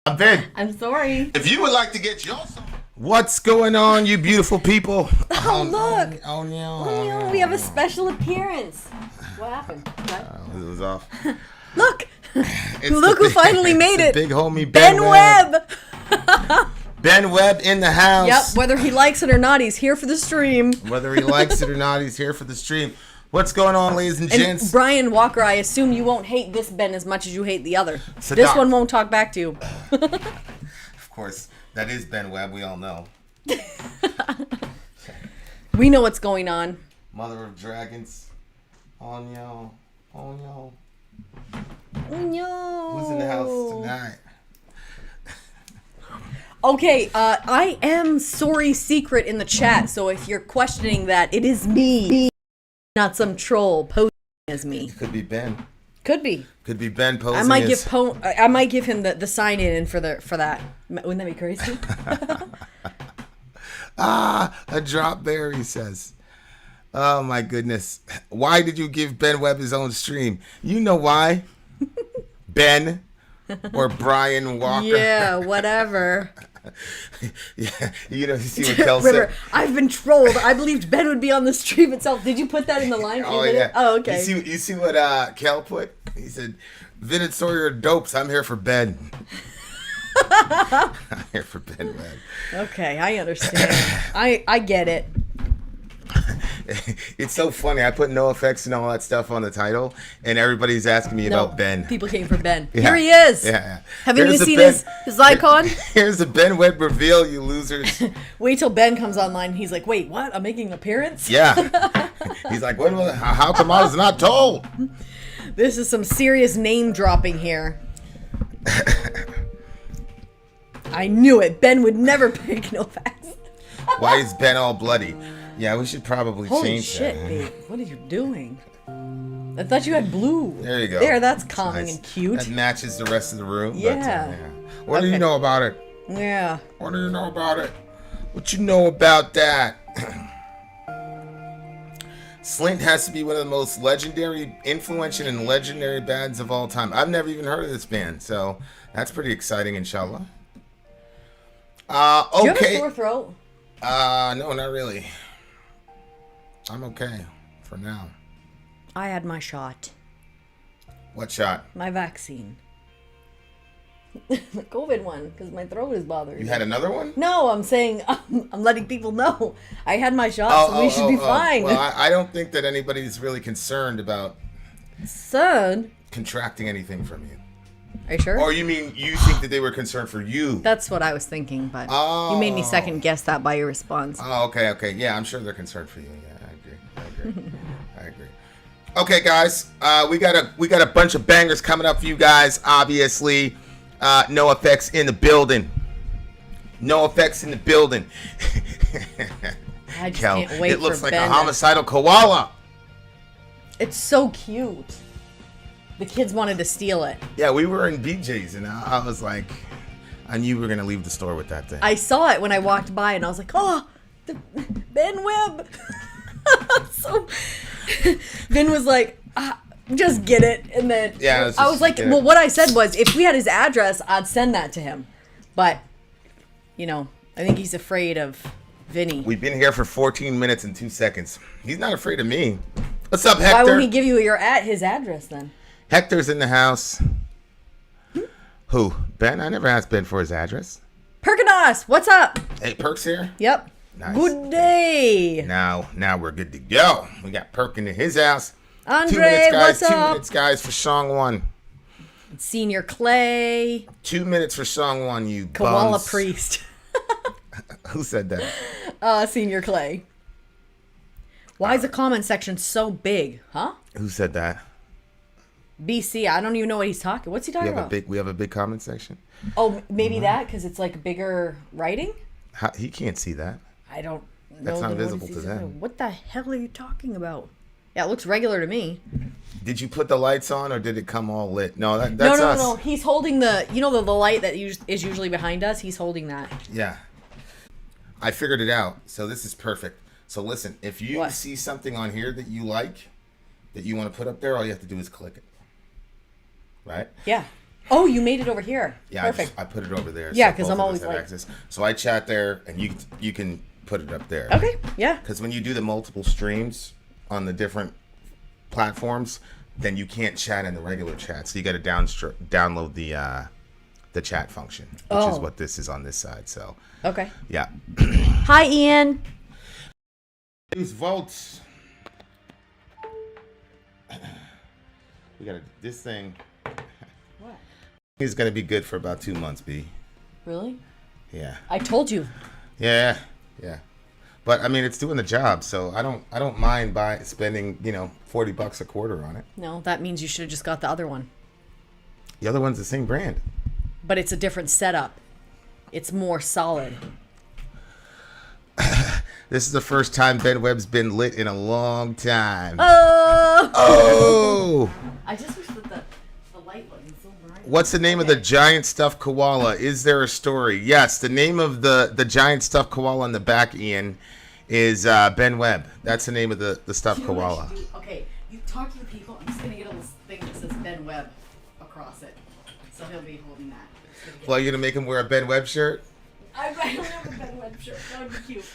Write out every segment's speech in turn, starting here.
I'm Ben. I'm sorry. If you would like to get your song. What's going on, you beautiful people? Oh, look. Oh, no. Oh, no. We have a special appearance. What happened? It was off. Look. Look who finally made it. Big homie Ben Webb. Ben Webb in the house. Yep, whether he likes it or not, he's here for the stream. Whether he likes it or not, he's here for the stream. What's going on, ladies and gents? Brian Walker, I assume you won't hate this Ben as much as you hate the other. So this one won't talk back to you. Of course, that is Ben Webb, we all know. We know what's going on. Mother of Dragons. Oh, no. Oh, no. Oh, no. Who's in the house tonight? Okay, I am sorry secret in the chat, so if you're questioning that, it is me. Not some troll posing as me. It could be Ben. Could be. Could be Ben posing I might give him the sign in for that. Wouldn't that be crazy? A drop there, he says. Oh my goodness. Why did you give Ben Webb his own stream? You know why. Ben or Brian Walker. Yeah, whatever. Yeah, you see what Kel said? I've been trolled. I believed Ben would be on the stream itself. Did you put that in the line? Oh, yeah. Oh, okay. You see what Kel put? He said, Vin and Sawyer are dopes. I'm here for Ben. I'm here for Ben Webb. Okay, I understand. I get it. It's so funny. I put NOFX and all that stuff on the title, and everybody's asking me about Ben. People came for Ben. Yeah. Here he is. Yeah. Haven't you seen his icon? Here's the Ben Webb reveal, you losers. Wait till Ben comes online. He's like, wait, what? I'm making an appearance? Yeah. He's like, how come I was not told? This is some serious name dropping here. I knew it. Ben would never pick NOFX. Why is Ben all bloody? Yeah, we should probably Holy change shit, that. babe. What are you doing? I thought you had blue. There you go. There, that's calming Nice. and cute. That matches the rest of the room. Yeah. But, What do you Okay. know about it? Yeah. What do you know about it? What you know about that? Slint has to be one of the most legendary, influential, and legendary bands of all time. I've never even heard of this band, so that's pretty exciting, inshallah. Do you have a Okay. sore throat? No, not really. I'm okay for now. I had my shot. What shot? My vaccine. The COVID one, because my throat is bothering You me. had another one? No, I'm saying, I'm letting people know. I had my shot, so we should be fine. Well, I don't think that anybody's really concerned about Son, contracting anything from you. are you sure? Or you mean you think that they were concerned for you? That's what I was thinking, but you made me second guess that by your response. Oh, okay. Yeah, I'm sure they're concerned for you. Yeah, I agree. I agree. Okay, guys, we got a bunch of bangers coming up for you guys. Obviously, NOFX in the building. NOFX in the building. I just Kel, can't wait it looks for like Ben. a homicidal koala. It's so cute. The kids wanted to steal it. Yeah, we were in BJ's, and I was like, I knew we were gonna leave the store with that thing. I saw it when I walked by, and I was like, "Oh, Ben Webb." So Ben was like, "Just get it," and then Yeah, I was like, get it. "Well, what I said was, if we had his address, I'd send that to him." But I think he's afraid of Vinny. We've been here for 14 minutes and 2 seconds. He's not afraid of me. What's up, Hector? Why won't he give you his address then? Hector's in the house. Who? Ben? I never asked Ben for his address. Perkinos, what's up? Hey, Perk's here. Yep. Nice. Good day. Now we're good to go. We got Perk into his house. Andre, 2 minutes, guys. what's 2 up? minutes, guys, for song one. Senior Clay. 2 minutes for song one, you Koala bums. Priest. Who said that? Senior Clay. Why is the comment section so big? Huh? Who said that? BC, I don't even know what he's talking. What's he talking about? We have a big comment section. Oh, maybe that because it's like bigger writing. He can't see that. I don't know. That's not what visible he's to doing. them. What the hell are you talking about? Yeah, it looks regular to me. Did you put the lights on or did it come all lit? No, that's No, us. no. He's holding the light that is usually behind us. He's holding that. Yeah. I figured it out. So this is perfect. So listen, if you What? see something on here that you like, that you want to put up there, all you have to do is click it. Right? Yeah. Oh, you made it over here. Yeah, Perfect. I put it over there. Yeah, so 'cause both I'm of us always have like- access. So I chat there, and you can put it up there. Okay. Yeah. Because when you do the multiple streams on the different platforms, then you can't chat in the regular chat. So you got to download the chat function, which is Oh. what this is on this side. So Okay. yeah. Hi, Ian. Use votes. We got this thing. What? Is gonna be good for about 2 months, B. Really? Yeah. I told you. Yeah. But I mean, it's doing the job, so I don't mind spending $40 a quarter on it. No, that means you should have just got the other one. The other one's the same brand. But it's a different setup. It's more solid. This is the first time Ben Webb's been lit in a long time. Oh! Oh! I just wish that the light wasn't so bright. What's the name of the giant stuffed koala? Is there a story? Yes, the name of the giant stuffed koala in the back, Ian, is Ben Webb. That's the name of the stuffed You know what I koala. should do? Okay, you talk to the people. I'm just going to get a little thing that says Ben Webb across it. So he'll be holding that. Well, you're gonna make him wear a Ben Webb shirt? I don't have a Ben Webb shirt. That would be cute.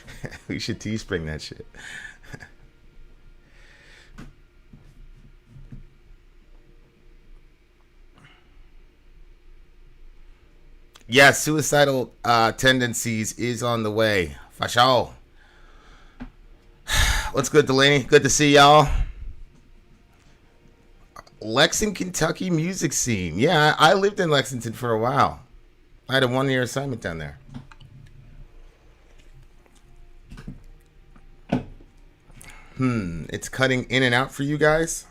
We should Teespring that shit. Yeah, suicidal tendencies is on the way. For sure. What's good, Delaney? Good to see y'all. Lexington, Kentucky music scene. Yeah, I lived in Lexington for a while. I had a 1-year assignment down there. It's cutting in and out for you guys.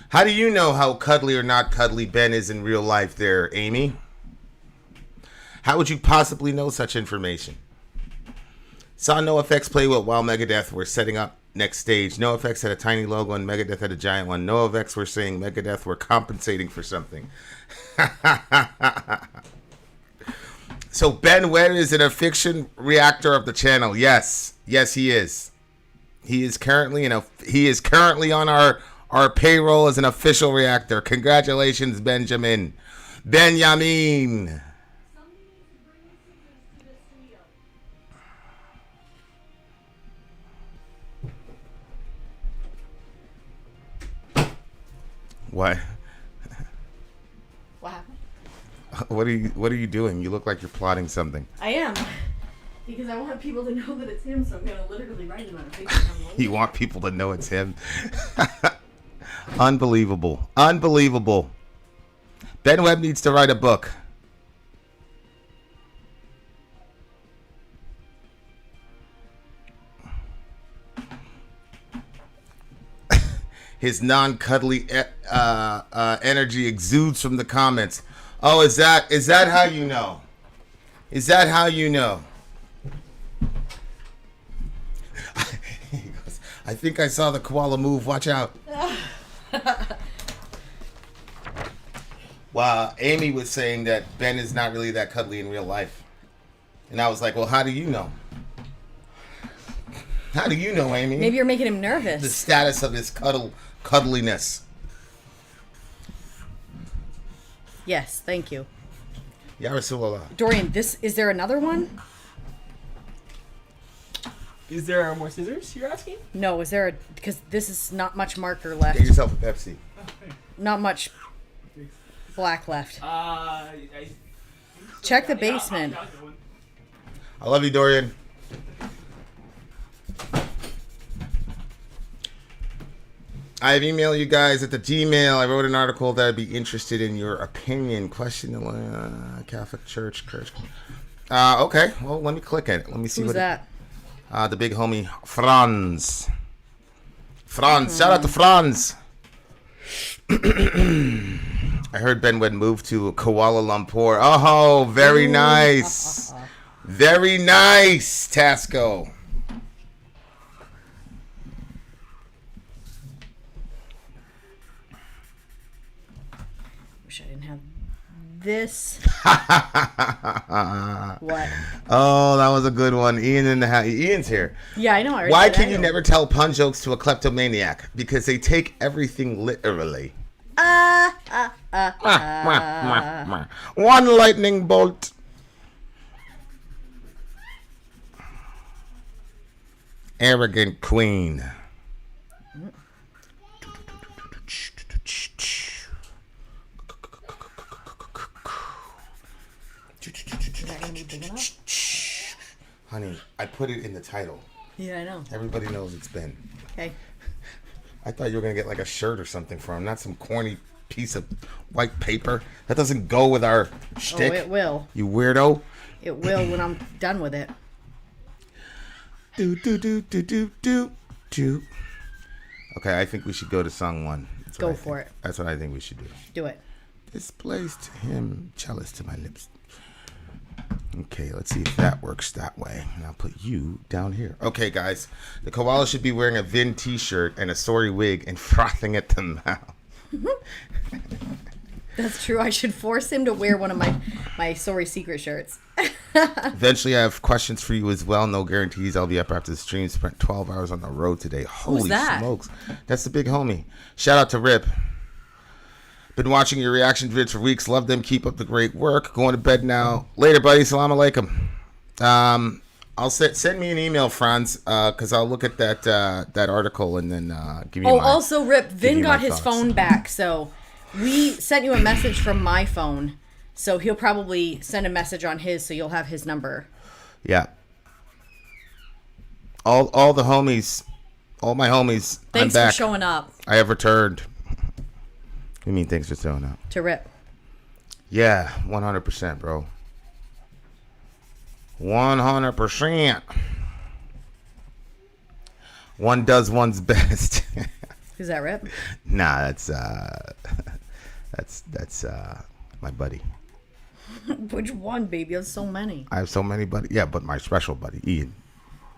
How do you know how cuddly or not cuddly Ben is in real life there, Amy? How would you possibly know such information? Saw NOFX play with while Megadeth were setting up next stage. NOFX had a tiny logo and Megadeth had a giant one. NOFX were saying Megadeth were compensating for something. So Ben Webb is an fiction reactor of the channel. Yes, he is. He is currently on our payroll as an official reactor. Congratulations, Benjamin. What? What happened? What are you doing? You look like you're plotting something. I am. Because I want people to know that it's him, so I'm going to literally write him on a paper. You want people to know it's him? Unbelievable. Ben Webb needs to write a book. His non-cuddly energy exudes from the comments. Oh, is that how you know? Is that how you know? He goes, I think I saw the koala move. Watch out. Well, Amy was saying that Ben is not really that cuddly in real life. And I was like, well, how do you know? How do you know, Amy? Maybe you're making him nervous. The status of his cuddliness. Yes, thank you. Ya Rasulallah. Dorian, is there another one? Is there more scissors, you're asking? No, because this is not much marker left. Get yourself a Pepsi. Not much black left. I Check the basement. I love you, Dorian. I have emailed you guys at the Gmail. I wrote an article that I'd be interested in your opinion. Question the Catholic Church. Okay, well, let me click at it. Let me see Who's that? The big homie, Franz. Shout out to Franz. I heard Ben Webb moved to Kuala Lumpur. Oh, very nice. Very nice, Tasco. Wish I didn't have this. What? Oh, that was a good one. Ian's here. Yeah, I know. Why can you never tell pun jokes to a kleptomaniac? Because they take everything literally. One lightning bolt. Arrogant queen. Is that gonna be big enough? Honey, I put it in the title. Yeah, I know. Everybody knows it's Ben. Okay. I thought you were going to get like a shirt or something for him, not some corny piece of white paper. That doesn't go with our shtick. Oh, it will. You weirdo. It will when I'm done with it. Do. Okay, I think we should go to song one. Go for it. That's what I think we should do. Do it. Displaced him, chalice to my lips. Okay, let's see if that works that way. And I'll put you down here. Okay, guys. The koala should be wearing a Vin t-shirt and a sorry wig and frothing at the mouth. That's true. I should force him to wear one of my sorry secret shirts. Eventually, I have questions for you as well. No guarantees. I'll be up after the stream. Spent 12 hours on the road today. Holy smokes. That's the big homie. Shout out to Rip. Been watching your reaction vids for weeks. Love them. Keep up the great work. Going to bed now. Later, buddy. Salam alaikum. I'll send me an email, Franz, because I'll look at that article and then give you. Oh, also, Rip. Vin got his phone back, so we sent you a message from my phone. So he'll probably send a message on his, so you'll have his number. Yeah. All the homies, all my homies. Thanks I'm back. for showing up. I have returned. What do you mean thanks for showing up? To rip. Yeah, 100%, bro. 100%. One does one's best. Who's that, Rip? Nah, that's my buddy. Which one, baby? There's so many. I have so many buddies. Yeah, but my special buddy, Ian.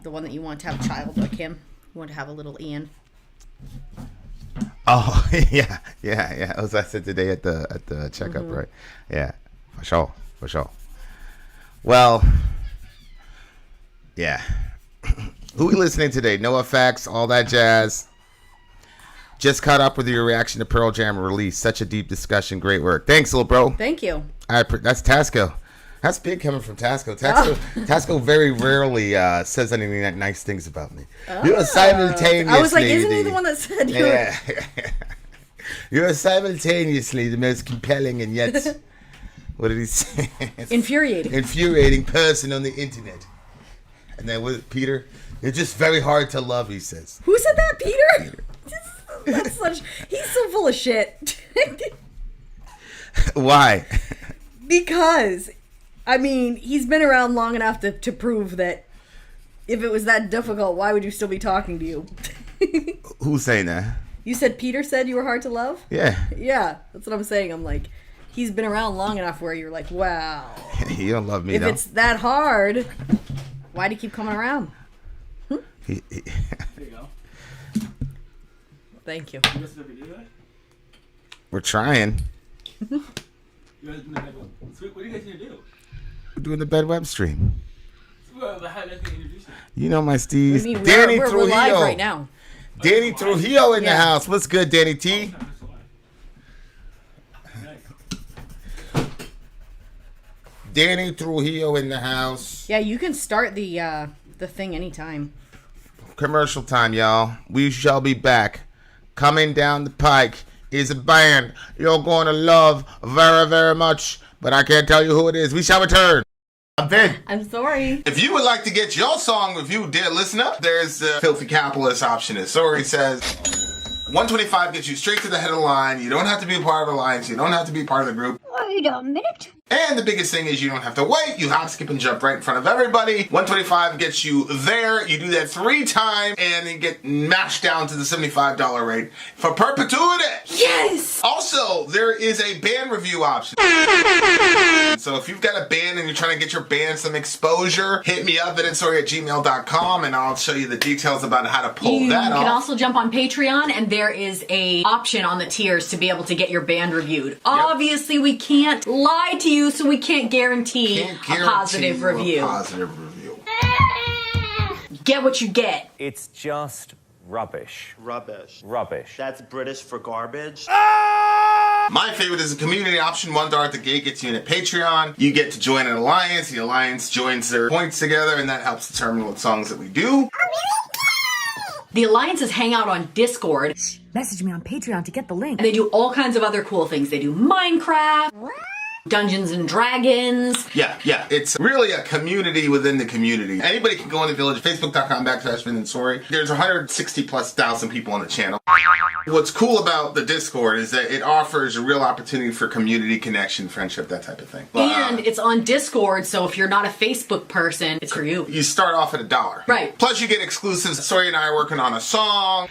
The one that you want to have a child like him. You want to have a little Ian. Oh yeah. As I said today at the checkup, right? Yeah, for sure. Well, yeah. Who we listening today? NOFX, all that jazz. Just caught up with your reaction to Pearl Jam release. Such a deep discussion. Great work. Thanks, little bro. Thank you. That's Tasco. That's big coming from Tasco. Tasco very rarely says anything nice things about me. You're simultaneously. I was like, isn't he the one that said you? Yeah. You're simultaneously the most compelling and yet, what did he say? Infuriating person on the internet. And then with Peter, you're just very hard to love, he says. Who said that, Peter? He's so full of shit. Why? Because, I mean, he's been around long enough to prove that if it was that difficult, why would you still be talking to you? Who's saying that? You said Peter said you were hard to love? Yeah. Yeah, that's what I'm saying. I'm like, he's been around long enough where you're like, wow. You don't love me, if though. it's that hard, why do you keep coming around? There you go. Thank you. You listen to the video? We're trying. You guys doing the bed web? So what are you guys gonna do? We're doing the Bed Web stream. Well, how do you introduce you? You know my Steez. I mean, Danny we're Trujillo. live right now. Danny Trujillo in the Yeah. house. What's good, Danny T? Danny Trujillo in the house. Yeah, you can start the thing anytime. Commercial time, y'all. We shall be back. Coming down the pike is a band you're going to love very, very much, but I can't tell you who it is. We shall return. I'm Vin. I'm sorry. If you would like to get your song reviewed, dear listener, there's the Filthy Capitalist option. As Sorry says, 125 gets you straight to the head of the line. You don't have to be a part of the alliance. You don't have to be part of the group. Wait a minute. And the biggest thing is you don't have to wait. You hop, skip, and jump right in front of everybody. 125 gets you there. You do that 3 times, and you get mashed down to the $75 rate for perpetuity. Yes! Also, there is a band review option. So if you've got a band and you're trying to get your band some exposure, hit me up at itsorry@gmail.com, and I'll show you the details about how to pull You that off. can also jump on Patreon, and there is a option on the tiers to be able to get your band reviewed. Obviously, we can't lie to you, so we can't guarantee, Can't a guarantee positive you review. A positive review. Get what you get. It's just rubbish. Rubbish. Rubbish. That's British for garbage. My favorite is a community option. $1 at the gate gets you in at Patreon. You get to join an alliance. The alliance joins their points together, and that helps determine what songs that we do. The alliances hang out on Discord, Message me on Patreon to get the link. and they do all kinds of other cool things. They do Minecraft, Dungeons and Dragons. Yeah. It's really a community within the community. Anybody can go in the village, facebook.com/VinandSorry. There's 160,000+ people on the channel. What's cool about the Discord is that it offers a real opportunity for community connection, friendship, that type of thing. And it's on Discord, so if you're not a Facebook person, it's for you. You start off at $1. Right. Plus you get exclusives. Sorry and I are working on a song.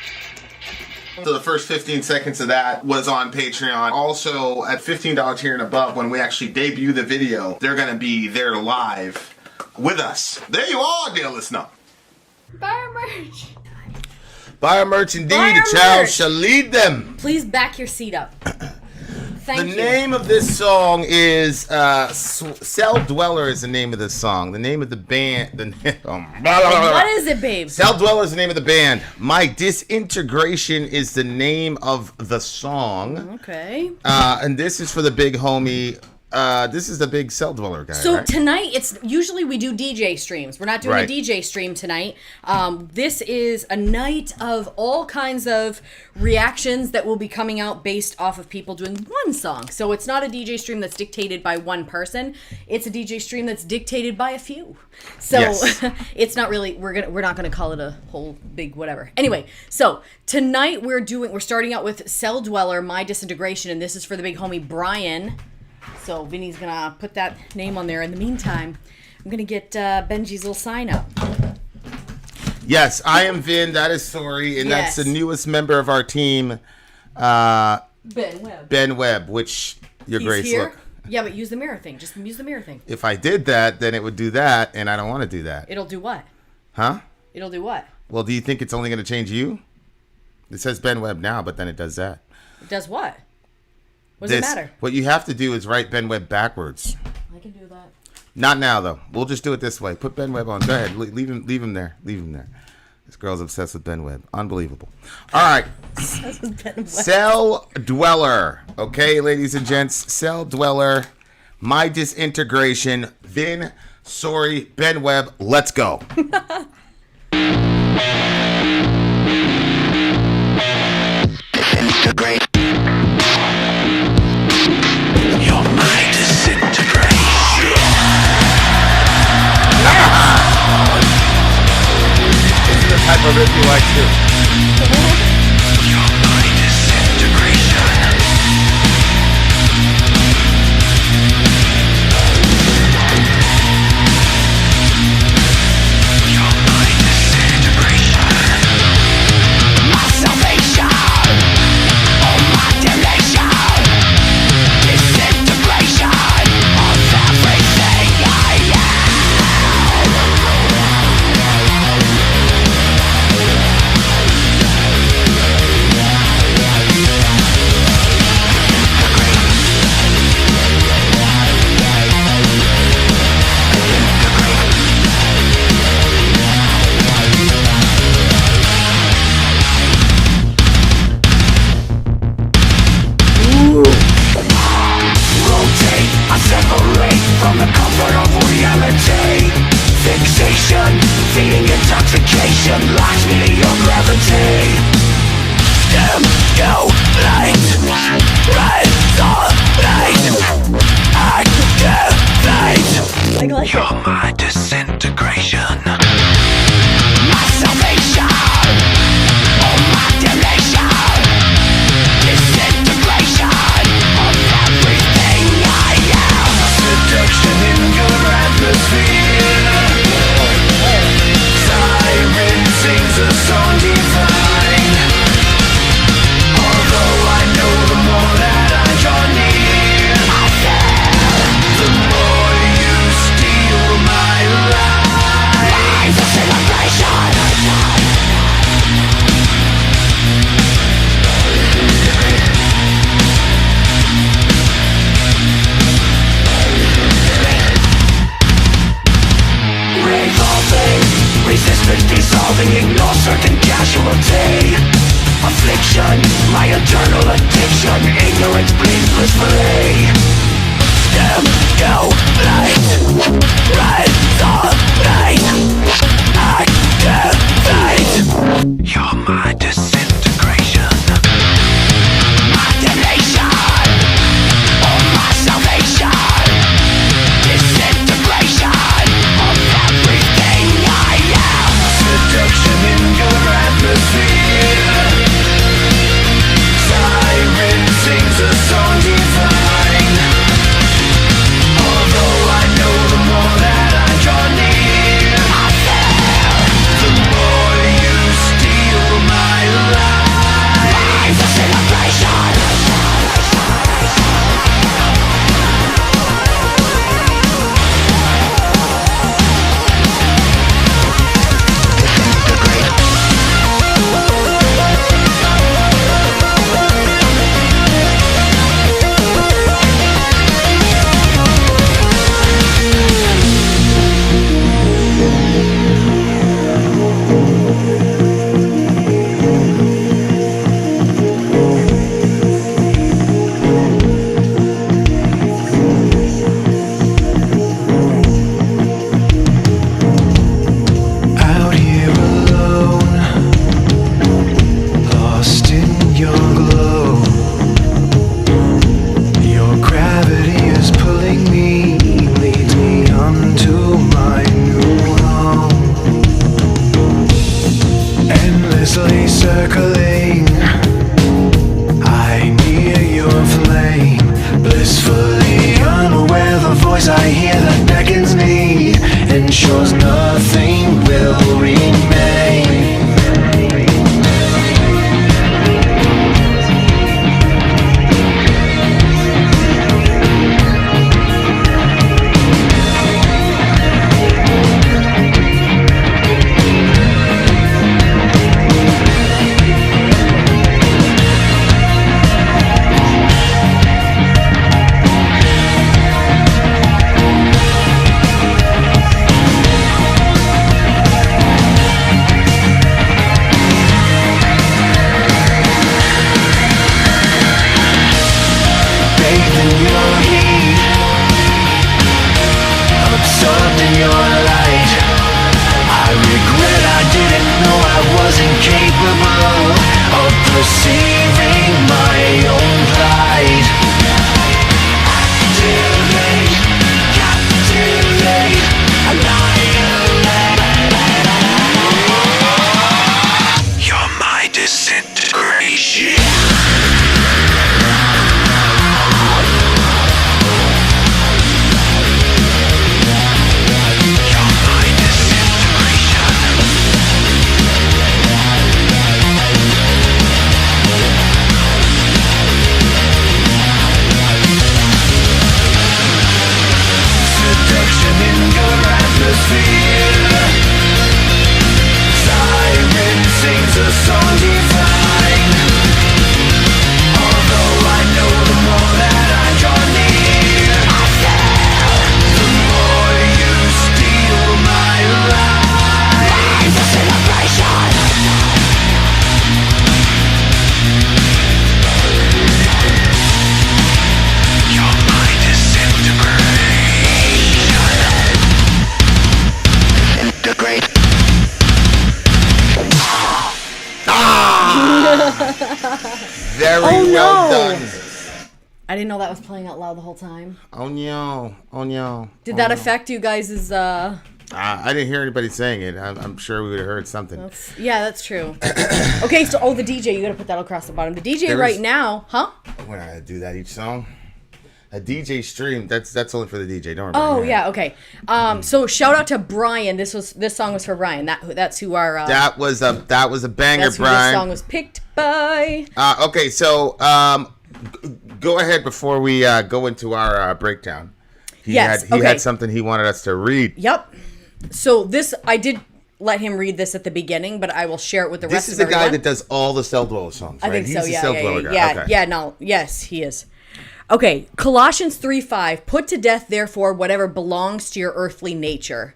So the first 15 seconds of that was on Patreon. Also, at $15 tier and above, when we actually debut the video, they're going to be there live with us. There you are, dear listener. Buy our merch. Buy our merch indeed. Buy The our child merch. shall lead them. Please back your seat up. Thank The you. name of this song is CELLDWELLER is the name of the song. The name of the band. What is it, babe? CELLDWELLER is the name of the band. My Disintegration is the name of the song. Okay. And this is for the big homie, this is the big Cell Dweller guy, So right? tonight, it's usually we do DJ streams. We're not doing Right. a DJ stream tonight. This is a night of all kinds of reactions that will be coming out based off of people doing one song. So it's not a DJ stream that's dictated by one person. It's a DJ stream that's dictated by a few. So Yes. it's not really we're not gonna call it a whole big whatever. Anyway, so tonight we're starting out with Cell Dweller, My Disintegration, and this is for the big homie Brian. So Vinny's gonna put that name on there. In the meantime, I'm gonna get Benji's little sign up. Yes, I am Vin. That is Sorry, and Yes. that's the newest member of our team, Ben Webb. Ben Webb. Which your He's grace here. look. Yeah, but use the mirror thing. Just use the mirror thing. If I did that, then it would do that, and I don't want to do that. It'll do what? Huh? It'll do what? Well, do you think it's only going to change you? It says Ben Webb now, but then it does that. It does what? What does it matter? What you have to do is write Ben Webb backwards. I can do that. Not now, though. We'll just do it this way. Put Ben Webb on. Go ahead. Leave him there. Leave him there. This girl's obsessed with Ben Webb. Unbelievable. All right. Ben Webb. Cell Dweller. Okay, ladies and gents. Cell Dweller. My Disintegration. Vin. Sorry. Ben Webb. Let's go. Disintegrate. You're my disintegration. This is the type of riff you like too. You're my disintegration. You're my disintegration. My salvation. Oh, my damnation. Disintegration of everything I rotate, I separate from the comfort of reality. Fixation, feeding intoxication, locks me to your gravity. Dim, you, light, resonate, activate. I like it. You're my disintegration. My salvation. Oh, my damnation. Disintegration of everything I am. Seduction in your atmosphere. Siren sings a song divine. Although I know the more that I draw near, I feel the more you steal my life. My disintegration. Revolving, resistance dissolving, ignore certain casualty. Affliction, my eternal addiction, ignorance bleeds blissfully. Dim, you, light, resonate, activate. You're my disintegration. My damnation, oh, my salvation. Disintegration of everything I am. Seduction in your atmosphere. Siren sings a song divine. Very Oh, well no. done. I didn't know that was playing out loud the whole time. Oh no. Oh no. Did that affect you guys' I didn't hear anybody saying it. I'm sure we would have heard something. Yeah, that's true. Okay, so the DJ, you gotta put that across the bottom. The DJ right now, huh? When I do that each song, a DJ stream. That's only for the DJ. Don't worry. About Oh it. yeah, okay. So shout out to Brian. This song was for Brian. That's who our That was a banger, that's who Brian. this song was picked by. Okay, so go ahead before we go into our breakdown. He had something he wanted us to read. Yep. So this, I did let him read this at the beginning, but I will share it with the rest of This is the everyone. guy that does all the Celldweller songs, right? I think He's so, the yeah, Celldweller guy. yeah. Okay. Yeah, no, yes, he is. Okay, Colossians 3:5, put to death, therefore, whatever belongs to your earthly nature.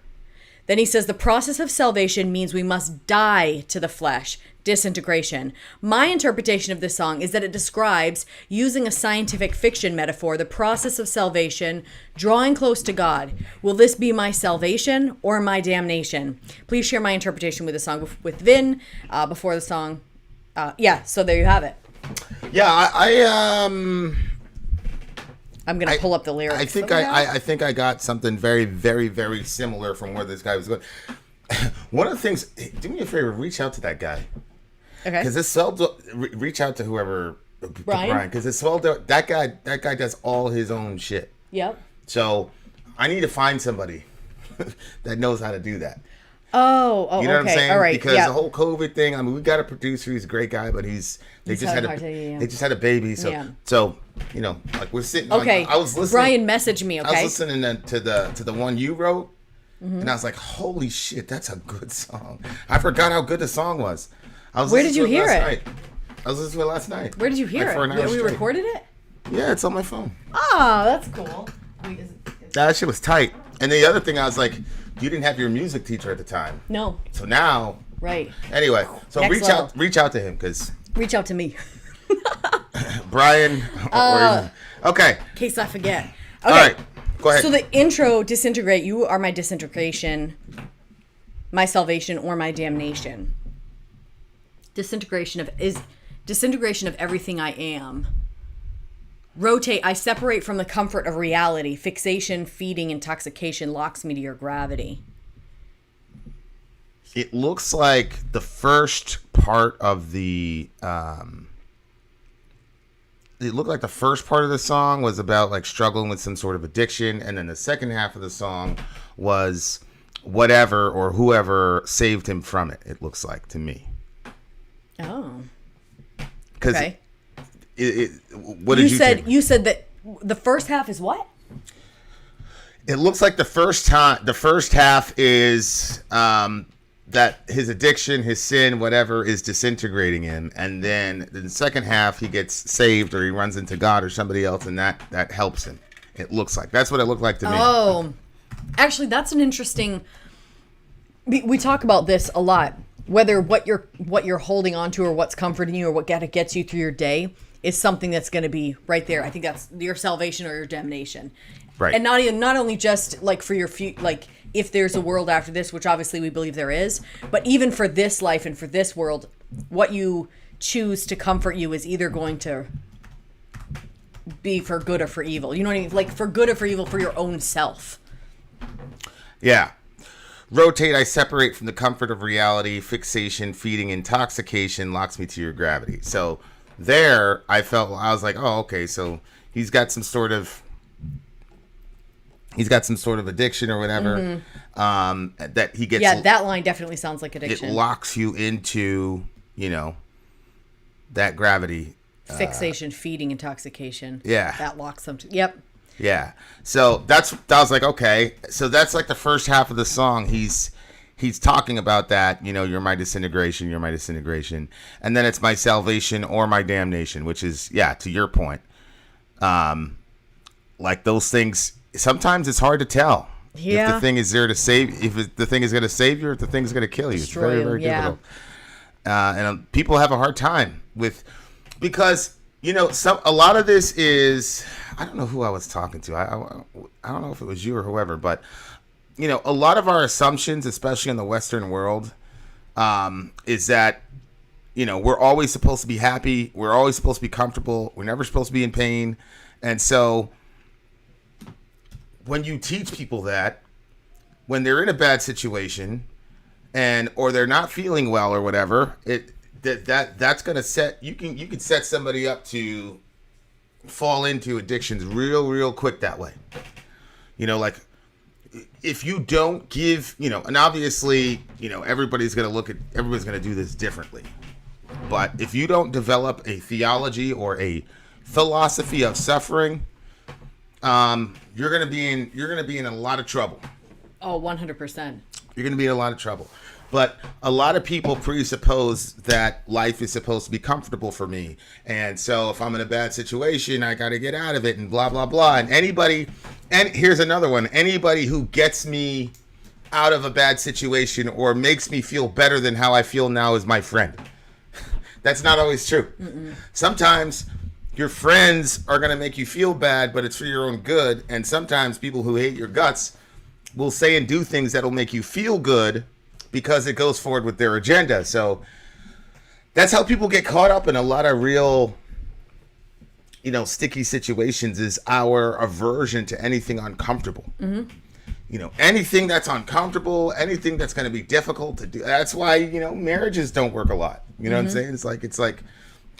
Then he says the process of salvation means we must die to the flesh, disintegration. My interpretation of this song is that it describes, using a scientific fiction metaphor, the process of salvation, drawing close to God. Will this be my salvation or my damnation? Please share my interpretation with the song with Vin before the song. So there you have it. Yeah, I'm gonna pull up the lyrics. I think I got something very, very, very similar from where this guy was going. One of the things, do me a favor, reach out to that guy. Okay. Because this reach out to whoever Brian? because that guy does all his own shit. Yep. So I need to find somebody that knows how to do that. Oh, You know okay. what I'm saying? All right. Because yeah. the whole COVID thing. I mean, we got a producer. He's a great guy, but they just had a baby. So Yeah. like we're sitting. Okay. I was listening. Brian messaged me. Okay. I was listening to the one you wrote, and I was like, "Holy shit, that's a good song." I forgot how good the song was. Where did you hear it? Night. I was listening to it last night. Where did you hear Like, for an hour it? We straight. recorded it. Yeah, it's on my phone. Oh, that's cool. That shit was tight. And the other thing, I was like, you didn't have your music teacher at the time. No. So now, Right. anyway, so Next level. reach out to him because Reach out to me Brian. Okay. in case I forget. Okay. All right. Go ahead. So the intro, disintegrate. You are my disintegration, my salvation, or my damnation. Disintegration of everything I am. Rotate, I separate from the comfort of reality. Fixation, feeding, intoxication locks me to your gravity. It looks like the first part of the it looked like the first part of the song was about like struggling with some sort of addiction, and then the second half of the song was whatever or whoever saved him from it. It looks like to me. Oh. Because Okay. what did you think? You said that the first half is what? It looks like the first half is that his addiction, his sin, whatever, is disintegrating him, and then in the second half he gets saved or he runs into God or somebody else, and that helps him. It looks like that's what it looked like to me. Oh, actually, that's an interesting. We talk about this a lot. Whether what you're holding on to or what's comforting you or what gets you through your day is something that's going to be right there. I think that's your salvation or your damnation. Right. And not only just like for your like if there's a world after this, which obviously we believe there is, but even for this life and for this world, what you choose to comfort you is either going to be for good or for evil. You know what I mean? Like for good or for evil for your own self. Yeah. Rotate, I separate from the comfort of reality. Fixation, feeding, intoxication locks me to your gravity. So there, I was like, oh, okay, so he's got some sort of addiction or whatever. That he gets. Yeah, that line definitely sounds like addiction. It locks you into, that gravity. Fixation, feeding, intoxication. Yeah. That locks them. Yep. Yeah. So I was like, okay. So that's like the first half of the song. He's talking about that, you're my disintegration, you're my disintegration. And then it's my salvation or my damnation, which is, yeah, to your point. Like those things, sometimes it's hard to tell. Yeah. If the thing is there to save, the thing is going to save you or if the thing is going to kill you. It's very, very difficult. And people have a hard time because, a lot of this is, I don't know who I was talking to. I don't know if it was you or whoever, but a lot of our assumptions, especially in the Western world, is that we're always supposed to be happy. We're always supposed to be comfortable. We're never supposed to be in pain. And so when you teach people that, when they're in a bad situation or they're not feeling well or whatever, that's going to set, you can set somebody up to fall into addictions real quick that way. Like if you don't give, and obviously, everybody's going to do this differently. But if you don't develop a theology or a philosophy of suffering, you're going to be in a lot of trouble. Oh, 100%. You're going to be in a lot of trouble. But a lot of people presuppose that life is supposed to be comfortable for me. And so if I'm in a bad situation, I got to get out of it and blah, blah, blah. And here's another one. Anybody who gets me out of a bad situation or makes me feel better than how I feel now is my friend. That's not always true. Mm-mm. Sometimes your friends are going to make you feel bad, but it's for your own good. And sometimes people who hate your guts will say and do things that'll make you feel good because it goes forward with their agenda. So that's how people get caught up in a lot of real, sticky situations, is our aversion to anything uncomfortable. Mm-hmm. Anything that's uncomfortable, anything that's going to be difficult to do. That's why, marriages don't work a lot. You know what I'm saying? It's like,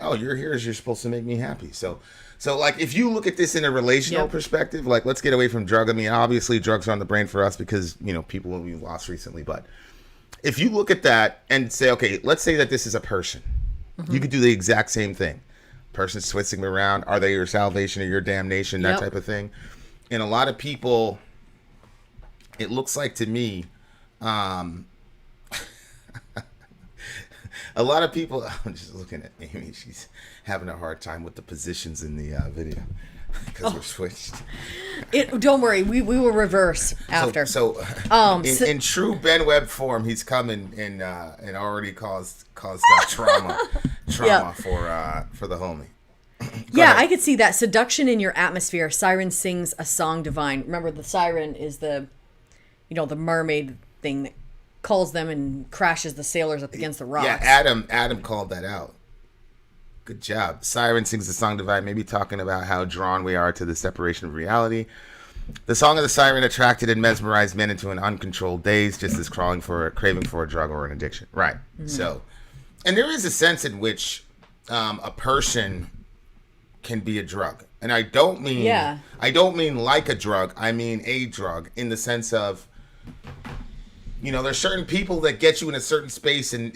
oh, you're here as you're supposed to make me happy. So like, if you look at this in a relational perspective, like, let's get away from drug. I mean, obviously drugs are on the brain for us because, people will be lost recently. But if you look at that and say, okay, let's say that this is a person. Mm-hmm. You could do the exact same thing. Person's twisting around. Are they your salvation or your damnation? That type of thing. And a lot of people, it looks like to me, a lot of people, I'm just looking at Amy, she's having a hard time with the positions in the video because we're switched. Don't worry, we will reverse after. In true Ben Webb form, he's coming and already caused trauma for the homie. Go ahead. I could see that. Seduction in your atmosphere. Siren sings a song divine. Remember, the siren is the mermaid thing that calls them and crashes the sailors up against the rocks. Yeah, Adam called that out. Good job. Siren sings a song divine, maybe talking about how drawn we are to the separation of reality. The song of the siren attracted and mesmerized men into an uncontrolled daze, just as craving for a drug or an addiction. Right. Mm-hmm. So, and there is a sense in which a person can be a drug. And I don't mean like a drug. I mean a drug in the sense of, there's certain people that get you in a certain space and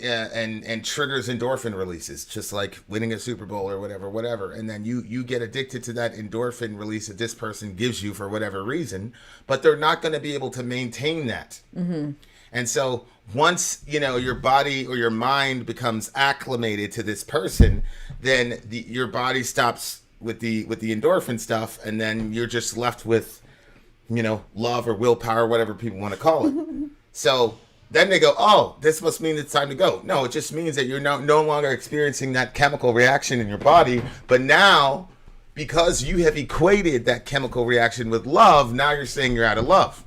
triggers endorphin releases, just like winning a Super Bowl or whatever. And then you get addicted to that endorphin release that this person gives you for whatever reason, but they're not going to be able to maintain that. Mm-hmm. And so once, your body or your mind becomes acclimated to this person, then your body stops with the endorphin stuff, and then you're just left with, love or willpower, whatever people want to call it. So then they go, oh, this must mean it's time to go. No, it just means that you're no longer experiencing that chemical reaction in your body. But now, because you have equated that chemical reaction with love, now you're saying you're out of love.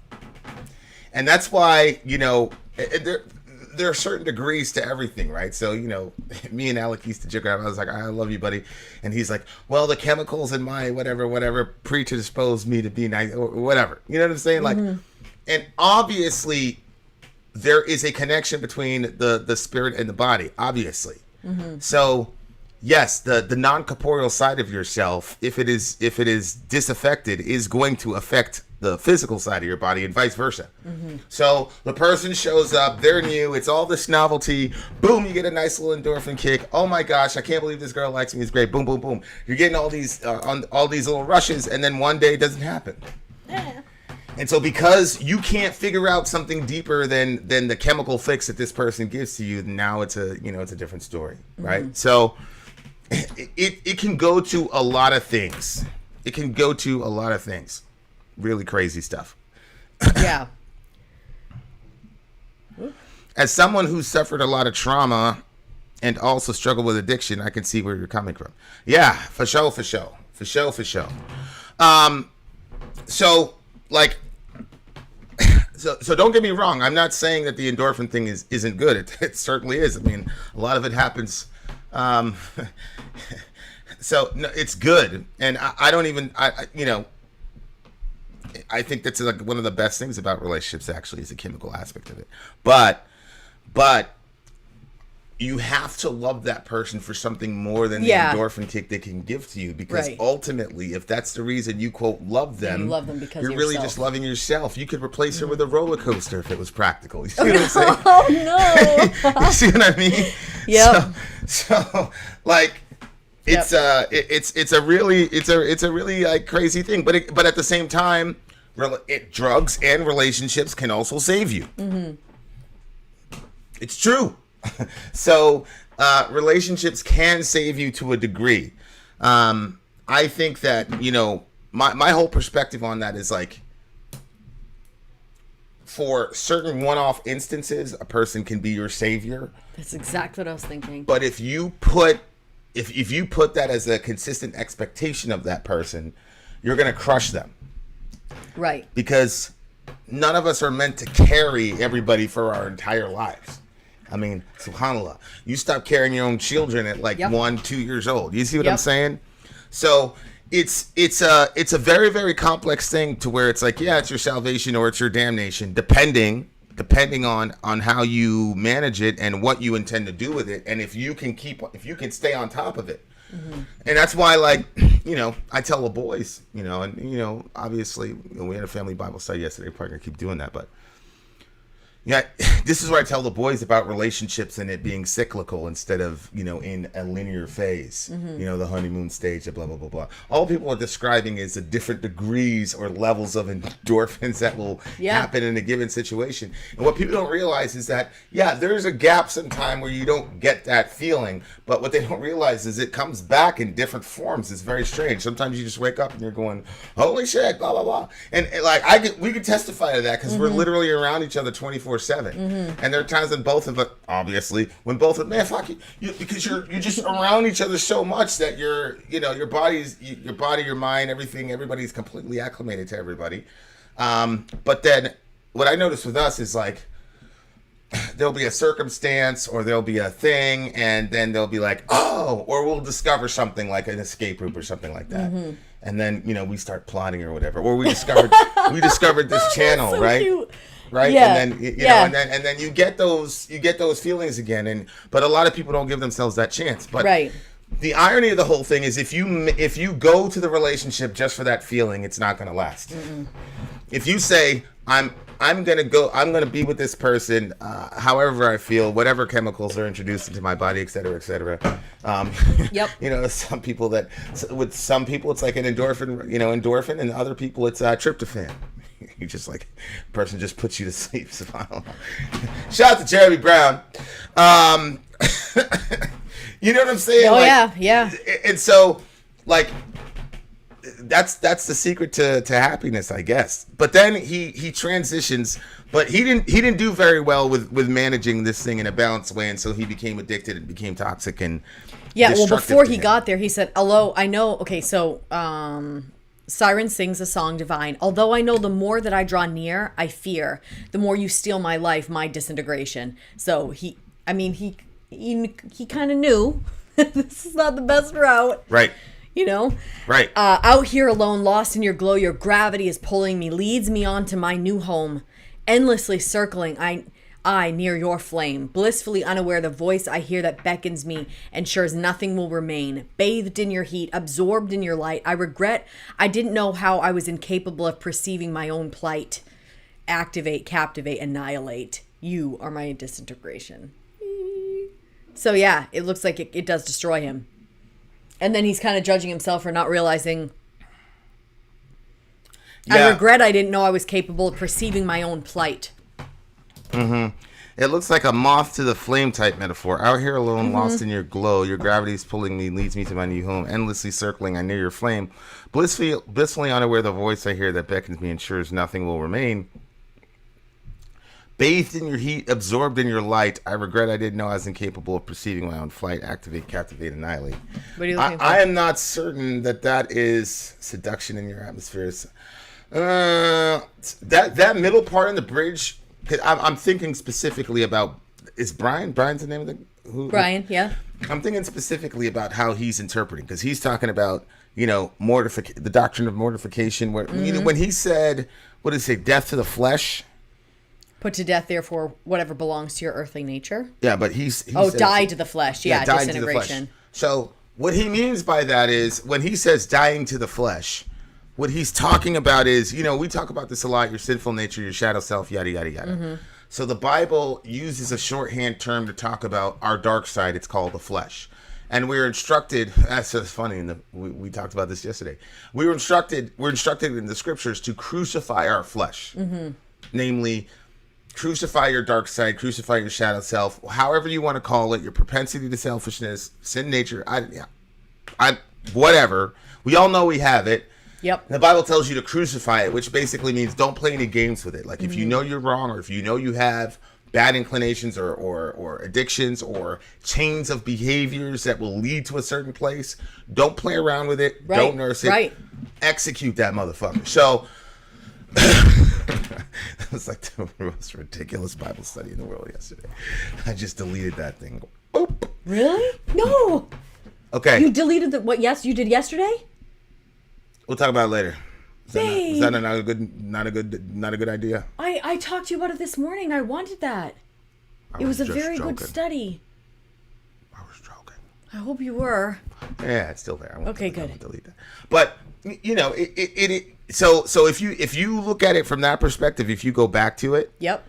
And that's why, there are certain degrees to everything, right? So, me and Alec used to joke around. I was like, I love you, buddy. And he's like, well, the chemicals in my whatever predispose me to be nice or whatever. You know what I'm saying? Mm-hmm. Like, and obviously there is a connection between the spirit and the body, obviously. Mm-hmm. So yes, the non-corporeal side of yourself, if it is disaffected, is going to affect the physical side of your body and vice versa. Mm-hmm. So the person shows up, they're new, it's all this novelty, boom, you get a nice little endorphin kick. Oh my gosh, I can't believe this girl likes me, it's great, boom, boom, boom. You're getting all these little rushes, and then one day it doesn't happen. Yeah. And so because you can't figure out something deeper than the chemical fix that this person gives to you, now it's a different story, right? Mm-hmm. So it can go to a lot of things. It can go to a lot of things. Really crazy stuff. Yeah. As someone who's suffered a lot of trauma and also struggled with addiction, I can see where you're coming from. Yeah, for sure. So don't get me wrong. I'm not saying that the endorphin thing isn't good. It certainly is. I mean, a lot of it happens So no, it's good, and I don't even I think that's like one of the best things about relationships. Actually, is the chemical aspect of it. But you have to love that person for something more than the endorphin kick they can give to you, because ultimately, if that's the reason you quote love them, you love them because you're of really yourself. just loving yourself. You could replace her with a roller coaster if it was practical. You see what I'm saying? Oh no! You see what I mean? Yep. So like. It's a really like crazy thing, but at the same time, drugs and relationships can also save you. It's true. So relationships can save you to a degree. I think that my whole perspective on that is like, for certain one-off instances, a person can be your savior. That's exactly what I was thinking. But if you put that as a consistent expectation of that person, you're going to crush them. Right. Because none of us are meant to carry everybody for our entire lives. I mean, subhanAllah, you stop carrying your own children at like 1-2 years old. You see what I'm saying? So it's a very, very complex thing, to where it's like, yeah, it's your salvation or it's your damnation, depending on how you manage it and what you intend to do with it, and if you can stay on top of it. And that's why, like, I tell the boys, and obviously we had a family Bible study yesterday. Probably gonna keep doing that, but yeah, this is where I tell the boys about relationships and it being cyclical instead of, in a linear phase, the honeymoon stage, blah, blah, blah, blah. All people are describing is the different degrees or levels of endorphins that will happen in a given situation. And what people don't realize is that, there's a gap sometime where you don't get that feeling, but what they don't realize is it comes back in different forms. It's very strange. Sometimes you just wake up and you're going, holy shit, blah, blah, blah. And like, we could testify to that, because we're literally around each other 24/7. And there are times when both of us, obviously, man, fuck you, because you're just around each other so much that your body, your mind, everybody's completely acclimated to everybody. But then what I noticed with us is, like, there'll be a circumstance or there'll be a thing, and then they'll be like, oh, or we'll discover something like an escape route or something like that. And then, we start plotting or whatever, or we discovered this channel, so right? Cute. Right. Yeah. And then and then you get those feelings again, but a lot of people don't give themselves that chance. But the irony of the whole thing is, if you go to the relationship just for that feeling, it's not going to last. If you say, I'm going to be with this person, however I feel, whatever chemicals are introduced into my body, et cetera, et cetera. Some people it's like an endorphin, and other people it's tryptophan. You just like, person just puts you to sleep. Shout out to Jeremy Brown. You know what I'm saying? Oh, like, yeah. And so, like, that's the secret to happiness, I guess. But then he transitions, but he didn't do very well with managing this thing in a balanced way, and so he became addicted and became toxic and before he got there, he said, "Although I know, okay, so Siren sings a song divine. Although I know the more that I draw near, I fear. The more you steal my life, my disintegration." So he kind of knew this is not the best route. Right. Right. Out here alone, lost in your glow, your gravity is pulling me, leads me on to my new home. Endlessly circling, I near your flame, blissfully unaware the voice I hear that beckons me, ensures nothing will remain. Bathed in your heat, absorbed in your light, I regret I didn't know how I was incapable of perceiving my own plight. Activate, captivate, annihilate. You are my disintegration. So yeah, it looks like it does destroy him. And then he's kind of judging himself for not realizing, I regret I didn't know I was capable of perceiving my own plight. It looks like a moth to the flame type metaphor. Out here alone, lost in your glow, your gravity's pulling me, leads me to my new home. Endlessly circling, I near your flame. Blissfully unaware the voice I hear that beckons me, ensures nothing will remain. Bathed in your heat, absorbed in your light, I regret I didn't know I was incapable of perceiving my own flight. Activate, captivate, annihilate. What are you looking for? I am not certain that is seduction in your atmospheres. That middle part in the bridge, 'cause I'm thinking specifically about, is Brian's the name of Brian, yeah. I'm thinking specifically about how he's interpreting, because he's talking about, the doctrine of mortification, where, when he said, what did he say, death to the flesh? Put to death, therefore, whatever belongs to your earthly nature. Yeah, but he die to the flesh. Yeah, dying to the flesh. disintegration. So what he means by that is, when he says dying to the flesh, what he's talking about is, we talk about this a lot, your sinful nature, your shadow self, yada, yada, yada. Mm-hmm. So the Bible uses a shorthand term to talk about our dark side. It's called the flesh. And we're instructed, that's so funny, we talked about this yesterday. We're instructed in the scriptures to crucify our flesh. Mm-hmm. Namely, crucify your dark side, crucify your shadow self, however you want to call it, your propensity to selfishness, sin nature, whatever. We all know we have it. Yep. The Bible tells you to crucify it, which basically means don't play any games with it. Like, if you know you're wrong, or if you know you have bad inclinations or addictions or chains of behaviors that will lead to a certain place, don't play around with it. Right. Don't nurse it. Right. Execute that motherfucker. So that was like the most ridiculous Bible study in the world yesterday. I just deleted that thing. Boop. Really? No. Okay. You deleted what? Yes, you did yesterday. We'll talk about it later. Is that not a good idea? I talked to you about it this morning. I wanted that. It was a very good study. I was joking. I hope you were. Yeah, it's still there. Okay, good. I won't delete that. But so if you look at it from that perspective, if you go back to it, yep.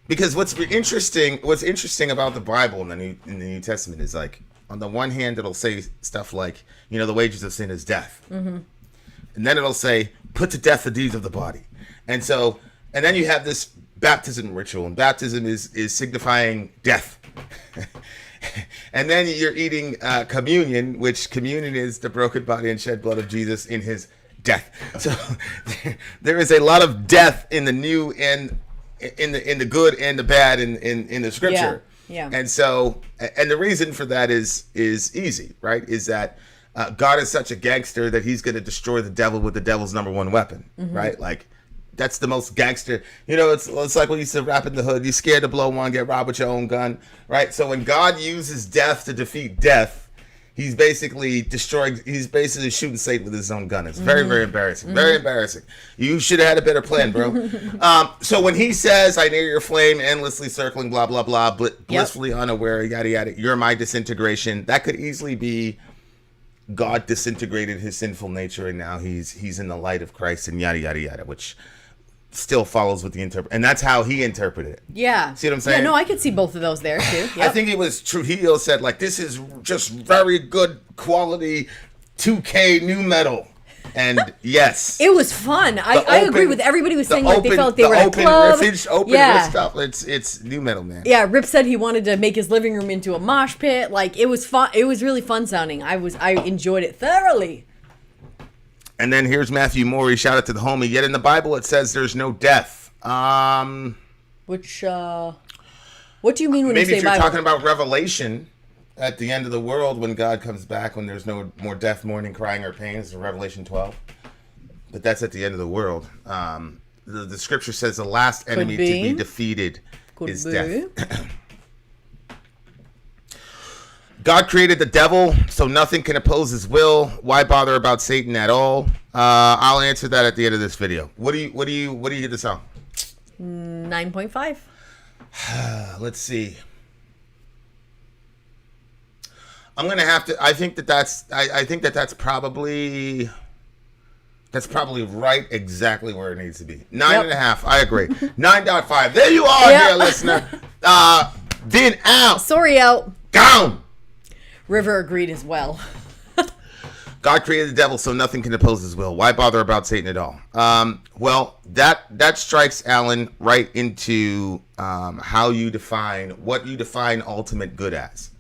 Because what's interesting about the Bible in the New Testament is, like, on the one hand, it'll say stuff like, the wages of sin is death. Mm-hmm. And then it'll say, put to death the deeds of the body. And then you have this baptism ritual, and baptism is signifying death. And then you're eating communion, which communion is the broken body and shed blood of Jesus in his death. So there is a lot of death in the new and in the good and the bad in the scripture. Yeah. And so, and the reason for that is easy, right? Is that God is such a gangster that he's going to destroy the devil with the devil's number one weapon, right? Like, that's the most gangster. It's like when you used to rap in the hood. You're scared to blow one, get robbed with your own gun, right? So when God uses death to defeat death, he's basically shooting Satan with his own gun. It's very, very embarrassing. Very embarrassing. You should have had a better plan, bro. So when he says, I near your flame, endlessly circling, blah, blah, blah, blissfully unaware, yada, yada, you're my disintegration, that could easily be God disintegrated his sinful nature, and now he's in the light of Christ, and yada, yada, yada, which still follows with the and that's how he interpreted it. Yeah. See what I'm saying? Yeah, no, I could see both of those there too. Yep. I think it was Trujillo said, like, this is just very good quality 2K new metal. And yes, it was fun. I agree with everybody who was saying, like, they felt like they were in a open club. Riff stuff. It's new metal, man. Yeah, Rip said he wanted to make his living room into a mosh pit. Like, it was fun. It was really fun sounding. I enjoyed it thoroughly. And then here's Matthew Morey. Shout out to the homie. Yet in the Bible it says there's no death. Which what do you mean when you say Bible? Maybe if you're talking about Revelation, at the end of the world, when God comes back, when there's no more death, mourning, crying, or pain, it's in Revelation 12. But that's at the end of the world. The scripture says the last enemy to be defeated is death. God created the devil, so nothing can oppose his will. Why bother about Satan at all? I'll answer that at the end of this video. What do you get this on? 9.5. Let's see. I'm gonna have to. I think that's probably right exactly where it needs to be. 9.5. I agree. 9.5. There you are, here, listener. Then out. Sorry, out. Down. River agreed as well. God created the devil, so nothing can oppose his will. Why bother about Satan at all? Well, that strikes Alan right into what you define ultimate good as.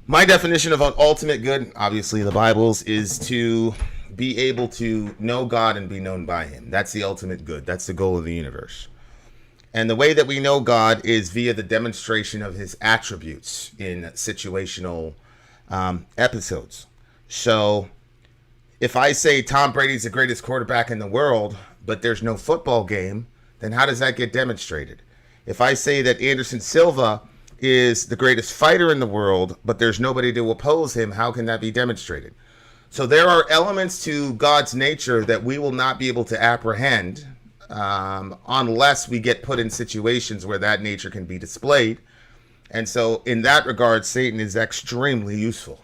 My definition of ultimate good, obviously the Bible's, is to be able to know God and be known by him. That's the ultimate good. That's the goal of the universe. And the way that we know God is via the demonstration of his attributes in situational episodes. So if I say Tom Brady's the greatest quarterback in the world, but there's no football game, then how does that get demonstrated? If I say that Anderson Silva is the greatest fighter in the world, but there's nobody to oppose him, how can that be demonstrated? So there are elements to God's nature that we will not be able to apprehend unless we get put in situations where that nature can be displayed. And so in that regard, Satan is extremely useful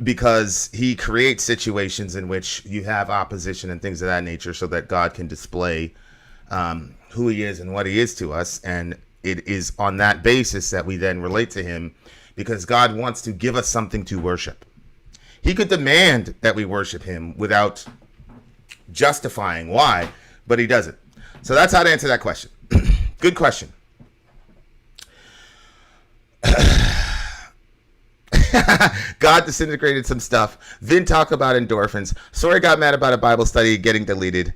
because he creates situations in which you have opposition and things of that nature so that God can display who he is and what he is to us. And it is on that basis that we then relate to him, because God wants to give us something to worship. He could demand that we worship him without justifying why, but he doesn't. So that's how to answer that question. Good question. God disintegrated some stuff. Vin talk about endorphins. Sorry, got mad about a Bible study getting deleted.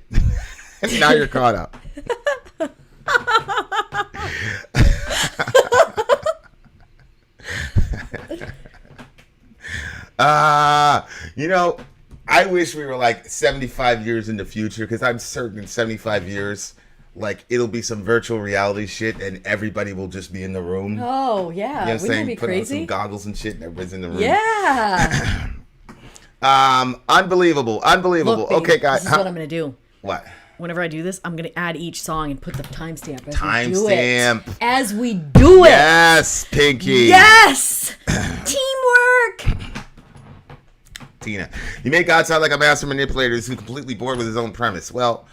And now you're caught up. You know, I wish we were like 75 years in the future, because I'm certain in 75 years, like, it'll be some virtual reality shit and everybody will just be in the room. Oh, yeah. You know what I'm Wouldn't saying? that be Put on crazy? some goggles and shit and everybody's in the room. Yeah. Unbelievable. Look, babe, Okay, guys. this is what I'm going to do. What? Whenever I do this, I'm going to add each song and put the timestamp as we do it. Yes, Pinky. Yes. Teamwork. Tina, you make God sound like a master manipulator who's completely bored with his own premise. Well,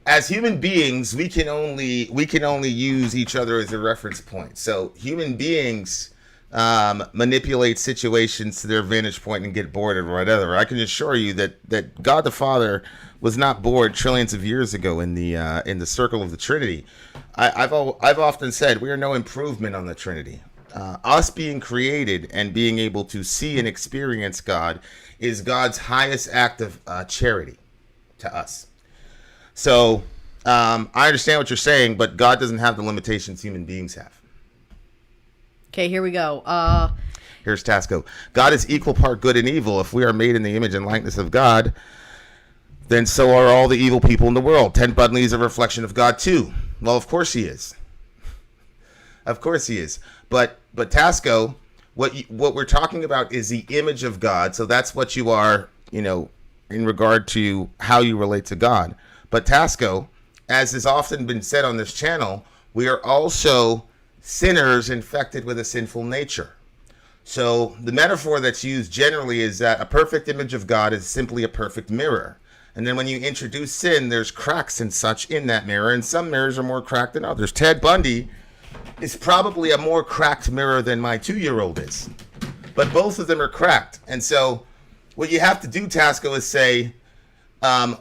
as human beings, we can only use each other as a reference point. So human beings manipulate situations to their vantage point and get bored or whatever. I can assure you that God the Father was not bored trillions of years ago in the circle of the Trinity. I've often said we are no improvement on the Trinity. Us being created and being able to see and experience God is God's highest act of charity to us. So I understand what you're saying, but God doesn't have the limitations human beings have. Okay, here we go. Here's Tasco. God is equal part good and evil. If we are made in the image and likeness of God, then so are all the evil people in the world. Ted Bundy is a reflection of God too. Well, of course he is. Of course he is. But Tasco, what we're talking about is the image of God. So that's what you are, in regard to how you relate to God. But Tasco, as has often been said on this channel, we are also sinners infected with a sinful nature. So the metaphor that's used generally is that a perfect image of God is simply a perfect mirror. And then when you introduce sin, there's cracks and such in that mirror. And some mirrors are more cracked than others. Ted Bundy is probably a more cracked mirror than my 2-year-old is. But both of them are cracked. And so what you have to do, Tasco, is say,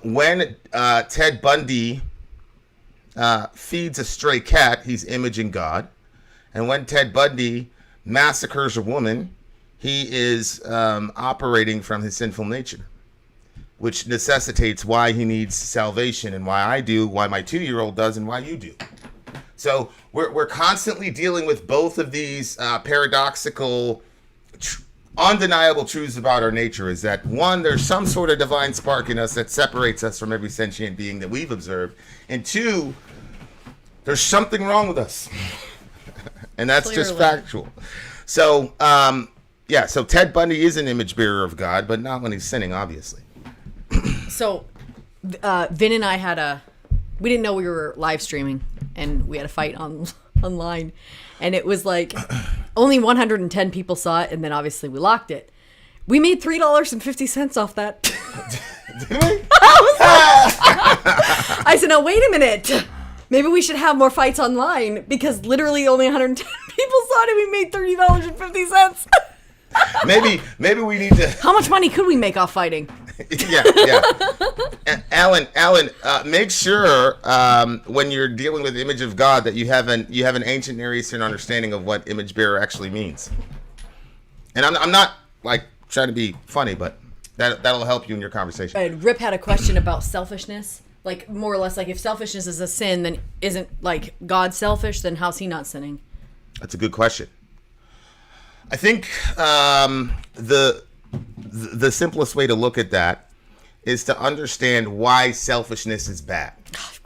when Ted Bundy feeds a stray cat, he's imaging God. And when Ted Bundy massacres a woman, he is operating from his sinful nature, which necessitates why he needs salvation and why I do, why my 2-year-old does, and why you do. So we're constantly dealing with both of these paradoxical, undeniable truths about our nature. Is that one, there's some sort of divine spark in us that separates us from every sentient being that we've observed, and two, there's something wrong with us, and that's Clearly. just factual. So so Ted Bundy is an image bearer of God, but not when he's sinning, obviously. So, Vin and I we didn't know we were live streaming, and we had a fight online, and it was like only 110 people saw it, and then obviously we locked it. We made $3.50 off that. Did we? I said, no, wait a minute. Maybe we should have more fights online, because literally only 110 people saw it, and we made $30.50. Maybe we need to. How much money could we make off fighting? Yeah. Alan, make sure when you're dealing with the image of God that you have an ancient Near Eastern understanding of what image bearer actually means. And I'm not like trying to be funny, but that'll help you in your conversation. And Rip had a question about selfishness, like more or less like if selfishness is a sin, then isn't like God selfish? Then how's he not sinning? That's a good question. I think the simplest way to look at that is to understand why selfishness is bad.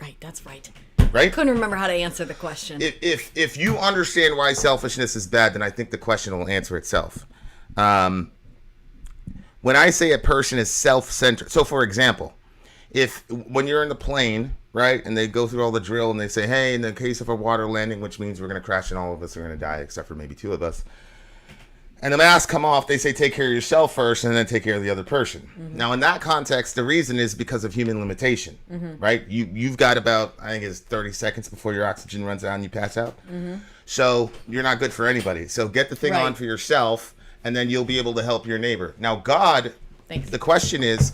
Right, that's right. right? Couldn't remember how to answer the question. If you understand why selfishness is bad, then I think the question will answer itself. When I say a person is self-centered, so for example, when you're in the plane, right, and they go through all the drill and they say, hey, in the case of a water landing, which means we're going to crash and all of us are going to die, except for maybe 2 of us, and the masks come off, they say take care of yourself first and then take care of the other person. Now, in that context, the reason is because of human limitation, right? You've got about, I think it's 30 seconds before your oxygen runs out and you pass out. So you're not good for anybody. So get the thing on for yourself, and then you'll be able to help your neighbor. Now, God, the question is...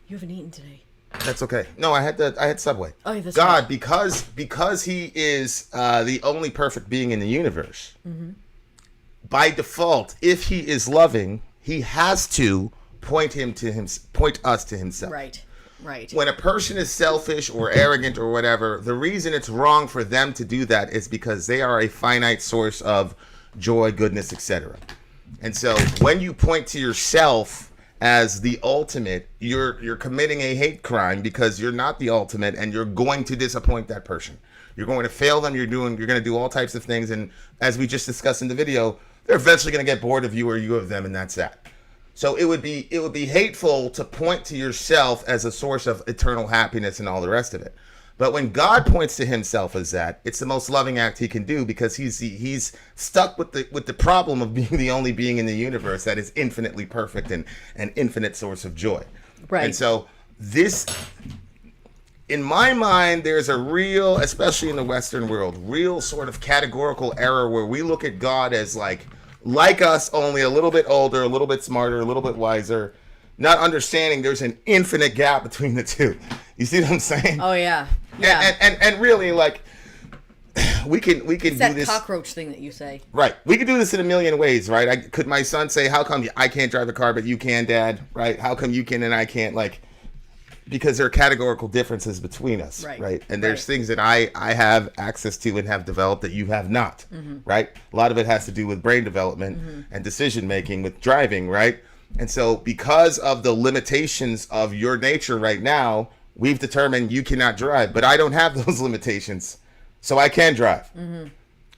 You haven't eaten today. That's okay. No, I had Subway. Oh, that's God, right. because he is the only perfect being in the universe, by default, if he is loving, he has to point us to himself. Right. When a person is selfish or arrogant or whatever, the reason it's wrong for them to do that is because they are a finite source of joy, goodness, etc. And so when you point to yourself as the ultimate, you're committing a hate crime because you're not the ultimate, and you're going to disappoint that person. You're going to fail them. You're going to do all types of things, and as we just discussed in the video, they're eventually going to get bored of you or you of them, and that's that. So it would be hateful to point to yourself as a source of eternal happiness and all the rest of it. But when God points to himself as that, it's the most loving act he can do, because he's stuck with the problem of being the only being in the universe that is infinitely perfect and an infinite source of joy. Right. And so this, in my mind, there's a real, especially in the Western world, real sort of categorical error where we look at God as like us, only a little bit older, a little bit smarter, a little bit wiser, not understanding there's an infinite gap between the two. You see what I'm saying? Oh yeah. And really, like, we can It's do that this cockroach thing that you say. right. We can do this in a million ways, right? Could my son say, "How come I can't drive a car but you can, Dad?" Right? How come you can and I can't? Like, because there are categorical differences between us, right? And there's things that I have access to and have developed that you have not, right? A lot of it has to do with brain development and decision making with driving, right? And so because of the limitations of your nature right now, we've determined you cannot drive, but I don't have those limitations, so I can drive.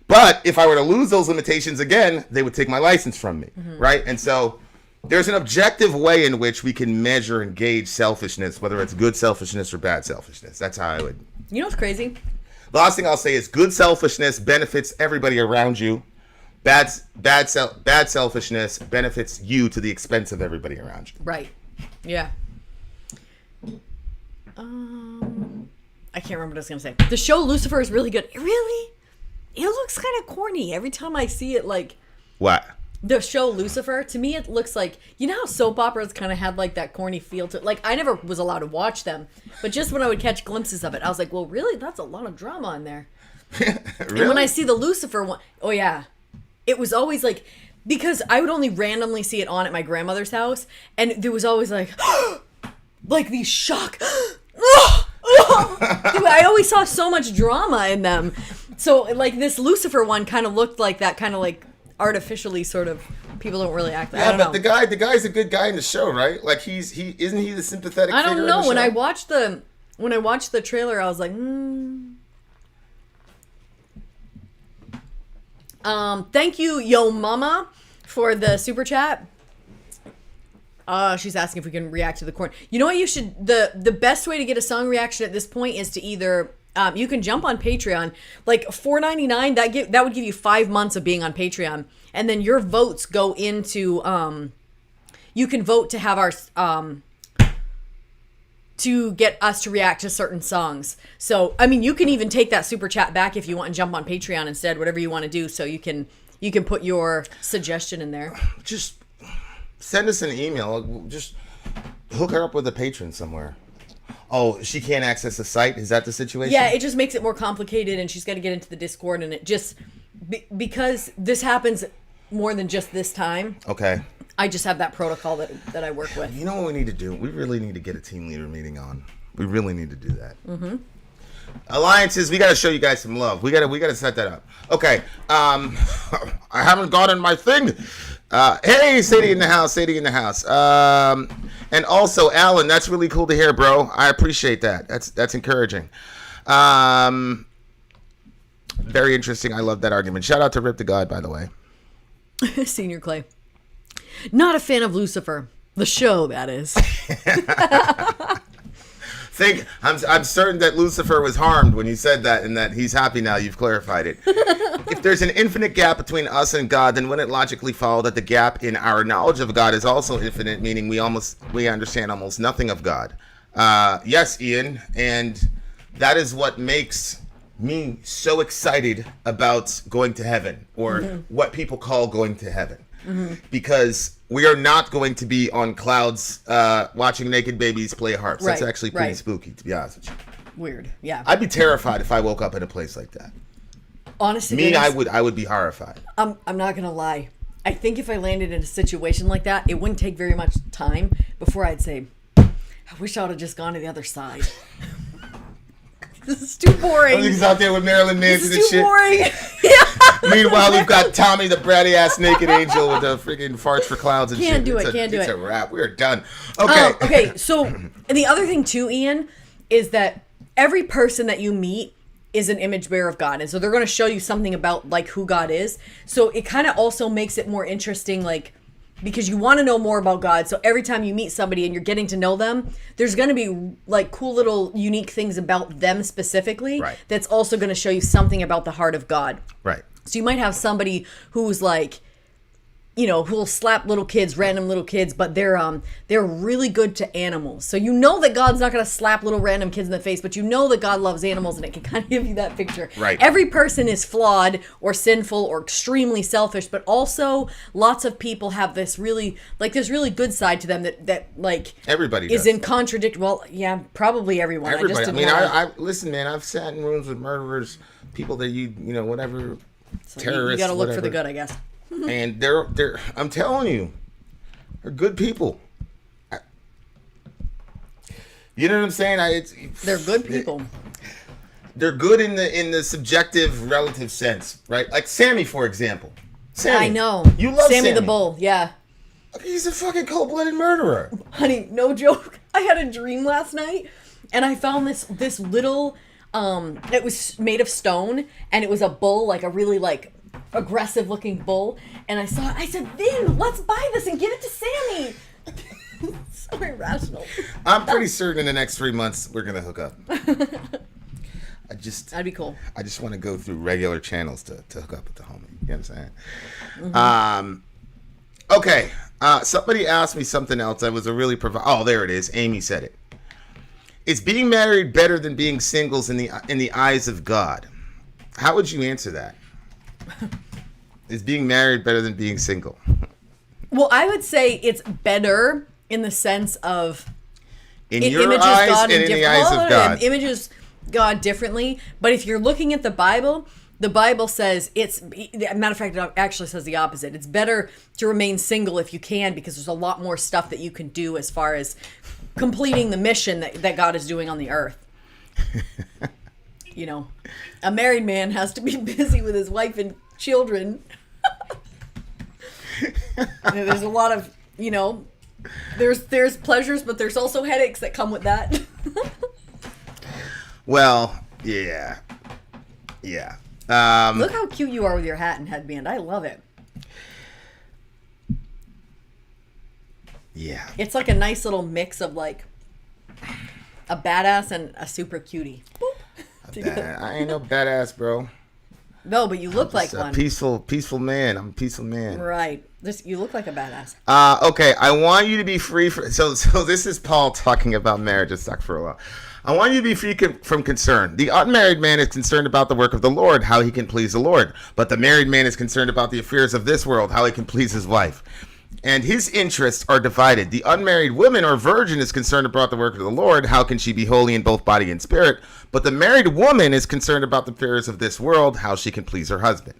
But if I were to lose those limitations again, they would take my license from me, right? And so there's an objective way in which we can measure and gauge selfishness, whether it's good selfishness or bad selfishness. That's how I would. You know what's crazy? The last thing I'll say is good selfishness benefits everybody around you. Bad selfishness benefits you to the expense of everybody around you. Right. Yeah. I can't remember what I was gonna say. The show Lucifer is really good. Really? It looks kind of corny every time I see it. Like What? the show Lucifer, to me, it looks like, you know how soap operas kind of had like that corny feel to it. Like, I never was allowed to watch them, but just when I would catch glimpses of it, I was like, well, really? That's a lot of drama in there. Really? And when I see the Lucifer one, oh yeah, it was always like, because I would only randomly see it on at my grandmother's house, and there was always like, like these shock. I always saw so much drama in them. So like this Lucifer one kind of looked like that, kind of like artificially sort of, people don't really act like. Yeah, I don't but know. the guy's a good guy in the show, right? Like he isn't he the sympathetic? I don't figure know. in the When show? I watched the trailer, I was like, thank you, Yo Mama, for the super chat. She's asking if we can react to the corn. You know what you should, the best way to get a song reaction at this point is to either, you can jump on Patreon, like $4.99, that would give you 5 months of being on Patreon. And then your votes go into, you can vote to have our, to get us to react to certain songs. So, I mean, you can even take that super chat back if you want and jump on Patreon instead, whatever you want to do. So you can put your suggestion in there. Just send us an email. Just hook her up with a patron somewhere. Oh, she can't access the site? Is that the situation? Yeah, it just makes it more complicated, and she's got to get into the Discord, and it just, because this happens more than just this time. Okay. I just have that protocol that I work with. You know what we need to do? We really need to get a team leader meeting on. We really need to do that. Mm-hmm. Alliances, we got to show you guys some love. We got to set that up. Okay. I haven't gotten my thing. Hey, Sadie in the house. Sadie in the house. And also, Alan, that's really cool to hear, bro. I appreciate that. That's encouraging. Very interesting. I love that argument. Shout out to Rip the God, by the way. Senior Clay. Not a fan of Lucifer. The show, that is. I'm certain that Lucifer was harmed when you said that, and that he's happy now you've clarified it. If there's an infinite gap between us and God, then wouldn't it logically follow that the gap in our knowledge of God is also infinite, meaning we understand almost nothing of God? Yes, Ian, and that is what makes me so excited about going to heaven, or what people call going to heaven. Because we are not going to be on clouds watching naked babies play harps. That's actually pretty spooky, to be honest with you. Weird, yeah. I'd be terrified if I woke up in a place like that. Honestly, I would be horrified. I'm not gonna lie. I think if I landed in a situation like that, it wouldn't take very much time before I'd say, I wish I would have just gone to the other side. This is too boring. He's out there with Marilyn Manson and shit. This is too boring. Meanwhile, we've got Tommy, the bratty ass naked angel with the freaking farts for clouds and Can't shit. do it. It's a wrap. We're done. Okay. Okay. So, and the other thing too, Ian, is that every person that you meet is an image bearer of God, and so they're going to show you something about like who God is. So it kind of also makes it more interesting, like, because you want to know more about God. So every time you meet somebody and you're getting to know them, there's going to be like cool little unique things about them specifically. Right. That's also going to show you something about the heart of God. Right. So you might have somebody who's like, you know, who'll slap little kids, random little kids, but they're really good to animals. So you know that God's not going to slap little random kids in the face, but you know that God loves animals, and it can kind of give you that picture. Right. Every person is flawed or sinful or extremely selfish, but also lots of people have this really good side to them that like everybody is does. in contradict. Well, yeah, probably everyone. Everybody. I listen, man. I've sat in rooms with murderers, people that you know, whatever, so terrorists. You got to look whatever. for the good, I guess. And they're I'm telling you, they're good people. You know what I'm saying? They're good people. They're good in the subjective relative sense, right? Like Sammy, for example. Sammy, I know. You love Sammy the Bull, yeah. He's a fucking cold-blooded murderer. Honey, no joke. I had a dream last night, and I found this little it was made of stone, and it was a bull, like a really like aggressive looking bull, and I said, Vin, let's buy this and give it to Sammy. So irrational. I'm pretty certain in the next 3 months we're gonna hook up. That'd be cool. I just want to go through regular channels to hook up with the homie. You know what I'm saying? Okay. Somebody asked me something else that was a really oh, there it is. Amy said it. Is being married better than being singles in the eyes of God? How would you answer that? Is being married better than being single? Well, I would say it's better in the sense of in your eyes God and in the eyes of God. It images God differently. But if you're looking at the Bible says matter of fact, it actually says the opposite. It's better to remain single if you can, because there's a lot more stuff that you can do as far as completing the mission that God is doing on the earth. You know, a married man has to be busy with his wife and children. There's a lot of, you know, there's pleasures, but there's also headaches that come with that. Well, yeah. Look how cute you are with your hat and headband. I love it. Yeah. It's like a nice little mix of like a badass and a super cutie. I ain't no badass, bro. No, but you look like one. Peaceful man. I'm a peaceful man. Right. You look like a badass. Okay. I want you to be free so this is Paul talking about marriage. It's stuck for a while. I want you to be free from concern. The unmarried man is concerned about the work of the Lord, how he can please the Lord. But the married man is concerned about the affairs of this world, how he can please his wife. And his interests are divided. The unmarried woman or virgin is concerned about the work of the Lord, how can she be holy in both body and spirit. But the married woman is concerned about the affairs of this world, how she can please her husband.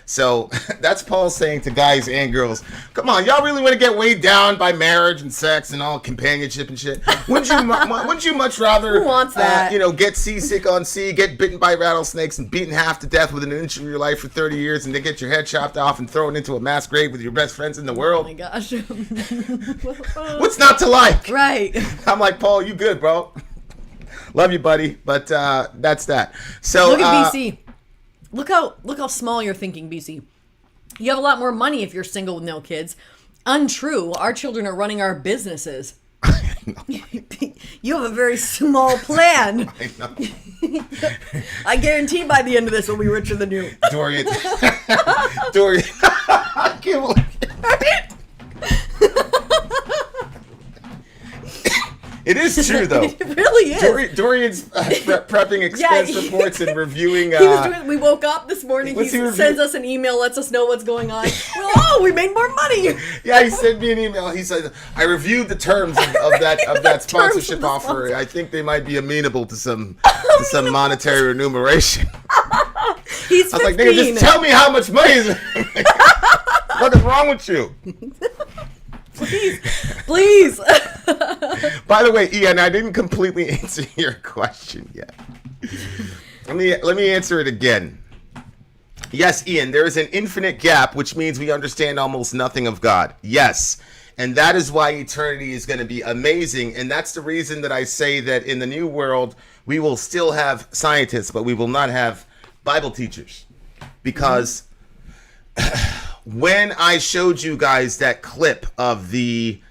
So that's Paul saying to guys and girls, come on, y'all really want to get weighed down by marriage and sex and all companionship and shit? Wouldn't you much rather Who wants that? Get seasick on sea, get bitten by rattlesnakes and beaten half to death within an inch of your life for 30 years and then get your head chopped off and thrown into a mass grave with your best friends in the world? Oh my gosh. What's not to like? Right. I'm like, Paul, you good, bro. Love you, buddy. But that's that. So Look at BC. Look how small you're thinking, BC. You have a lot more money if you're single with no kids. Untrue. Our children are running our businesses. You have a very small plan. I know. I guarantee by the end of this we'll be richer than you. Dorian. I can't believe it. It is true, though. It really is. Dorian's prepping expense reports and reviewing. We woke up this morning. He sends us an email, lets us know what's going on. We made more money. Yeah, he sent me an email. He said, I reviewed the terms of that sponsorship offer. I think they might be amenable to some monetary remuneration. He's 15. I was like, nigga, just tell me how much money is it. What is wrong with you? Please. By the way, Ian, I didn't completely answer your question yet. Let me answer it again. Yes, Ian, there is an infinite gap, which means we understand almost nothing of God. Yes. And that is why eternity is going to be amazing. And that's the reason that I say that in the new world, we will still have scientists, but we will not have Bible teachers. Because when I showed you guys that clip of the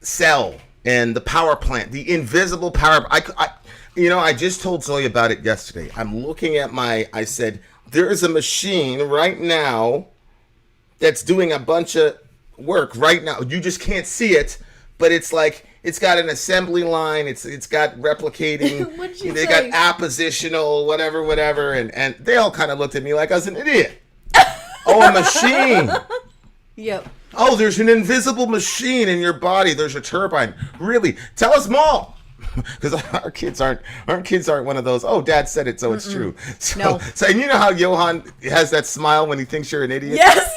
cell and the power plant, the invisible power, I just told Zoe about it yesterday. I'm looking at I said, there is a machine right now that's doing a bunch of work right now. You just can't see it, but it's like, it's got an assembly line. It's got replicating. They got appositional, whatever. And they all kind of looked at me like I was an idiot. Oh, a machine. Yep. Oh, there's an invisible machine in your body. There's a turbine. Really? Tell us more. Because our kids aren't one of those. Oh, Dad said it, so it's true. So, and you know how Johan has that smile when he thinks you're an idiot? Yes.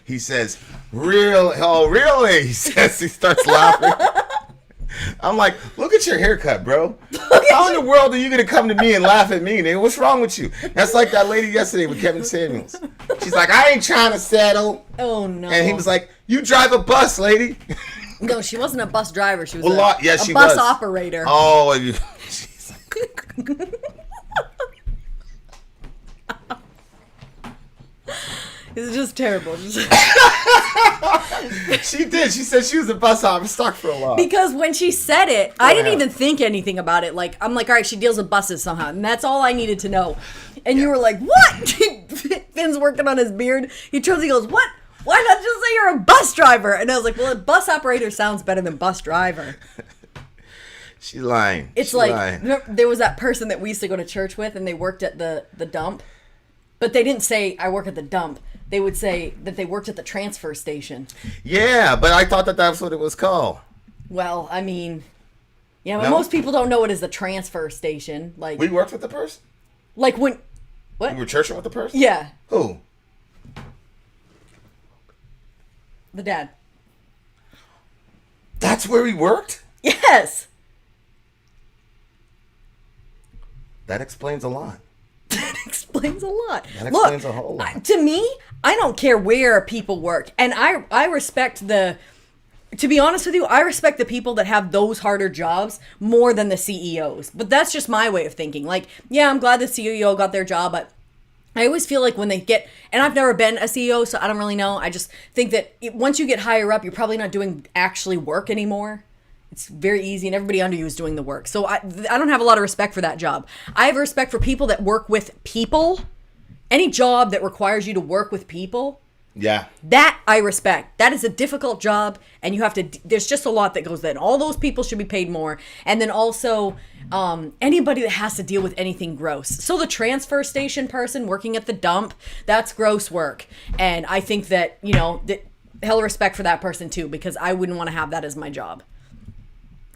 He says, really? He says, he starts laughing. I'm like, look at your haircut, bro. How in the world are you going to come to me and laugh at me, nigga? What's wrong with you? That's like that lady yesterday with Kevin Samuels. She's like, I ain't trying to settle. Oh, no. And he was like, you drive a bus, lady. No, she wasn't a bus driver. She was she a bus was. operator. Oh, It's just terrible. She did. She said she was a bus operator, stuck for a while. Because when she said it, I didn't even think anything about it. Like, I'm like, all right, she deals with buses somehow. And that's all I needed to know. And you were like, what? Finn's working on his beard. He turns, he goes, what? Why not just say you're a bus driver? And I was like, well, a bus operator sounds better than bus driver. She's lying. It's remember, there was that person that we used to go to church with, and they worked at the dump. But they didn't say, I work at the dump. They would say that they worked at the transfer station. Yeah, but I thought that that's what it was called. Well, I mean, yeah, but most people don't know what is the transfer station. Like, we worked with the person? Like when, what? You were churching with the person? Yeah. Who? The dad. That's where he worked? Yes. That explains a lot. That explains a lot. That explains a whole lot. To me, I don't care where people work. And I respect to be honest with you, I respect the people that have those harder jobs more than the CEOs. But that's just my way of thinking. Like, yeah, I'm glad the CEO got their job, but I always feel like when they get, and I've never been a CEO, so I don't really know. I just think that once you get higher up, you're probably not doing actually work anymore. It's very easy, and everybody under you is doing the work. So I don't have a lot of respect for that job. I have respect for people that work with people. Any job that requires you to work with people. Yeah. That I respect. That is a difficult job, and you have to, there's just a lot that goes there. All those people should be paid more. And then also, anybody that has to deal with anything gross. So the transfer station person working at the dump, that's gross work. And I think that, hell respect for that person too, because I wouldn't want to have that as my job.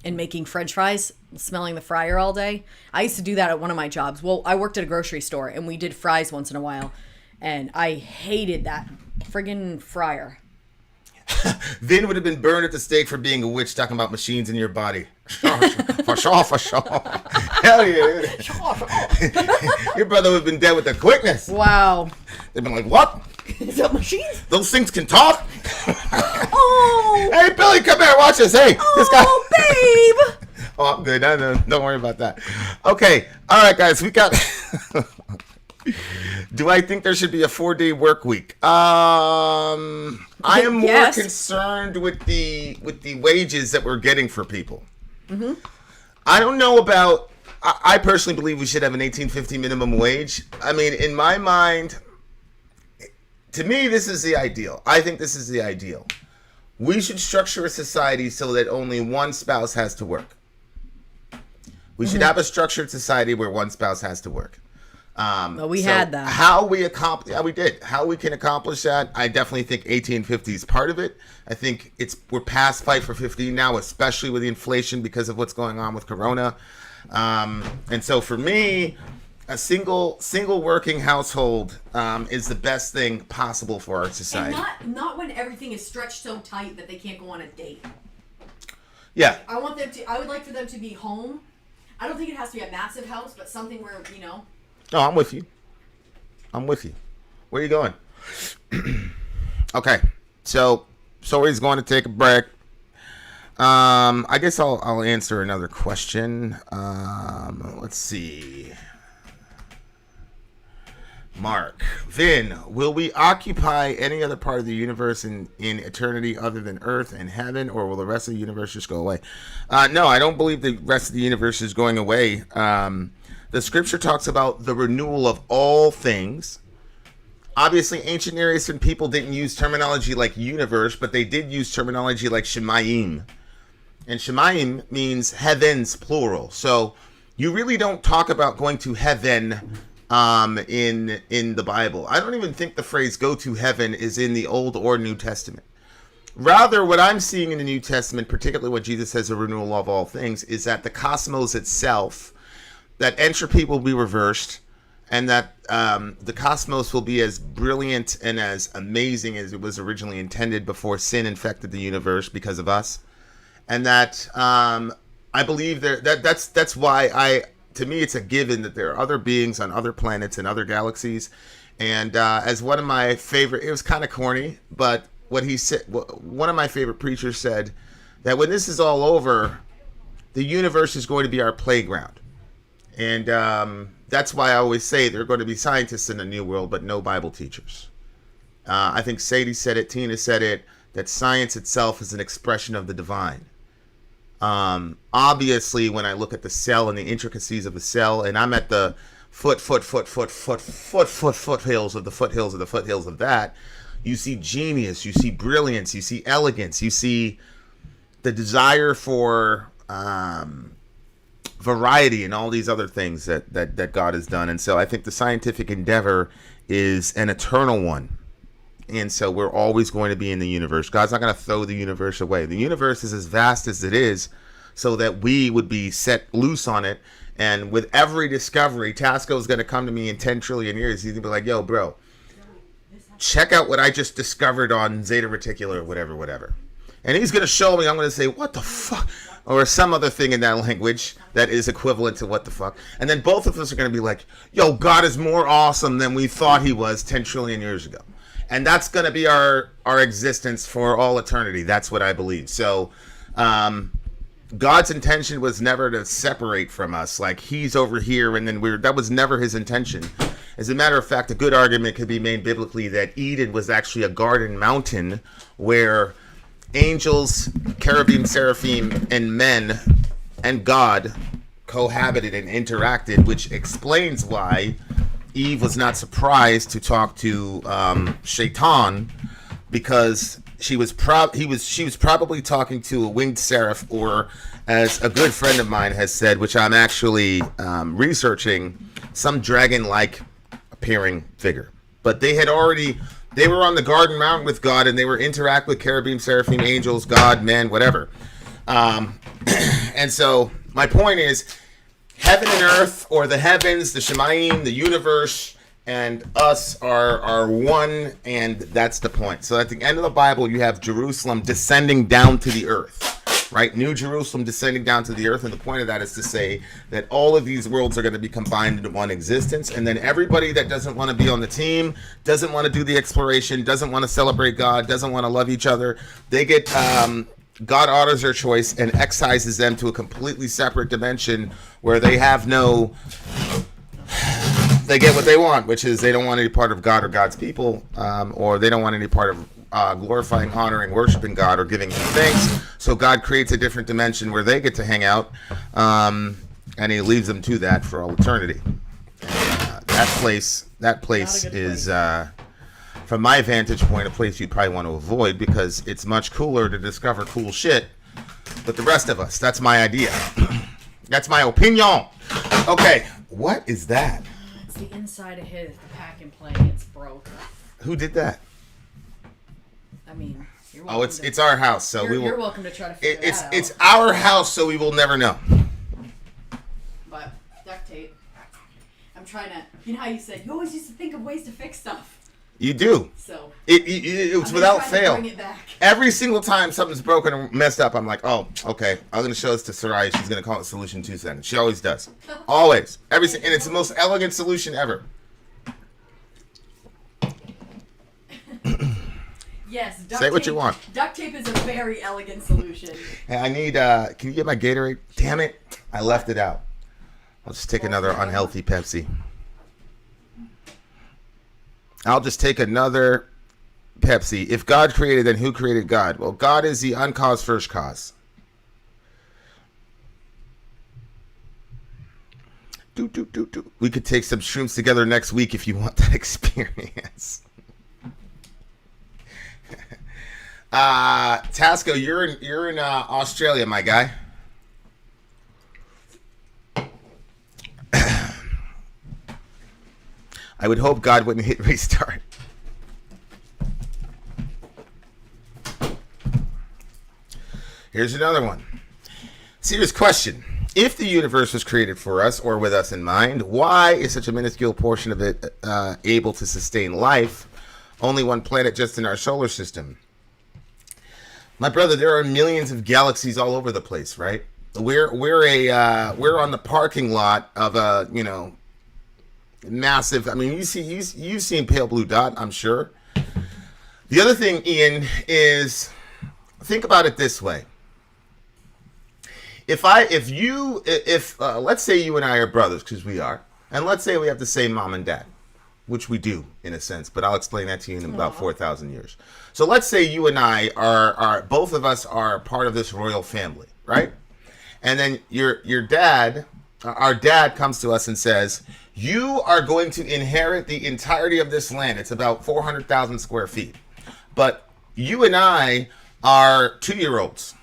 And making French fries, smelling the fryer all day. I used to do that at one of my jobs. Well, I worked at a grocery store, and we did fries once in a while. And I hated that friggin' fryer. Vin would have been burned at the stake for being a witch talking about machines in your body. For sure. Hell yeah. Your brother would have been dead with the quickness. Wow. They've been like, what? Is that machines? Those things can talk? Oh! Hey, Billy, come here. Watch this. Hey, this guy. Oh, babe. Oh, I'm good. No, don't worry about that. Okay. All right, guys. We got... Do I think there should be a 4-day work week? I am more Yes. concerned with the wages that we're getting for people. I don't know about... I personally believe we should have an $18.50 minimum wage. I mean, in my mind, to me, this is the ideal. I think this is the ideal. We should structure a society so that only one spouse has to work. We should have a structured society where one spouse has to work. Well, we had that. How we accomplish? Yeah, we did. How we can accomplish that? I definitely think 18.50 is part of it. I think we're past fight for 15 now, especially with the inflation because of what's going on with Corona. And so for me, a single working household is the best thing possible for our society. And not when everything is stretched so tight that they can't go on a date. Yeah. I would like for them to be home. I don't think it has to be a massive house, but something where, No, I'm with you. Where are you going? Okay. So he's going to take a break. I guess I'll answer another question. Let's see. Mark, Vin, will we occupy any other part of the universe in eternity other than Earth and heaven, or will the rest of the universe just go away? No, I don't believe the rest of the universe is going away. The scripture talks about the renewal of all things. Obviously, ancient Near Eastern people didn't use terminology like universe, but they did use terminology like Shemayim. And Shemayim means heavens, plural. So you really don't talk about going to heaven in the Bible. I don't even think the phrase go to heaven is in the Old or New Testament. Rather, what I'm seeing in the New Testament, particularly what Jesus says, a renewal of all things, is that the cosmos itself, that entropy will be reversed, and that the cosmos will be as brilliant and as amazing as it was originally intended before sin infected the universe because of us. And that I believe that's why to me, it's a given that there are other beings on other planets and other galaxies. And as one of my favorite, it was kind of corny, but what he said, one of my favorite preachers said that when this is all over, the universe is going to be our playground. And that's why I always say there are going to be scientists in the new world, but no Bible teachers. I think Sadie said it, Tina said it, that science itself is an expression of the divine. Obviously, when I look at the cell and the intricacies of the cell, and I'm at the foothills of the foothills of that, you see genius, you see brilliance, you see elegance, you see the desire for variety and all these other things that God has done. And so I think the scientific endeavor is an eternal one. And so we're always going to be in the universe. God's not going to throw the universe away. The universe is as vast as it is so that we would be set loose on it. And with every discovery, Tasco is going to come to me in 10 trillion years. He's going to be like, yo, bro, check out what I just discovered on Zeta Reticula or whatever. And he's going to show me, I'm going to say, what the fuck? Or some other thing in that language that is equivalent to what the fuck. And then both of us are going to be like, yo, God is more awesome than we thought he was 10 trillion years ago. And that's going to be our existence for all eternity. That's what I believe. So God's intention was never to separate from us. Like he's over here and then that was never his intention. As a matter of fact, a good argument could be made biblically that Eden was actually a garden mountain where angels, cherubim, seraphim, and men and God cohabited and interacted, which explains why Eve was not surprised to talk to Shaitan, because she was probably talking to a winged seraph, or as a good friend of mine has said, which I'm actually researching, some dragon-like appearing figure. But they were on the garden mountain with God, and they were interact with cherubim, seraphim, angels, God, men, whatever. And so my point is, heaven and earth, or the heavens, the Shemayim, the universe, and us are one, and that's the point. So at the end of the Bible, you have Jerusalem descending down to the earth. right? New Jerusalem descending down to the earth, and the point of that is to say that all of these worlds are going to be combined into one existence, and then everybody that doesn't want to be on the team, doesn't want to do the exploration, doesn't want to celebrate God, doesn't want to love each other, they get God honors their choice and excises them to a completely separate dimension where they have no, they get what they want, which is they don't want any part of God or God's people, or they don't want any part of glorifying, honoring, worshiping God, or giving him thanks. So God creates a different dimension where they get to hang out, and he leaves them to that for all eternity. That place is, from my vantage point, a place you'd probably want to avoid because it's much cooler to discover cool shit. But the rest of us, that's my idea. That's my opinion. Okay, what is that? It's the inside of the pack and play. It's broke. Who did that? I mean, you're Oh, welcome it's our house, so we will. You're welcome to try to figure that out. It's our house, so we will never know. But duct tape. I'm trying to. You know how you said you always used to think of ways to fix stuff. You do. So It's without fail. Bring it back. Every single time something's broken or messed up, I'm like, oh, okay. I'm gonna show this to Soraya. She's gonna call it solution 2 seconds. She always does. Always. And it's the most elegant solution ever. Yes, duct Say tape. what you want. Duct tape is a very elegant solution. Hey, I need. Can you get my Gatorade? Damn it! I left it out. I'll just take another unhealthy Pepsi. I'll just take another Pepsi. If God created, then who created God? Well, God is the uncaused first cause. We could take some shrooms together next week if you want that experience. Tasco, you're in Australia, my guy. I would hope God wouldn't hit restart. Here's another one. Serious question. If the universe was created for us or with us in mind, why is such a minuscule portion of it able to sustain life? Only one planet just in our solar system. My brother, there are millions of galaxies all over the place, right? We're on the parking lot of a, massive. I mean, you've seen Pale Blue Dot, I'm sure. The other thing, Ian, is think about it this way. If let's say you and I are brothers, because we are, and let's say we have the same mom and dad, which we do in a sense, but I'll explain that to you in about 4,000 years. So let's say you and I are both of us are part of this royal family, right? And then your dad, our dad comes to us and says, you are going to inherit the entirety of this land. It's about 400,000 square feet. But you and I are 2-year-olds.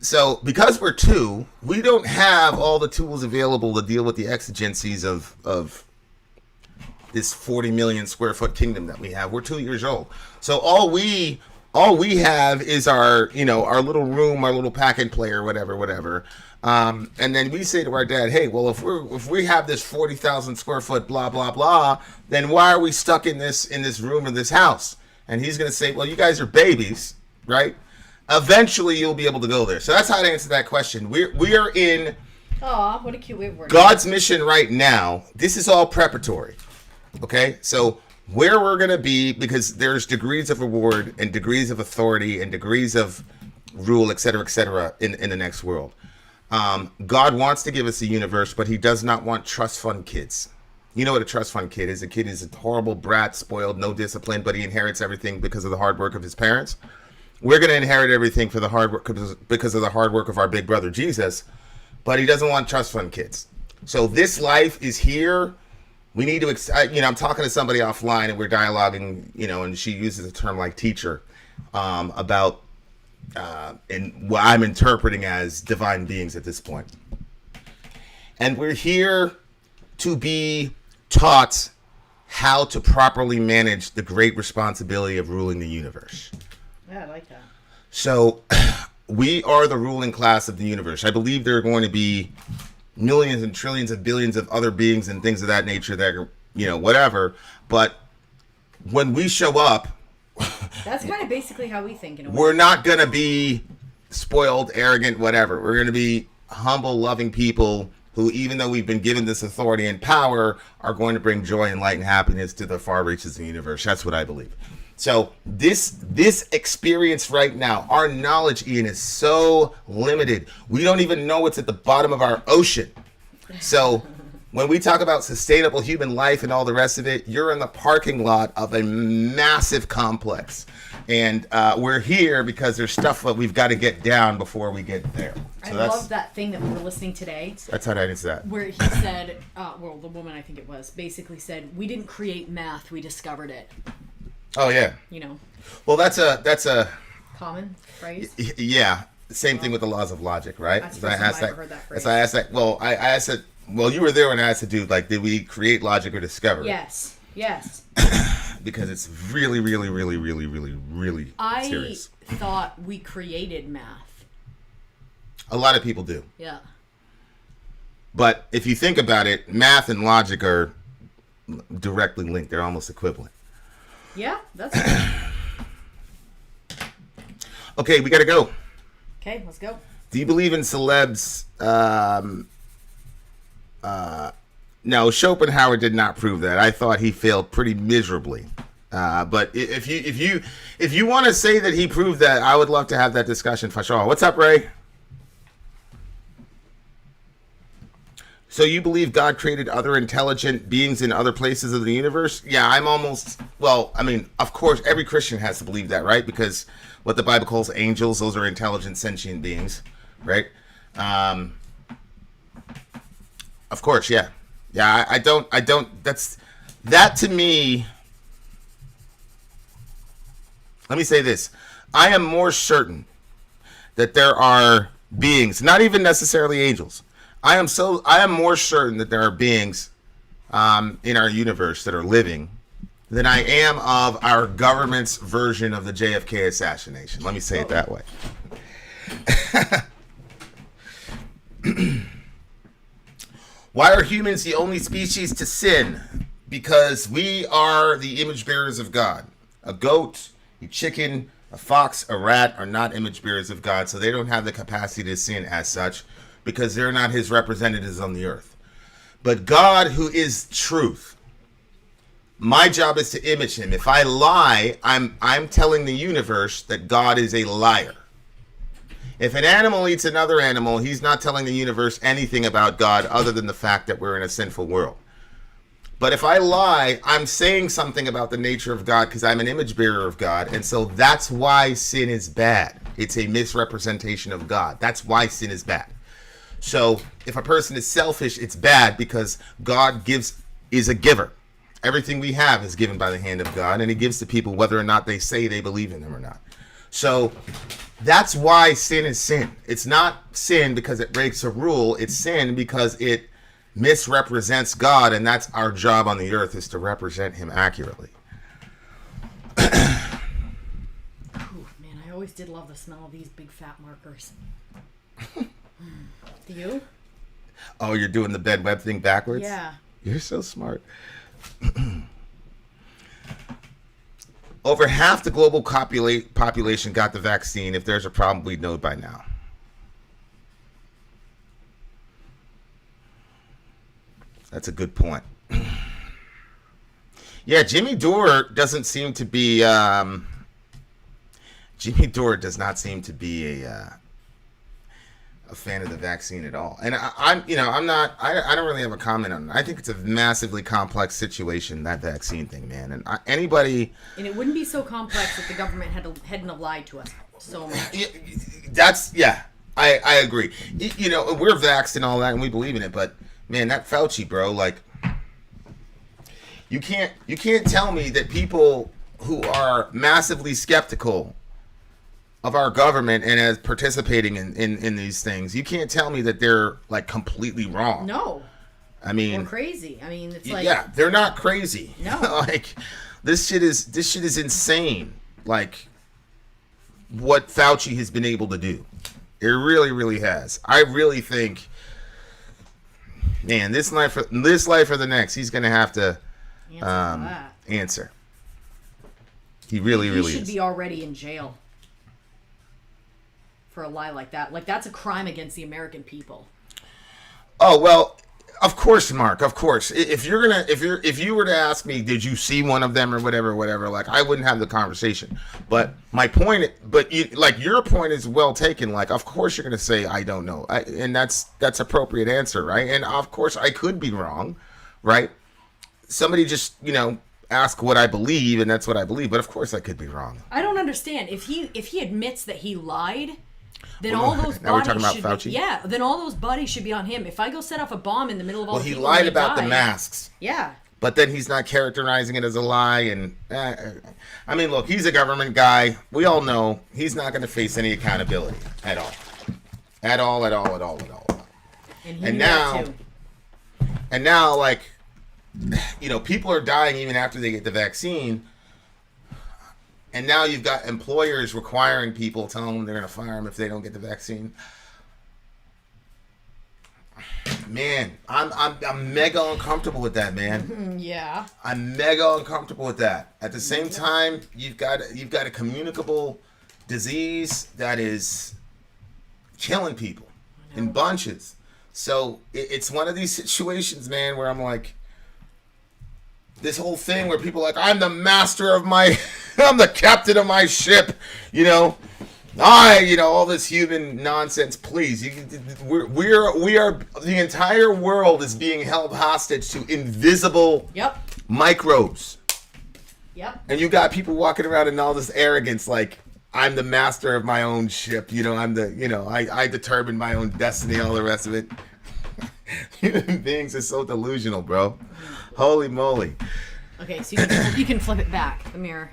So because we're 2, we don't have all the tools available to deal with the exigencies of this 40 million square foot kingdom that we have. We're 2 years old. So all we have is our little room, our little pack and play or whatever. And then we say to our dad, hey, well, if we have this 40,000 square foot blah blah blah, then why are we stuck in this room or this house? And he's going to say, well, you guys are babies, right? Eventually you'll be able to go there. So that's how to answer that question. We are in Aw, what a cute way of wording. God's mission right now. This is all preparatory. Okay? So where we're going to be, because there's degrees of reward and degrees of authority and degrees of rule, et cetera, in the next world. God wants to give us a universe, but he does not want trust fund kids. You know what a trust fund kid is? A kid is a horrible brat, spoiled, no discipline, but he inherits everything because of the hard work of his parents. We're going to inherit everything for the hard work because of the hard work of our big brother Jesus, but he doesn't want trust fund kids. So this life is here. We need to, I'm talking to somebody offline and we're dialoguing, and she uses a term like teacher about and what I'm interpreting as divine beings at this point. And we're here to be taught how to properly manage the great responsibility of ruling the universe. Yeah, I like that. So we are the ruling class of the universe. I believe there are going to be millions and trillions of billions of other beings and things of that nature that are, whatever. But when we show up, that's kind of basically how we think in a way. We're not going to be spoiled, arrogant, whatever. We're going to be humble, loving people who, even though we've been given this authority and power, are going to bring joy and light and happiness to the far reaches of the universe. That's what I believe. So this experience right now, our knowledge, Ian, is so limited. We don't even know what's at the bottom of our ocean. So when we talk about sustainable human life and all the rest of it, you're in the parking lot of a massive complex. And we're here because there's stuff that we've got to get down before we get there. So I love that thing that we were listening today. That's how I answer that. Where he said, well, the woman, I think it was, basically said, we didn't create math, we discovered it. Oh, yeah. You know. Well, that's a common phrase. Yeah. Same thing with the laws of logic, right? That's the first time I ever heard that phrase. I asked that. Well, I asked that. Well, you were there when I asked the dude, like, did we create logic or discover it? Yes. Because it's really, really, really, really, really, really serious. I thought we created math. A lot of people do. Yeah. But if you think about it, math and logic are directly linked. They're almost equivalent. Yeah, that's good. Okay, we got to go. Okay, let's go. Do you believe in celebs? No, Schopenhauer did not prove that. I thought he failed pretty miserably. But if you want to say that he proved that, I would love to have that discussion for sure. What's up, Ray? So you believe God created other intelligent beings in other places of the universe? Yeah, of course, every Christian has to believe that, right? Because what the Bible calls angels, those are intelligent, sentient beings, right? Of course, yeah. Yeah, I don't, that to me, let me say this. I am more certain that there are beings, not even necessarily angels. I am more certain that there are beings in our universe that are living than I am of our government's version of the JFK assassination. Let me say it that way. Why are humans the only species to sin? Because we are the image bearers of God. A goat, a chicken, a fox, a rat are not image bearers of God, so they don't have the capacity to sin as such, because they're not his representatives on the earth. But God, who is truth, my job is to image him. If I lie, I'm telling the universe that God is a liar. If an animal eats another animal, he's not telling the universe anything about God other than the fact that we're in a sinful world. But if I lie, I'm saying something about the nature of God because I'm an image bearer of God. And so that's why sin is bad. It's a misrepresentation of God. That's why sin is bad. So if a person is selfish, it's bad because God is a giver. Everything we have is given by the hand of God, and he gives to people whether or not they say they believe in him or not. So that's why sin is sin. It's not sin because it breaks a rule. It's sin because it misrepresents God, and that's our job on the earth, is to represent him accurately. Ooh, man, I always did love the smell of these big fat markers. Do you? Oh, you're doing the bed web thing backwards? Yeah. You're so smart. Over half the global population got the vaccine. If there's a problem, we'd know by now. That's a good point. Yeah, Jimmy Dore doesn't seem to be. Jimmy Dore does not seem to be a fan of the vaccine at all. And I don't really have a comment on it. I think it's a massively complex situation, that vaccine thing, man. And anybody. And it wouldn't be so complex if the government hadn't have lied to us so much. I agree. You know, we're vaxxed and all that, and we believe in it, but man, that Fauci, bro, like, you can't tell me that people who are massively skeptical of our government and as participating in these things, you can't tell me that they're like completely wrong. No. I mean, or crazy. I mean, it's like, yeah, they're not crazy. No. Like, this shit is insane. Like, what Fauci has been able to do. It really, really has. I really think, man, this life or the next, he's gonna have to answer. He really he should is. be already in jail for a lie like that. Like, that's a crime against the American people. Oh, well, of course, Mark, of course. If you were to ask me, did you see one of them or whatever, like, I wouldn't have the conversation. But your point is well taken. Like, of course you're going to say, I don't know. And that's appropriate answer, right? And of course I could be wrong, right? Somebody just, ask what I believe, and that's what I believe. But of course I could be wrong. I don't understand. If he admits that he lied, then Well, all those now we're bodies talking about should Fauci? be, then all those bodies should be on him. If I go set off a bomb in the middle of all Well, the he people lied and they about the die- masks. Yeah. But then he's not characterizing it as a lie. And I mean, look, he's a government guy. We all know he's not going to face any accountability at all. At all. And, he And knew that too. now, like, people are dying even after they get the vaccine. And now you've got employers requiring people, telling them they're going to fire them if they don't get the vaccine. Man, I'm mega uncomfortable with that, man. Yeah. I'm mega uncomfortable with that. At the same time, you've got a communicable disease that is killing people in bunches. So it's one of these situations, man, where I'm like, this whole thing where people are like, I'm the master of I'm the captain of my ship, all this human nonsense. Please, we are the entire world is being held hostage to invisible microbes. Yep. And you got people walking around in all this arrogance, like, I'm the master of my own ship. I'm the, I determine my own destiny, all the rest of it. Human beings are so delusional, bro. Holy moly. Okay, so you can flip it back, the mirror.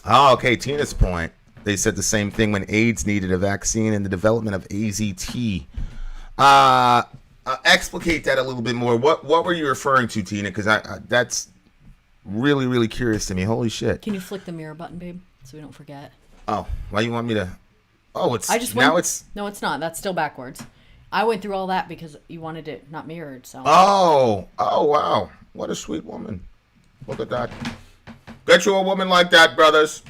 Oh, okay. Tina's point. They said the same thing when AIDS needed a vaccine and the development of AZT. Explicate that a little bit more. What were you referring to, Tina? Because that's really, really curious to me. Holy shit. Can you flick the mirror button, babe, so we don't forget? Oh, why you want me to? Oh, it's No, it's not. That's still backwards. I went through all that because you wanted it not mirrored. So. Oh, wow. What a sweet woman. Look at that. Get you a woman like that, brothers.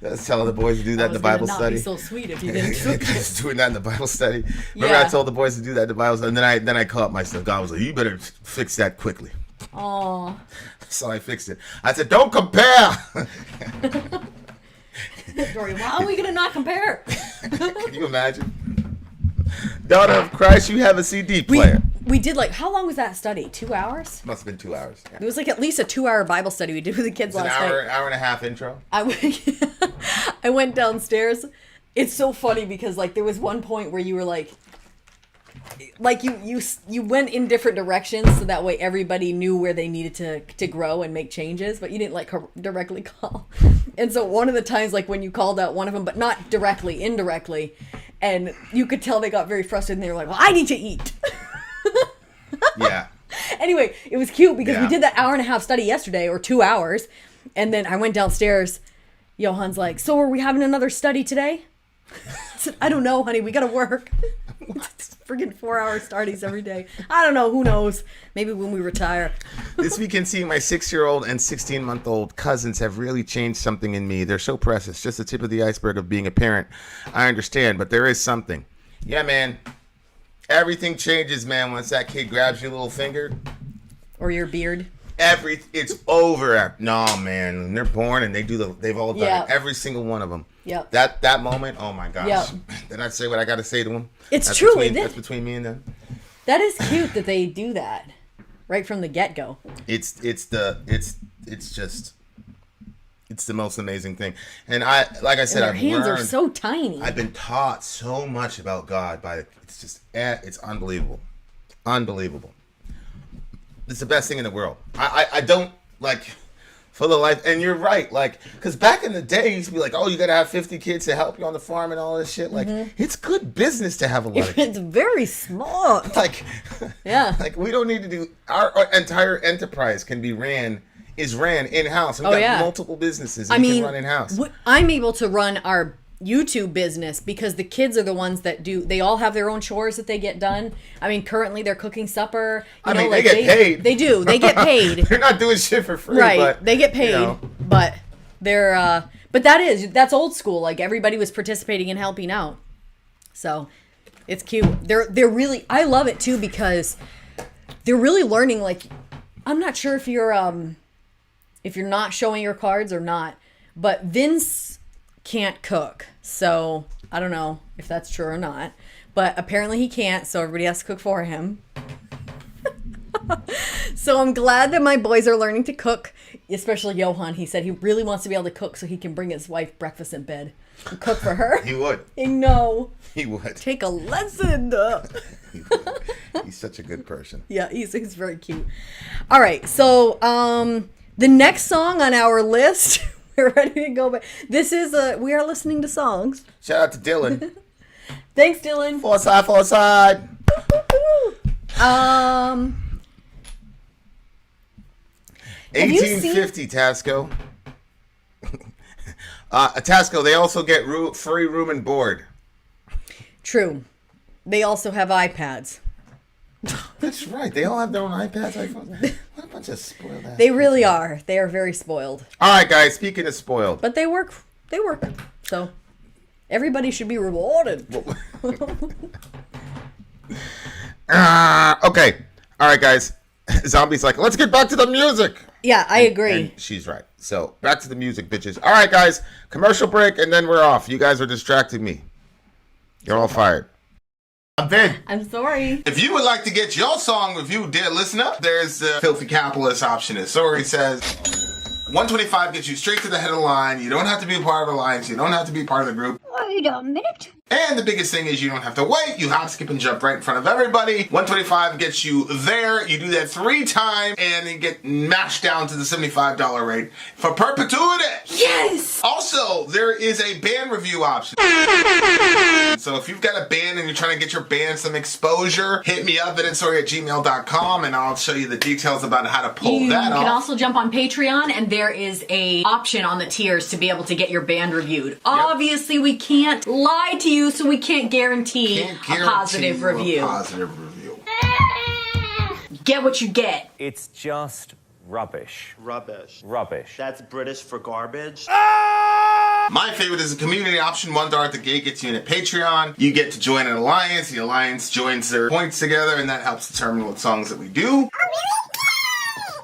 Let's tell the boys to do that in the Bible study. Be so sweet if you didn't. Doing that in the Bible study. Remember, I told the boys to do that in the Bible study, and then I caught myself. God was like, "You better fix that quickly." Oh. So I fixed it. I said, "Don't compare." Dory, why are we gonna not compare? Can you imagine? Daughter of Christ, you have a CD player. We did how long was that study? 2 hours? Must have been 2 hours. Yeah. It was at least a 2-hour Bible study we did with the kids last night. Hour and a half intro. I went downstairs. It's so funny because there was one point where you were like you went in different directions so that way everybody knew where they needed to grow and make changes, but you didn't directly call. And so one of the times when you called out one of them, but not directly, indirectly, and you could tell they got very frustrated and they were like, well, I need to eat. Yeah. Anyway, it was cute because we did that hour and a half study yesterday, or 2 hours, and then I went downstairs. Johan's like, so are we having another study today? I said, I don't know, honey. We gotta work. Freaking 4-hour studies every day. I don't know. Who knows? Maybe when we retire. This weekend, seeing my 6-year-old and 16-month-old cousins have really changed something in me. They're so precious. Just the tip of the iceberg of being a parent. I understand, but there is something. Yeah, man. Everything changes, man, once that kid grabs your little finger. Or your beard. It's over. No, man. They're born and they've all done it. Every single one of them. Yep. That moment, oh my gosh. Yep. Did I say what I got to say to them? That's true. That's between me and them. That is cute that they do that right from the get-go. It's the most amazing thing. And like I said, their hands are so tiny. I've been taught so much about God it's unbelievable. Unbelievable. It's the best thing in the world. I don't for the life, and you're right, because back in the day, you used to be like, oh, you gotta have 50 kids to help you on the farm and all this shit. It's good business to have a lot of kids. It's very smart. We don't need to do, our entire enterprise can be ran in-house. We've got multiple businesses that can run in-house. I'm able to run our YouTube business because the kids are the ones that they all have their own chores that they get done. I mean, currently they're cooking supper. They get paid. They do. They get paid. They're not doing shit for free. Right. But, they get paid, but they're, But that's old school. Like everybody was participating and helping out. So it's cute. They're really, I love it too because they're really learning. Like, I'm not sure if you're not showing your cards or not, but Vince can't cook. So I don't know if that's true or not, but apparently he can't. So everybody has to cook for him. So I'm glad that my boys are learning to cook, especially Johan. He said he really wants to be able to cook so he can bring his wife breakfast in bed and cook for her. He would. I know. He would. Take a lesson. He would. He's such a good person. Yeah, he's very cute. All right, so the next song on our list, we're ready to go. But this is we are listening to songs. Shout out to Dylan. Thanks, Dylan. Four side. 1850 Tasco. Tasco, they also get free room and board. True. They also have iPads. That's right. They all have their own iPads, iPhones. What a bunch of spoiled ass They really are. They are very spoiled. All right, guys. Speaking of spoiled. But they work. They work. So everybody should be rewarded. Okay. All right, guys. Zombie's like, let's get back to the music. Yeah, I agree. And she's right. So back to the music, bitches. All right, guys. Commercial break, and then we're off. You guys are distracting me. You're all fired. I'm Vin. I'm sorry. If you would like to get your song reviewed, dear listener, there's the Filthy Capitalist option. As Sorry says, 125 gets you straight to the head of the line. You don't have to be a part of the alliance. You don't have to be part of the group. Wait a minute. And the biggest thing is you don't have to wait. You hop, skip, and jump right in front of everybody. 125 gets you there. You do that 3 times, and you get mashed down to the $75 rate for perpetuity. Yes! Also, there is a band review option. So if you've got a band and you're trying to get your band some exposure, hit me up at sorry@gmail.com, and I'll show you the details about how to pull that off. You can also jump on Patreon, and there is a option on the tiers to be able to get your band reviewed. Obviously, we can't lie to you, so we can't guarantee a positive review. Get what you get. It's just rubbish. Rubbish. Rubbish. That's British for garbage. My favorite is the community option. $1 at the gate gets you in at Patreon. You get to join an alliance. The alliance joins their points together, and that helps determine what songs that we do.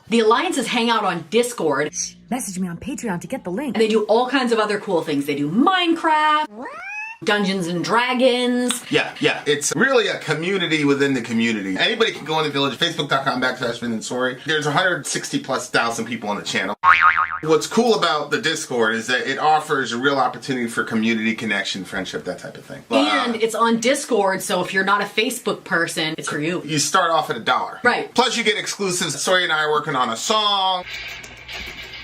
The alliances hang out on Discord. Message me on Patreon to get the link. And they do all kinds of other cool things. They do Minecraft, Dungeons and Dragons. Yeah. It's really a community within the community. Anybody can go in the village. Facebook.com/VinandSorry. There's 160,000+ people on the channel. What's cool about the Discord is that it offers a real opportunity for community connection, friendship, that type of thing. And it's on Discord, so if you're not a Facebook person, it's for you. You start off at $1. Right. Plus you get exclusives. Sorry and I are working on a song.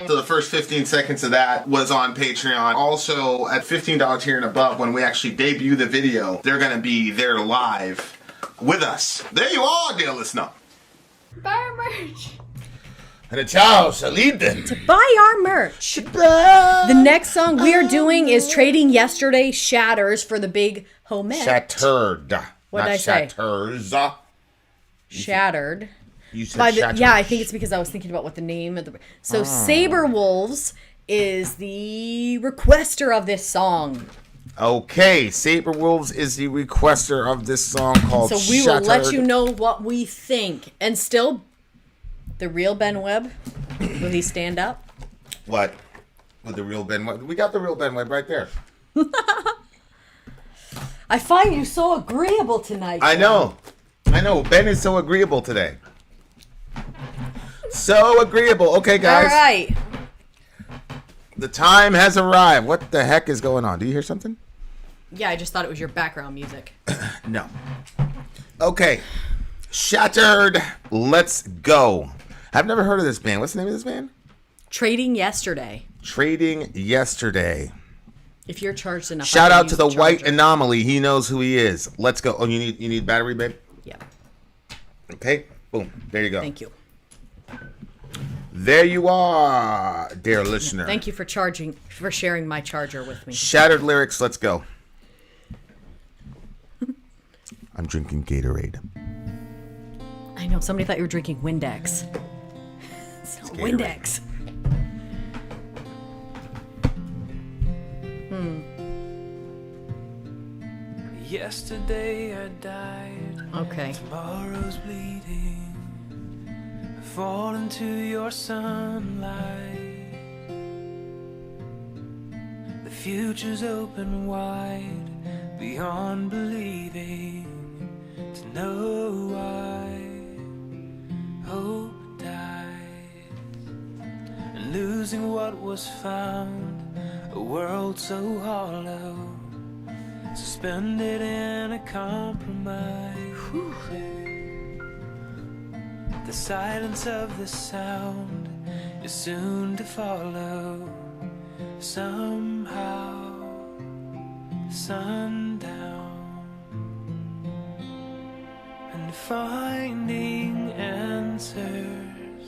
So the first 15 seconds of that was on Patreon. Also, at $15 tier and above, when we actually debut the video, they're going to be there live with us. There you are, dear listener. Buy our merch. And a ciao, salute. To buy our merch. The next song we are doing is trading Yesterday-Shatters for the big homette. Shattered. What did I say? Shatters. Shattered. You said Shattered. Yeah, I think it's because I was thinking about what the name of the... So Saber Wolves is the requester of this song. Okay, Saber Wolves is the requester of this song called So we Shattered. will let you know what we think. And still, the real Ben Webb, will he stand up? What? With the real Ben Webb? We got the real Ben Webb right there. I find you so agreeable tonight. I know. Ben is so agreeable today. So agreeable. Okay, guys. All right. The time has arrived. What the heck is going on? Do you hear something? Yeah, I just thought it was your background music. No. Okay. Shattered. Let's go. I've never heard of this band. What's the name of this band? Trading Yesterday. Trading Yesterday. If you're charged enough. Shout I can out use to the white charger. anomaly. He knows who he is. Let's go. Oh, you need battery, babe? Yeah. Okay. Boom. There you go. Thank you. There you are, dear listener. Thank you for sharing my charger with me. Shattered lyrics. Let's go. I'm drinking Gatorade. I know. Somebody thought you were drinking Windex. It's not Windex. Yesterday I died. Okay. Tomorrow's bleeding. I fall into your sunlight. The future's open wide beyond believing. To know why hope died. And losing what was found, a world so hollow, suspended in a compromise. The silence of the sound is soon to follow. Somehow, sundown, and finding answers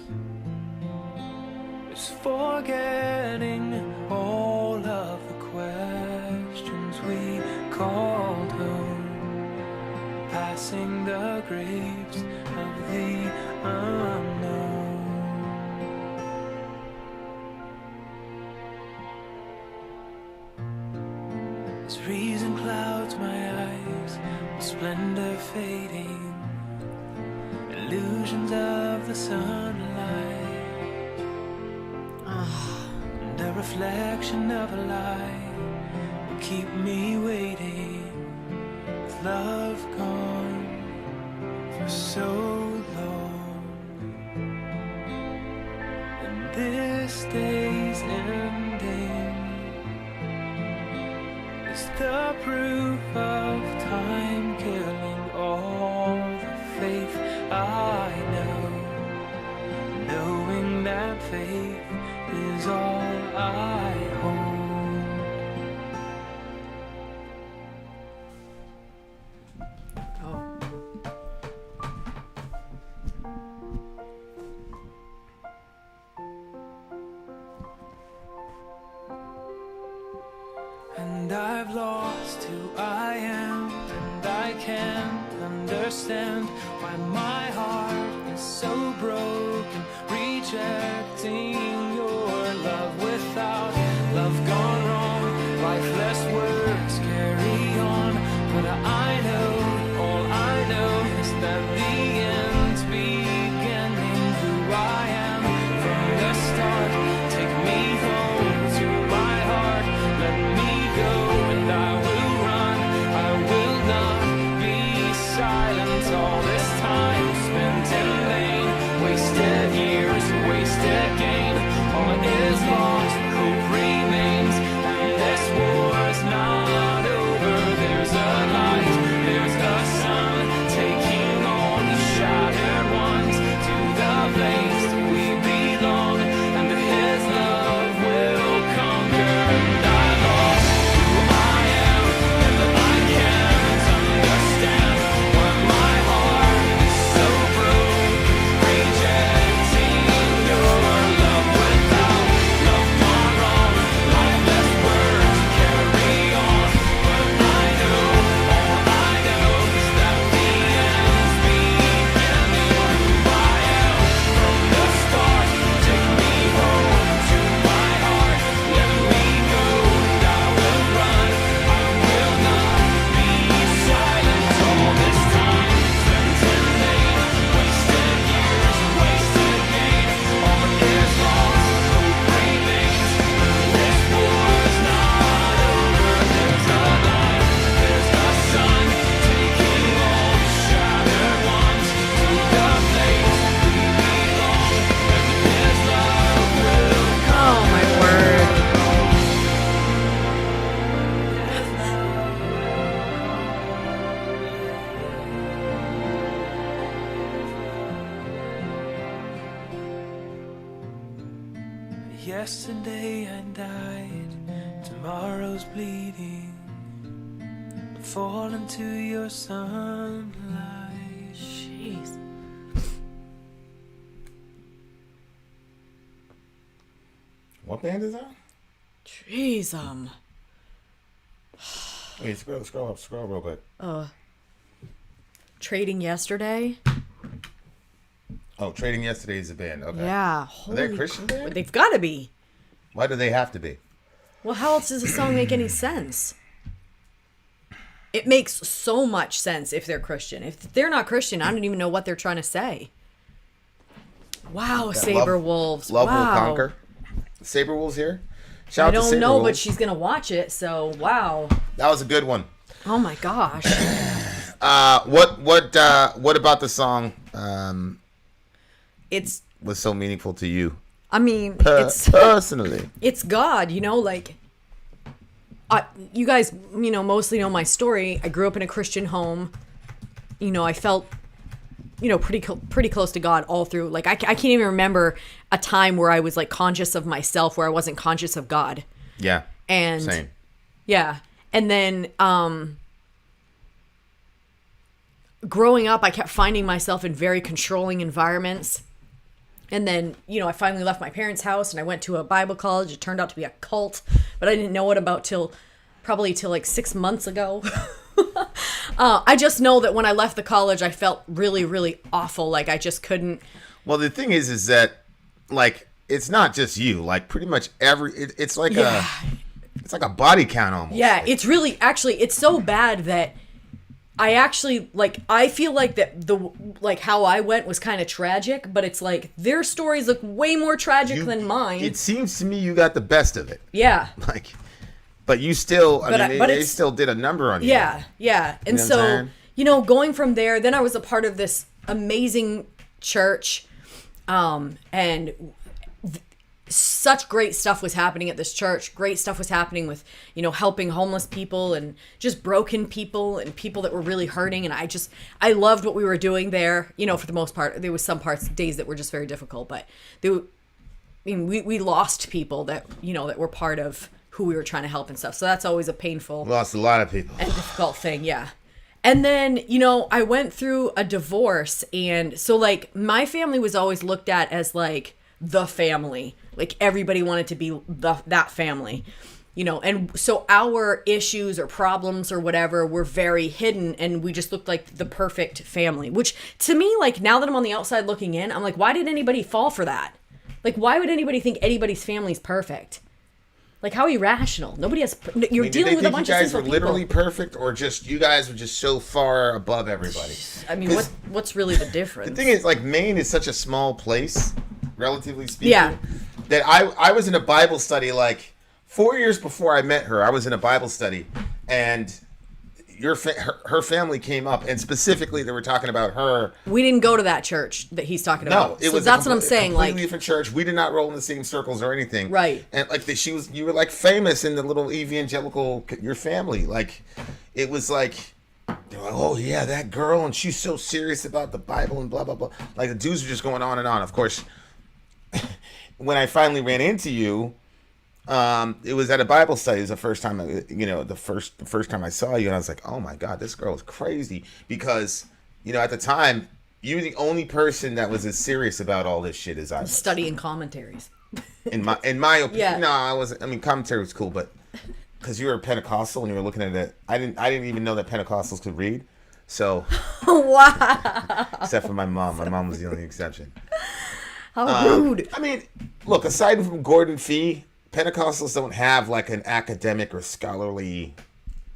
is forgetting all of the questions we called home, passing the graves of the unknown. As reason clouds my eyes, with splendor fading, illusions of the sunlight, and a reflection of a lie will keep me waiting, with love gone for so long. And this day's ending is the proof of time killing all the faith I know, knowing that faith is all I hold. And I've lost who I am, and I can't understand why my heart is so broken, rejecting your love without love gone wrong. Lifeless words carry on, but I know, all I know is that the end's beginning. Who I am from the start, take me home to my heart, let me go, and I will run, I will not be silent. All this time spent in vain, wasted years, wasted gain, all is lost, hope remains, and this war's not over. There's a light, there's a sun, taking all the shattered ones to the place we belong, and his love will conquer. And I lost who I am, and I can't understand why my heart is so broken, rejecting your love without love gone wrong. Lifeless words carry on, but I know, all I know is that the end's beginning. Who I am from the start, take me home to my heart, let me go, and I will run, I will not be silent. All this time spent in vain, wasted years, wasted gain, all is lost, hope remains, this war's not over. There's a light, there's a sun, taking all the shattered ones to the place we belong, and his love will come. Oh my word. Yesterday I died, tomorrow's bleeding, fall into your sunlight. Jeez. What band is that? Jeez. Wait, scroll real quick. Trading Yesterday. Oh, Trading Yesterday is a band. Okay. Yeah. Are they a Holy Christian band? They've got to be. Why do they have to be? Well, how else does the song make any sense? it makes so much sense if they're Christian. If they're not Christian, I don't even know what they're trying to say. Wow, Saber Wolves. Love wow. will conquer. Saber Wolves here. I Shout out to don't Saber know, Wolves. but she's gonna watch it. So wow. That was a good one. Oh my gosh. What about the song? It's. Was so meaningful to you? I mean, it's personally. It's God, you know, like. You guys, you know, mostly know my story. I grew up in a Christian home. You know, I felt, you know, pretty close to God all through. Like, I can't even remember a time where I was, like, conscious of myself, where I wasn't conscious of God. Yeah. And same. Yeah. And then growing up, I kept finding myself in very controlling environments. And then, you know, I finally left my parents' house and I went to a Bible college. It turned out to be a cult, but I didn't know it about till like 6 months ago. I just know that when I left the college, I felt really, really awful. Like I just couldn't. Well, the thing is that like, it's not just you, like pretty much it's like it's like a body count almost. Yeah. Like, It's really, actually, it's so bad that I actually, like, I feel like that how I went was kind of tragic, but it's like their stories look way more tragic than mine. It seems to me you got the best of it. Yeah. Like, but you still, they still did a number on you. Yeah, yeah. And You know what I'm saying? you know, going from there, then I was a part of this amazing church, and such great stuff was happening at this church. Great stuff was happening with, you know, helping homeless people and just broken people and people that were really hurting. And I loved what we were doing there. You know, for the most part, there was some days that were just very difficult, but we lost people that, you know, that were part of who we were trying to help and stuff. So that's always a painful, Lost a lot of people. and difficult thing. Yeah. And then, you know, I went through a divorce, and so like my family was always looked at as like the family. Like everybody wanted to be that family, you know, and so our issues or problems or whatever were very hidden, and we just looked like the perfect family, which to me, like now that I'm on the outside looking in, I'm like, why did anybody fall for that? Like, why would anybody think anybody's family is perfect? Like, how irrational. Nobody has, you're dealing with a bunch of you guys sinful were literally people. perfect, or just you guys were just so far above everybody? I mean, what's really the difference? The thing is, like, Maine is such a small place, relatively speaking. Yeah. That I was in a Bible study like 4 years before I met her. I was in a Bible study, and her family came up, and specifically they were talking about her. We didn't go to that church that he's talking about. No, it was that's what I'm saying. Completely Like, different church. We did not roll in the same circles or anything. Right. And like you were like famous in the little evangelical your family. Like, it was like. They're like, oh yeah, that girl, and she's so serious about the Bible and blah blah blah. Like the dudes were just going on and on. Of course. When I finally ran into you, it was at a Bible study. It was the first time, the first time I saw you, and I was like, oh my God, this girl is crazy. Because, you know, at the time, you were the only person that was as serious about all this shit as I was. studying commentaries. In my opinion, Yeah. no, I wasn't. I mean, commentary was cool, but because you were a Pentecostal and you were looking at it, I didn't even know that Pentecostals could read. So, Wow. except for my mom. My mom was the only exception. How rude. I mean, look, aside from Gordon Fee, Pentecostals don't have like an academic or scholarly,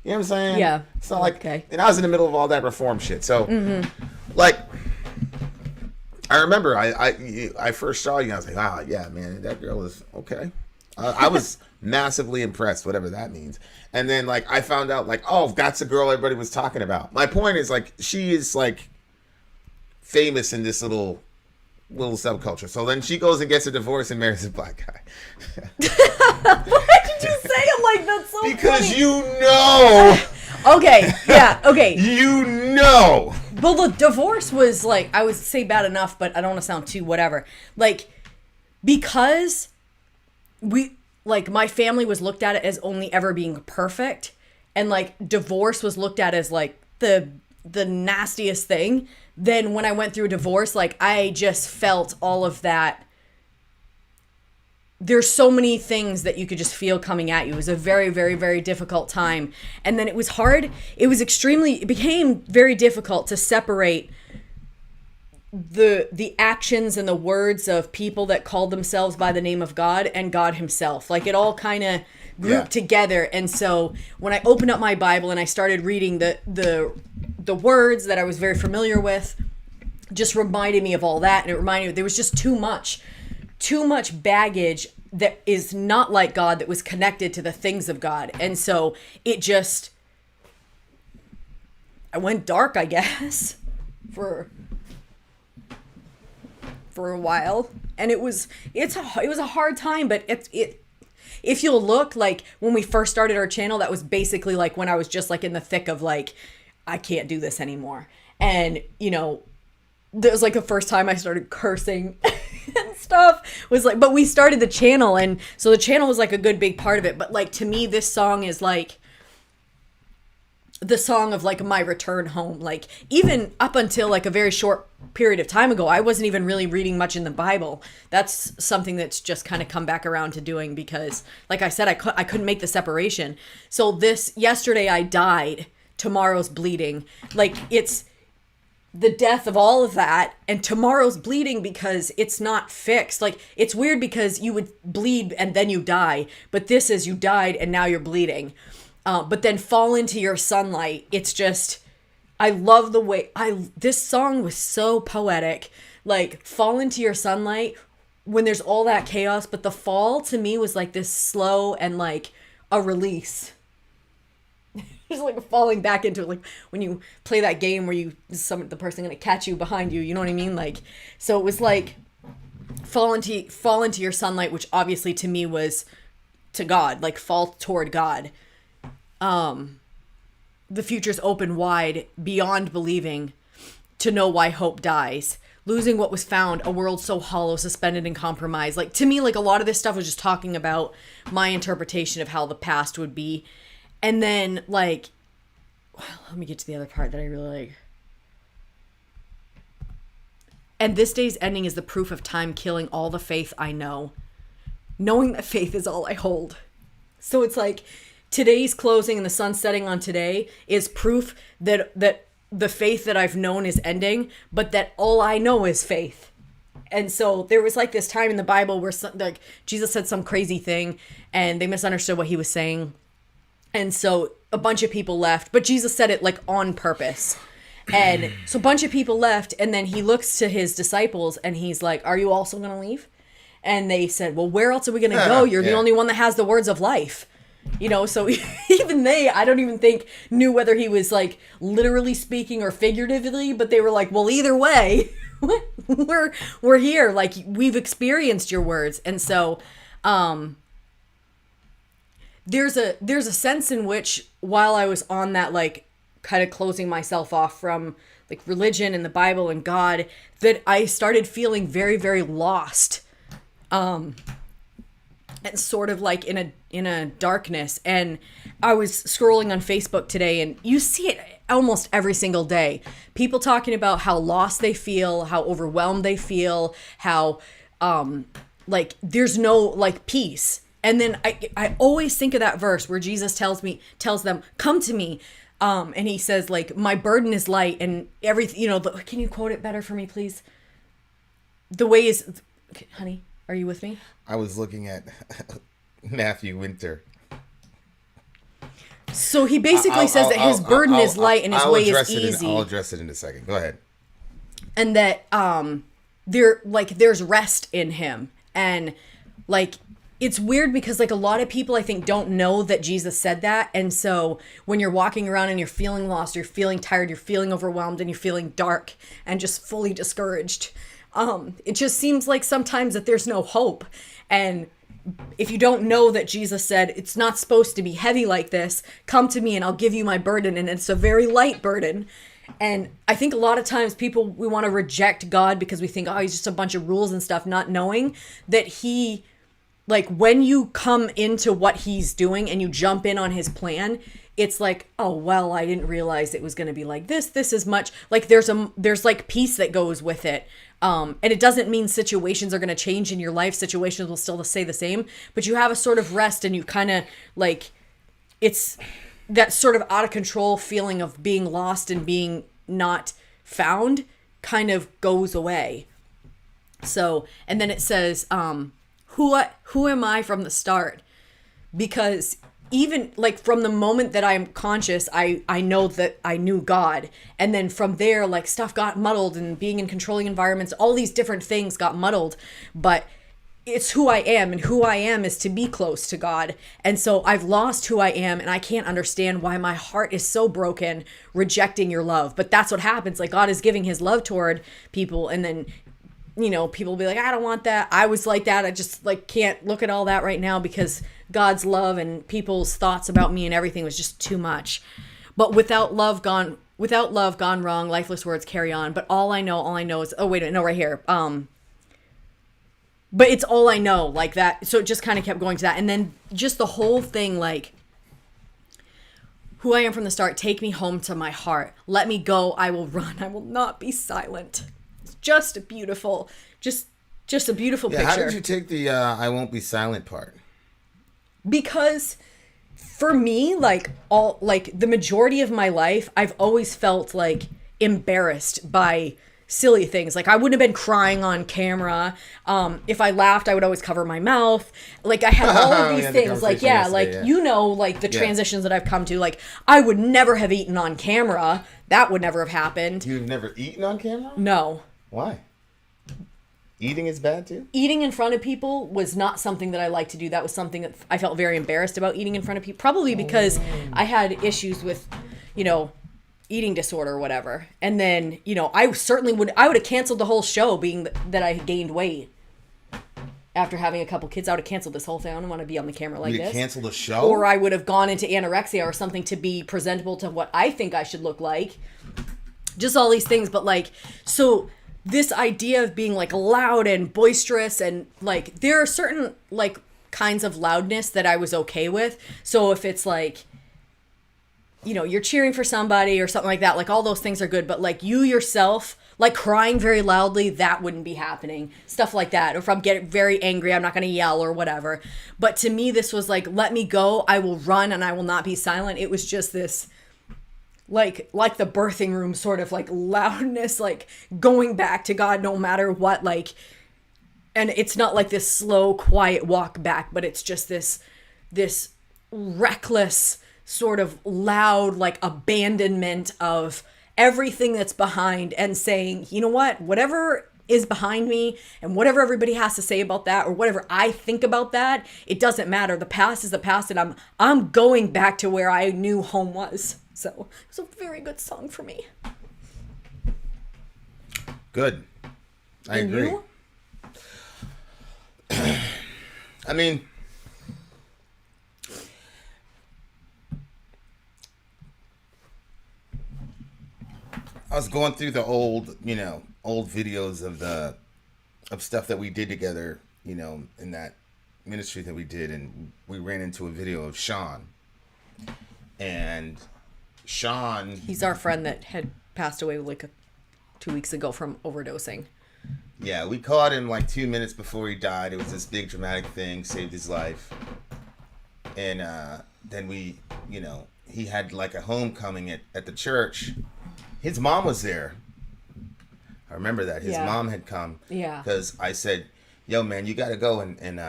you know what I'm saying? Yeah. It's not like, Okay. and I was in the middle of all that reform shit. So, like, I remember I first saw you and I was like, wow, yeah, man, that girl is okay. I was massively impressed, whatever that means. And then, like, I found out, like, oh, that's the girl everybody was talking about. My point is, like, she is, like, famous in this little subculture. So then she goes and gets a divorce and marries a black guy. Why did you say it like that so Because funny? you know. Okay, yeah, okay. You know. Well, the divorce was like, I would say bad enough, but I don't want to sound too whatever. Like, because my family was looked at it as only ever being perfect, and like divorce was looked at as like the nastiest thing. Then when I went through a divorce, like I just felt all of that. There's so many things that you could just feel coming at you. It was a very, very, very difficult time. And then it was hard. It became very difficult to separate the actions and the words of people that called themselves by the name of God and God himself. Like it all kind of grouped together. And so when I opened up my Bible and I started reading the words that I was very familiar with, just reminded me of all that. And it reminded me there was just too much baggage that is not like God that was connected to the things of God. And so I went dark, I guess, for a while, and it was a hard time, but if you'll look, like when we first started our channel, that was basically like when I was just like in the thick of like, I can't do this anymore. And that was like the first time I started cursing and stuff, was like, but we started the channel, and so the channel was like a good big part of it. But like to me, this song is like the song of like my return home. Like even up until like a very short period of time ago, I wasn't even really reading much in the Bible. That's something that's just kind of come back around to doing, because like I said, I couldn't make the separation. So this yesterday I died, tomorrow's bleeding. Like it's the death of all of that, and tomorrow's bleeding because it's not fixed. Like it's weird because you would bleed and then you die, but this is you died and now you're bleeding. But then fall into your sunlight. It's just, I love the way this song was so poetic. Like fall into your sunlight when there's all that chaos, but the fall to me was like this slow and like a release. Just like falling back into it, like when you play that game where the person gonna catch you behind you, you know what I mean? Like, so it was like fall into your sunlight, which obviously to me was to God, like fall toward God. The future's open wide, beyond believing, to know why hope dies. Losing what was found, a world so hollow, suspended in compromise. Like, to me, like, a lot of this stuff was just talking about my interpretation of how the past would be. And then, like, let me get to the other part that I really like. And this day's ending is the proof of time killing all the faith I know. Knowing that faith is all I hold. So it's like, today's closing and the sun setting on today is proof that the faith that I've known is ending, but that all I know is faith. And so there was like this time in the Bible where like Jesus said some crazy thing and they misunderstood what he was saying. And so a bunch of people left, but Jesus said it like on purpose. And so a bunch of people left, and then he looks to his disciples and he's like, are you also going to leave? And they said, well, where else are we going to go? You're the only one that has the words of life. So even they, I don't even think, knew whether he was like literally speaking or figuratively, but they were like, well, either way, we're here. Like, we've experienced your words. And so there's a sense in which, while I was on that, like, kind of closing myself off from like religion and the Bible and God, that I started feeling very, very lost. And sort of like in a darkness. And I was scrolling on Facebook today, and you see it almost every single day. People talking about how lost they feel, how overwhelmed they feel, how like there's no like peace. And then I always think of that verse where Jesus tells them, come to me. And he says, like, my burden is light, and everything, can you quote it better for me, please? The way is, okay, honey, are you with me? I was looking at Matthew Winter. So he basically says that his burden is light and his way is easy. I'll address it in a second. Go ahead. And that there's rest in him. And like, it's weird because like a lot of people I think don't know that Jesus said that. And so when you're walking around and you're feeling lost, you're feeling tired, you're feeling overwhelmed, and you're feeling dark and just fully discouraged, it just seems like sometimes that there's no hope. And if you don't know that Jesus said it's not supposed to be heavy like this, come to me and I'll give you my burden, and it's a very light burden. And I think a lot of times we want to reject God because we think, oh, he's just a bunch of rules and stuff, not knowing that he, like, when you come into what he's doing and you jump in on his plan, it's like, oh, well, I didn't realize it was going to be like this. This is much like there's like peace that goes with it. And it doesn't mean situations are going to change in your life. Situations will still stay the same, but you have a sort of rest, and you kind of like, it's that sort of out of control feeling of being lost and being not found kind of goes away. So, and then it says, who am I from the start? Because even like from the moment that I'm conscious, I know that I knew God. And then from there, like stuff got muddled, and being in controlling environments, all these different things got muddled. But it's who I am, and who I am is to be close to God. And so I've lost who I am, and I can't understand why my heart is so broken, rejecting your love. But that's what happens. Like, God is giving his love toward people, and then, you know, people will be like, I don't want that. I was like that. I just like can't look at all that right now because God's love and people's thoughts about me and everything was just too much. But without love gone wrong, lifeless words carry on. But all I know is, oh wait, no, right here. But it's all I know, like that. So it just kind of kept going to that. And then just the whole thing, like, who I am from the start, take me home to my heart. Let me go, I will run, I will not be silent. It's just a beautiful, just a beautiful picture. How did you take the I won't be silent part? Because for me, like, the majority of my life, I've always felt, like, embarrassed by silly things. Like, I wouldn't have been crying on camera. If I laughed, I would always cover my mouth. Like, I had all of these things. Like, you know, like the transitions that I've come to. Like, I would never have eaten on camera. That would never have happened. You've never eaten on camera? No. Why? Eating is bad too? Eating in front of people was not something that I like to do. That was something that I felt very embarrassed about, eating in front of people. Probably because I had issues with, you know, eating disorder or whatever. And then, you know, I would have canceled the whole show, being that I had gained weight. After having a couple kids, I would have canceled this whole thing. I don't want to be on the camera like this. Cancel the show? Or I would have gone into anorexia or something to be presentable to what I think I should look like. Just all these things. But like, so this idea of being like loud and boisterous, and like, there are certain like kinds of loudness that I was okay with. So if it's like, you know, you're cheering for somebody or something like that, like all those things are good. But like you yourself, like crying very loudly, that wouldn't be happening. Stuff like that. Or if I'm getting very angry, I'm not going to yell or whatever. But to me, this was like, let me go. I will run and I will not be silent. It was just this, like the birthing room sort of like loudness, like going back to God no matter what. Like, and it's not like this slow, quiet walk back, but it's just this reckless, sort of loud, like abandonment of everything that's behind, and saying, you know what, whatever is behind me and whatever everybody has to say about that, or whatever I think about that, it doesn't matter. The past is the past, and I'm going back to where I knew home was. So it's a very good song for me. Good. I agree. You? I mean, I was going through the old videos of stuff that we did together, you know, in that ministry that we did, and we ran into a video of Sean. And Sean, He's our friend that had passed away like 2 weeks ago from overdosing. Yeah, we caught him like 2 minutes before he died. It was this big dramatic thing, saved his life. And then we, you know, he had like a homecoming at the church. His mom was there. I remember that. His mom had come. Yeah. Because I said, yo, man, you got to go and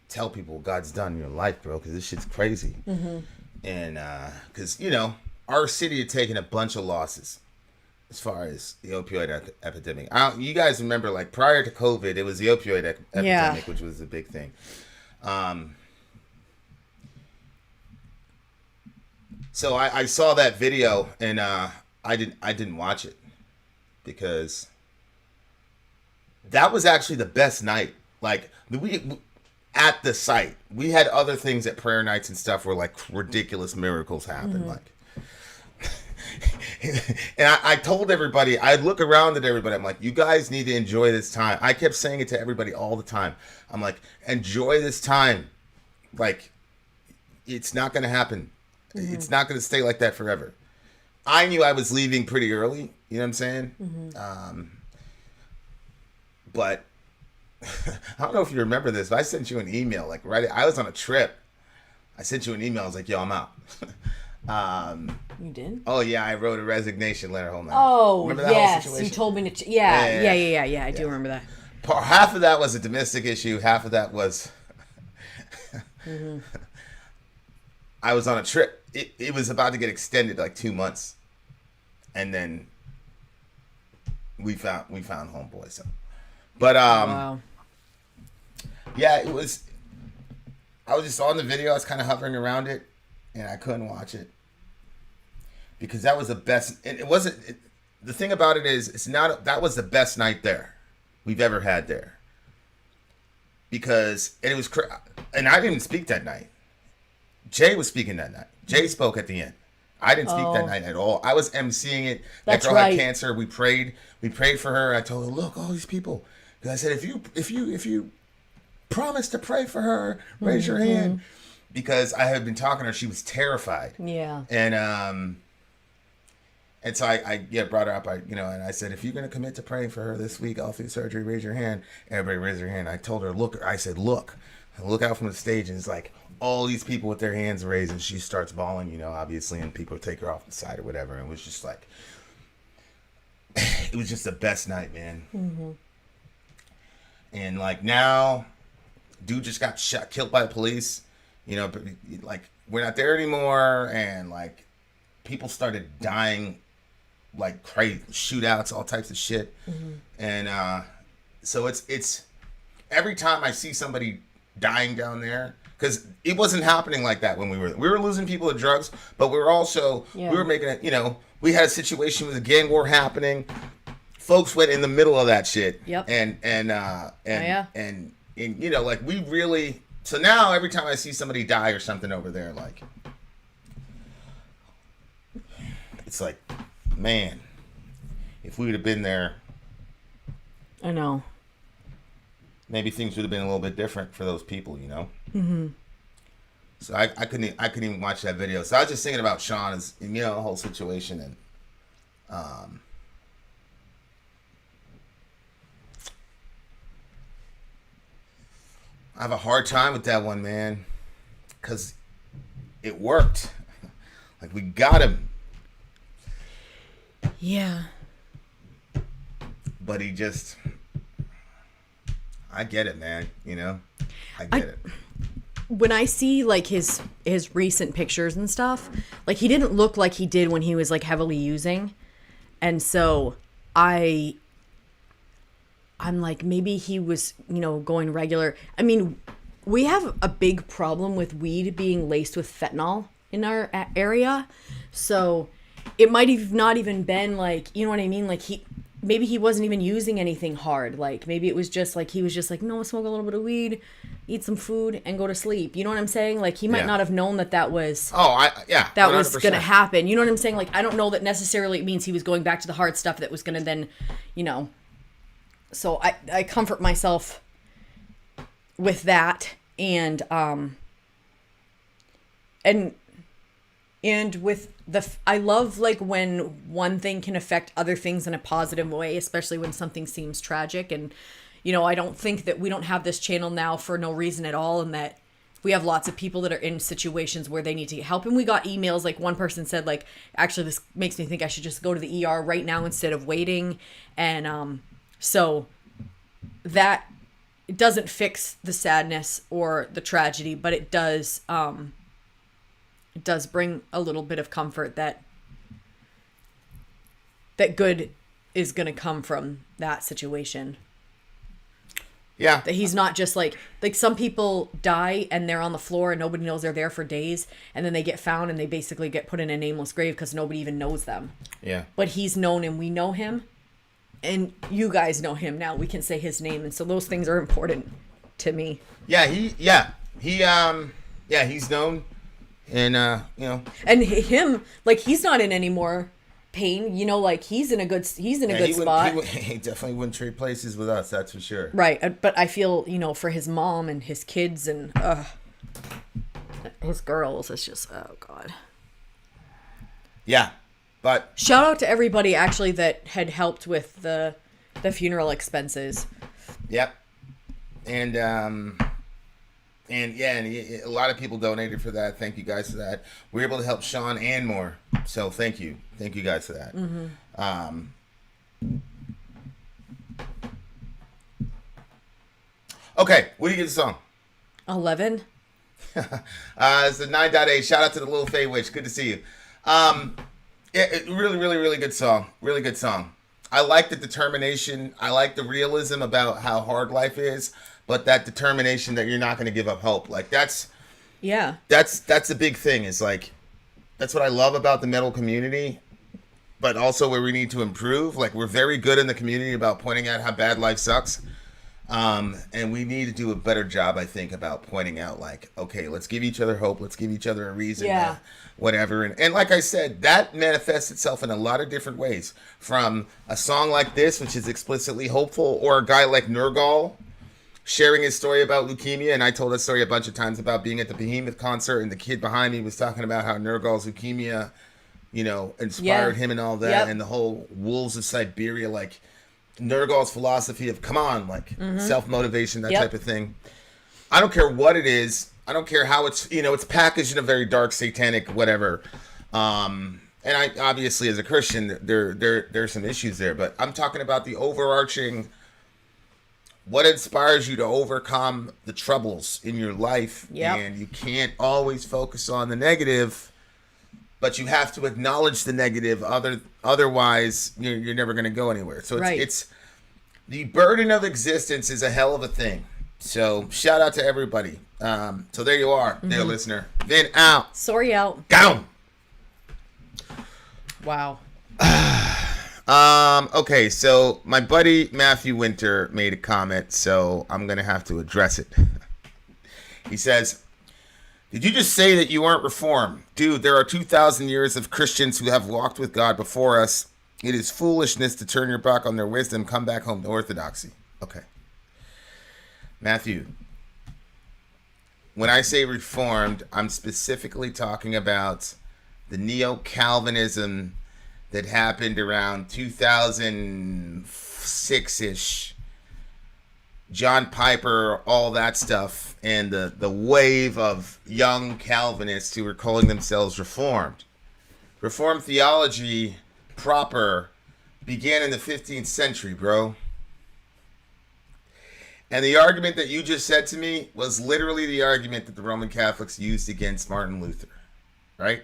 tell people what God's done in your life, bro, because this shit's crazy. Mm-hmm. And because, you know, our city had taken a bunch of losses as far as the opioid epidemic. You guys remember, like, prior to COVID, it was the opioid epidemic, which was a big thing. So I saw that video, and I didn't watch it because that was actually the best night. Like, we at the site, we had other things at prayer nights and stuff where like ridiculous miracles happen. Mm-hmm. Like, and I told everybody, I'd look around at everybody, I'm like, you guys need to enjoy this time. I kept saying it to everybody all the time. I'm like, enjoy this time. Like, it's not going to happen. Mm-hmm. It's not going to stay like that forever. I knew I was leaving pretty early, you know what I'm saying? Mm-hmm. But I don't know if you remember this, but I sent you an email, like I was on a trip. I sent you an email. I was like, yo, I'm out. You did? Oh yeah, I wrote a resignation letter. Hold on. Oh, Remember that whole yes. situation? You told me to. Yeah. I do remember that. Half of that was a domestic issue. Half of that was I was on a trip. It was about to get extended like 2 months, and then we found homeboy. So, but Wow. yeah, it was. I was just on the video. I was kind of hovering around it, and I couldn't watch it because that was the best. And it wasn't. The thing about it is, it's not. That was the best night there we've ever had there. Because and it was, and I didn't speak that night. Jay was speaking that night. Jay spoke at the end. I didn't speak that night at all. I was emceeing it. That's that girl right. had cancer. We prayed for her. I told her, look, all these people. Because I said, if you promise to pray for her, raise your hand. Because I had been talking to her, she was terrified. Yeah. And so I brought her up. And I said, if you're gonna commit to praying for her this week, all through surgery, raise your hand. Everybody raised their hand. I told her, look out from the stage, and it's like all these people with their hands raised, and she starts bawling, obviously, and people take her off the side or whatever. And it was just like, it was just the best night, man. Mm-hmm. And like now, dude just got killed by the police. Like we're not there anymore, and like people started dying. Like crazy shootouts, all types of shit, and so it's every time I see somebody dying down there, because it wasn't happening like that when we were losing people to drugs, but we were also we were making it. We had a situation with a gang war happening. Folks went in the middle of that shit. Yep. And like we really. So now every time I see somebody die or something over there, like it's like. Man, if we would have been there, I know. Maybe things would have been a little bit different for those people, Mm-hmm. So I couldn't even watch that video. So I was just thinking about Sean's, the whole situation, and I have a hard time with that one, man, because it worked. Like we got him. Yeah. But I get it, man. I get it. When I see like his recent pictures and stuff, like he didn't look like he did when he was like heavily using. And so I'm like, maybe he was, going regular. I mean, we have a big problem with weed being laced with fentanyl in our area. So it might have not even been like, you know what I mean? Like maybe he wasn't even using anything hard. Like maybe it was just like, he was just like, no, smoke a little bit of weed, eat some food and go to sleep. You know what I'm saying? Like he might not have known that was, that 100%. Was going to happen. You know what I'm saying? Like, I don't know that necessarily it means he was going back to the hard stuff that was going to then, so I comfort myself with that. And with I love like when one thing can affect other things in a positive way, especially when something seems tragic. And, I don't think that we don't have this channel now for no reason at all. And that we have lots of people that are in situations where they need to get help. And we got emails, like one person said, like, actually, this makes me think I should just go to the ER right now instead of waiting. And so that it doesn't fix the sadness or the tragedy, but it does bring a little bit of comfort that good is going to come from that situation. Yeah. That he's not just like some people die and they're on the floor and nobody knows they're there for days, and then they get found and they basically get put in a nameless grave because nobody even knows them. Yeah. But he's known and we know him, and you guys know him now. We can say his name, and so those things are important to me. Yeah, he's known. And and him, like, he's not in any more pain, like he's in a good spot. He definitely wouldn't trade places with us, that's for sure. Right. But I feel, for his mom and his kids and his girls, it's just, oh God. Yeah. But shout out to everybody actually that had helped with the funeral expenses. Yep. And And a lot of people donated for that. Thank you guys for that. We were able to help Sean and more. So thank you guys for that. Okay, what do you give the song? 11. It's a 9.8. Shout out to the Little Fey Witch. Good to see you. Really, really, really good song. Really good song. I like the determination. I like the realism about how hard life is, but that determination that you're not going to give up hope. Like that's a big thing. Is like that's what I love about the metal community, but also where we need to improve. Like we're very good in the community about pointing out how bad life sucks. And we need to do a better job, I think, about pointing out like, okay, let's give each other hope. Let's give each other a reason. Yeah. Whatever. And like I said, that manifests itself in a lot of different ways, from a song like this, which is explicitly hopeful, or a guy like Nergal sharing his story about leukemia. And I told that story a bunch of times about being at the Behemoth concert, and the kid behind me was talking about how Nergal's leukemia, inspired him and all that. And the whole Wolves of Siberia, like Nergal's philosophy of, come on, like self-motivation, that type of thing. I don't care what it is. I don't care how it's packaged in a very dark, satanic, whatever. And I obviously, as a Christian, there's some issues there, but I'm talking about the overarching, what inspires you to overcome the troubles in your life. And you can't always focus on the negative, but you have to acknowledge the negative. Otherwise, you're never going to go anywhere. So it's the burden of existence is a hell of a thing. So shout out to everybody. So there you are, dear listener. Then out. Sorry out. Down. Wow. Okay, so my buddy Matthew Winter made a comment, so I'm going to have to address it. He says, did you just say that you weren't reformed? Dude, there are 2,000 years of Christians who have walked with God before us. It is foolishness to turn your back on their wisdom, come back home to orthodoxy. Okay. Matthew, when I say reformed, I'm specifically talking about the neo-Calvinism that happened around 2006-ish. John Piper, all that stuff, and the wave of young Calvinists who were calling themselves Reformed. Reformed theology proper began in the 15th century, bro. And the argument that you just said to me was literally the argument that the Roman Catholics used against Martin Luther, right?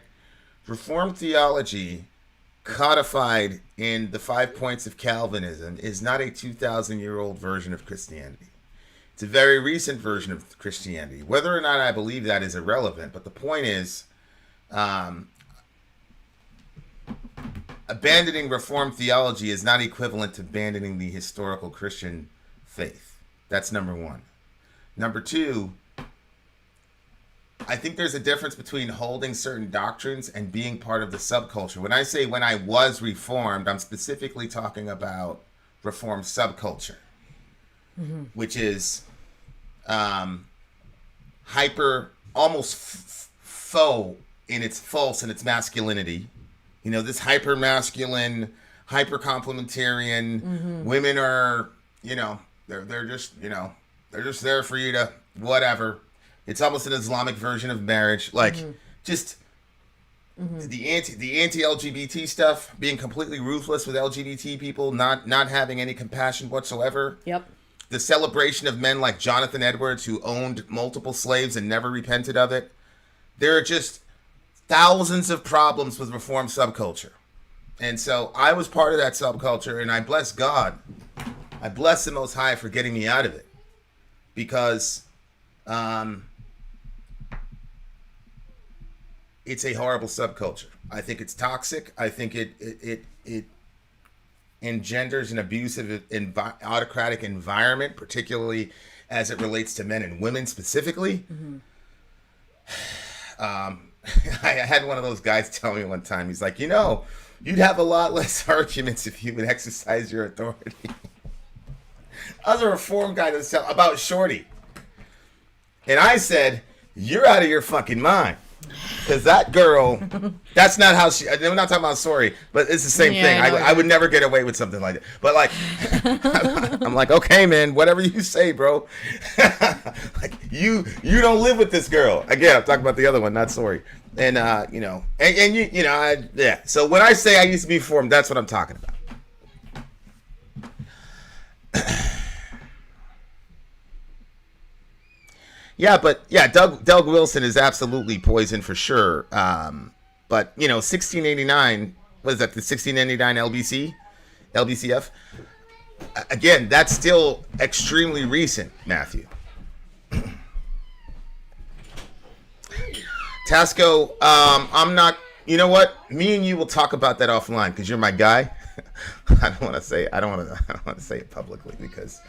Reformed theology, codified in the 5 points of Calvinism, is not a 2,000-year-old version of Christianity. It's a very recent version of Christianity. Whether or not I believe that is irrelevant, but the point is, abandoning Reformed theology is not equivalent to abandoning the historical Christian faith. That's number one. Number two, I think there's a difference between holding certain doctrines and being part of the subculture. When I say when I was reformed, I'm specifically talking about reformed subculture, which is hyper, almost faux in its false in its masculinity. This hyper masculine, hyper complementarian. Women are, they're just, they're just there for you to whatever. It's almost an Islamic version of marriage. Like, just the anti-LGBT stuff, being completely ruthless with LGBT people, not having any compassion whatsoever. Yep. The celebration of men like Jonathan Edwards, who owned multiple slaves and never repented of it. There are just thousands of problems with Reformed subculture. And so I was part of that subculture, and I bless God. I bless the Most High for getting me out of it. Because it's a horrible subculture. I think it's toxic. I think it engenders an abusive, autocratic environment, particularly as it relates to men and women specifically. I had one of those guys tell me one time, he's like, you'd have a lot less arguments if you would exercise your authority. I was a Reformed guy that's about Shorty. And I said, you're out of your fucking mind. Because that girl, that's not how she. I'm not talking about sorry, but it's the same thing. I would never get away with something like that. But like, I'm like, okay, man, whatever you say, bro. Like you don't live with this girl. Again, I'm talking about the other one, not sorry. And you know, and you know, yeah. So when I say I used to be formed, that's what I'm talking about. Yeah, but yeah, Doug Wilson is absolutely poison for sure. But you know, 1689, what is that? The 1689 LBCF. Again, that's still extremely recent, Matthew. Tasco, I'm not. You know what? Me and you will talk about that offline because you're my guy. I don't want to say it publicly because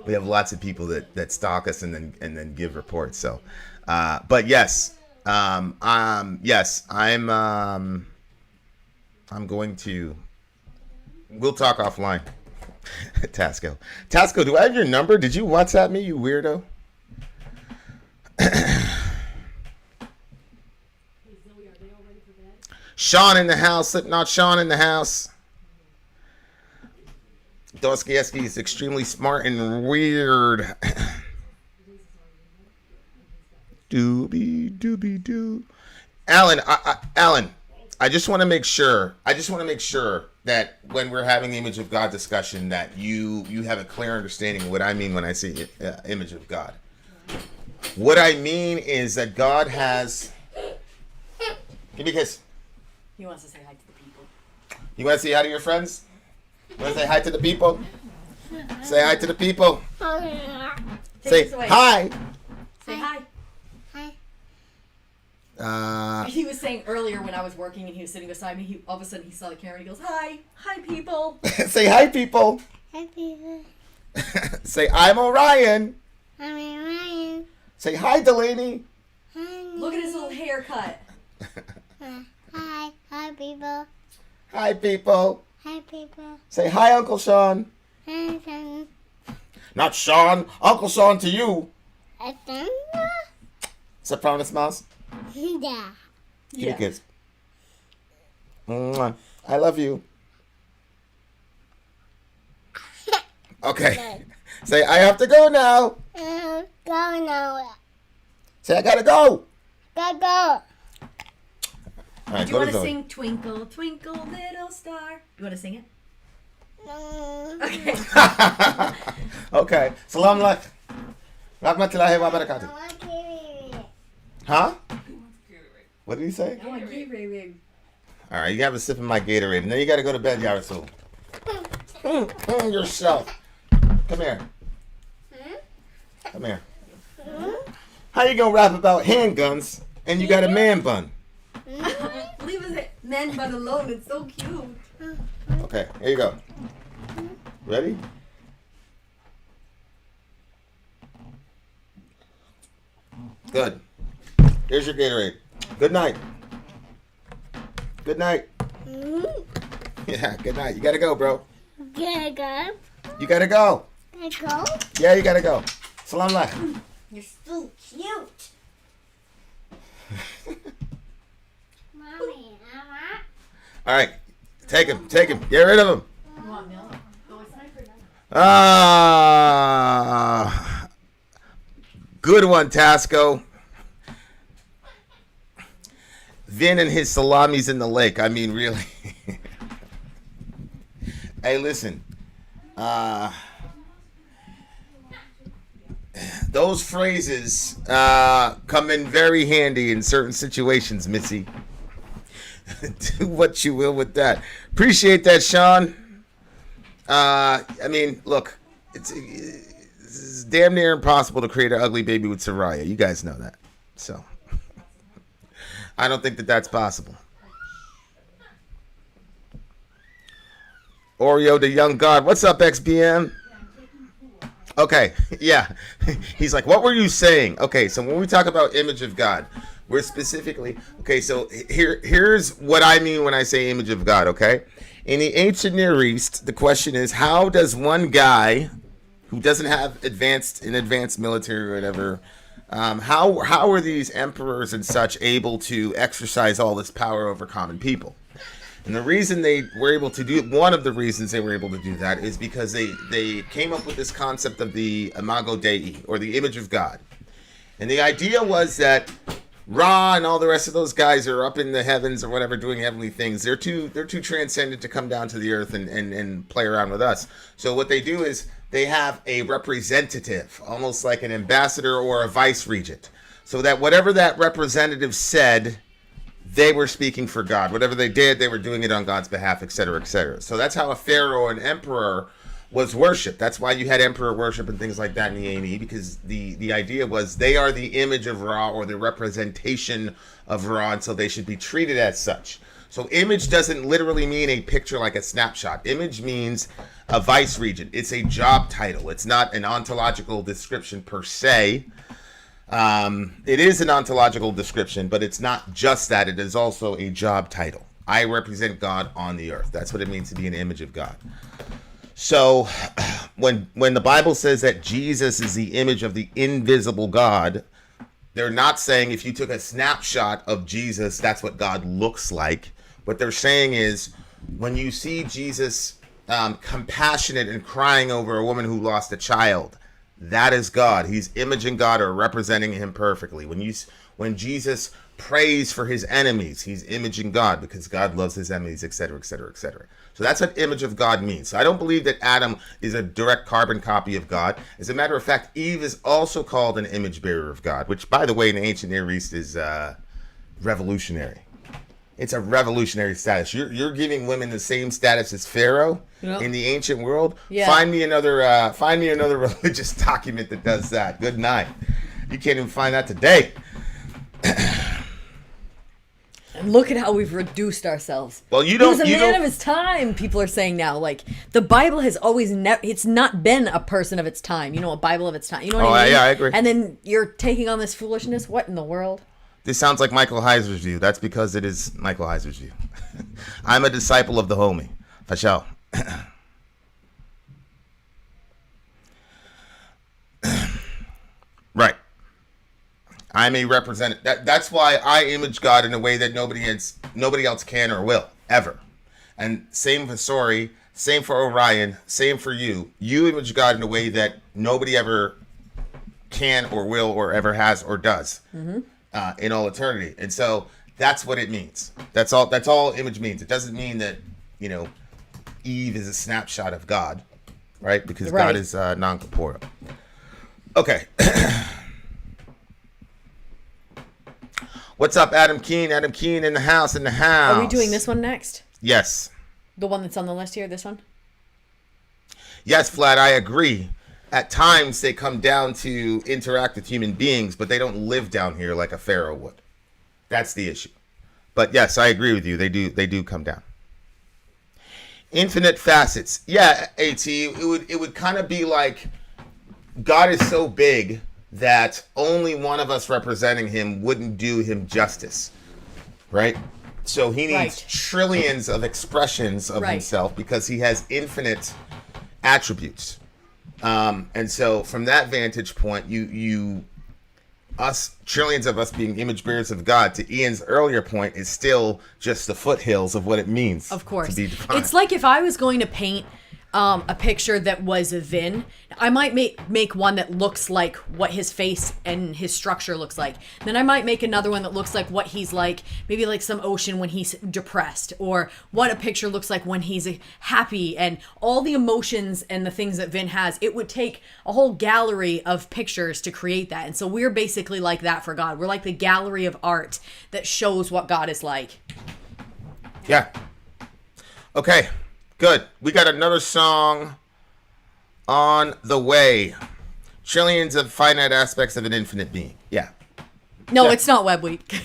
we have lots of people that stalk us and then give reports. So, but yes, I'm going to. We'll talk offline. Tasco, do I have your number? Did you WhatsApp me, you weirdo? Sean in the house, Slipknot Sean in the house. Dostoevsky is extremely smart and weird. Doobie. Alan, I just want to make sure. That when we're having the image of God discussion, that you have a clear understanding of what I mean when I say image of God. What I mean is that God has. Give me a kiss. He wants to say hi to the people. You want to say hi to your friends? You want to say hi to the people? Say hi to the people. Say hi. Say hi. Hi. He was saying earlier when I was working and he was sitting beside me, all of a sudden he saw the camera and he goes, hi people. Say hi, people. Hi, people. Say I'm Orion. I'm Orion. Say hi, Delaney. Hi. Look at his little haircut. Hi people. Hi, people. Hi people. Say hi, Uncle Sean. Hi, Sean. Not Sean. Uncle Sean to you. Sean. Sopranos mouse. Yeah. Give me a kiss. Mwah. I love you. Okay. Say I have to go now. Go now. Say I gotta go. Go. All right, Do you want to sing Twinkle, Twinkle, Little Star? You want to sing it? Okay. Okay. Salam alaikum. Rahmatullahi wa barakatuh. Huh? What did he say? I want Gatorade. All right, you have a sip of my Gatorade, and then you got to go to bed, Yarasul. Yourself. Come here. Come here. How you gonna rap about handguns and you got a man bun? Leave his man bun alone. It's so cute. Okay, here you go. Ready? Good. Here's your Gatorade. Good night. Good night. Yeah, good night. You gotta go, bro. Gotta go. You gotta go. Gotta go. Yeah, you gotta go. Salam alaikum. You're so cute. Mommy, All right, take him. Get rid of him. You want milk? Go with Sniper now. Good one, Tasco. Vin and his salamis in the lake. I mean, really. Hey, listen. Those phrases come in very handy in certain situations, Missy. Do what you will with that. Appreciate that, Sean. I mean, look, it's damn near impossible to create an ugly baby with Soraya. You guys know that. So, I don't think that that's possible. Oreo, the young god. What's up, XBM? Okay, yeah. He's like, what were you saying? Okay, so when we talk about image of God, we're specifically, okay, so here's what I mean when I say image of God, okay? In the ancient Near East, the question is, how does one guy who doesn't have advanced military or whatever How are these emperors and such able to exercise all this power over common people? And the reason they were able to do, one of the reasons they were able to do that is because they came up with this concept of the Imago Dei, or the image of God. And the idea was that Ra and all the rest of those guys are up in the heavens or whatever doing heavenly things. They're too transcendent to come down to the earth and play around with us. So what they do is they have a representative, almost like an ambassador or a vice regent. So that whatever that representative said, they were speaking for God. Whatever they did, they were doing it on God's behalf, etc., etc. So that's how a pharaoh and emperor was worshipped. That's why you had emperor worship and things like that in the AME, because the idea was they are the image of Ra, or the representation of Ra, and so they should be treated as such. So image doesn't literally mean a picture like a snapshot. Image means a vice regent. It's a job title. It's not an ontological description per se. It is an ontological description, but it's not just that. It is also a job title. I represent God on the earth. That's what it means to be an image of God. So when the Bible says that Jesus is the image of the invisible God, they're not saying if you took a snapshot of Jesus, that's what God looks like. What they're saying is when you see Jesus compassionate and crying over a woman who lost a child, that is God. He's imaging God or representing him perfectly. When Jesus prays for his enemies, he's imaging God because God loves his enemies, etc., etc., etc. So that's what image of God means. So I don't believe that Adam is a direct carbon copy of God. As a matter of fact, Eve is also called an image bearer of God, which, by the way, in the ancient Near East is revolutionary. It's a revolutionary status. You're giving women the same status as Pharaoh in the ancient world. Yeah. Find me another religious document that does that. Good night. You can't even find that today. And look at how we've reduced ourselves. Well, you don't. He was a man of his time. People are saying now, like the Bible has always it's not been a person of its time. You know, a Bible of its time. You know what I mean? Yeah, I agree. And then you're taking on this foolishness. What in the world? This sounds like Michael Heiser's view. That's because it is Michael Heiser's view. I'm a disciple of the homie. For sure. Right. I'm a representative. That's why I image God in a way that nobody else can or will, ever. And same for Sori, same for Orion, same for you. You image God in a way that nobody ever can or will or ever has or does. Mm-hmm. In all eternity. And so that's what it means. That's all image means. It doesn't mean that, Eve is a snapshot of God, right? Because right. God is non-corporeal. Okay. What's up, Adam Keen? Adam Keen in the house, Are we doing this one next? Yes. The one that's on the list here, this one? Yes, Vlad, I agree. At times, they come down to interact with human beings, but they don't live down here like a pharaoh would. That's the issue. But yes, I agree with you. They do come down. Infinite facets. Yeah, AT. It would kind of be like God is so big that only one of us representing him wouldn't do him justice, right? So he needs trillions of expressions of himself because he has infinite attributes. And so from that vantage point, trillions of us being image bearers of God, to Ian's earlier point, is still just the foothills of what it means. Of course. To be defined. It's like if I was going to paint a picture that was a Vin, I might make one that looks like what his face and his structure looks like. Then I might make another one that looks like what he's like, maybe like some ocean when he's depressed, or what a picture looks like when he's happy, and all the emotions and the things that Vin has. It would take a whole gallery of pictures to create that. And so we're basically like that for God. We're like the gallery of art that shows what God is like. Yeah. Okay. Good. We got another song on the way. Trillions of finite aspects of an infinite being. Yeah. No, it's not Webb Week.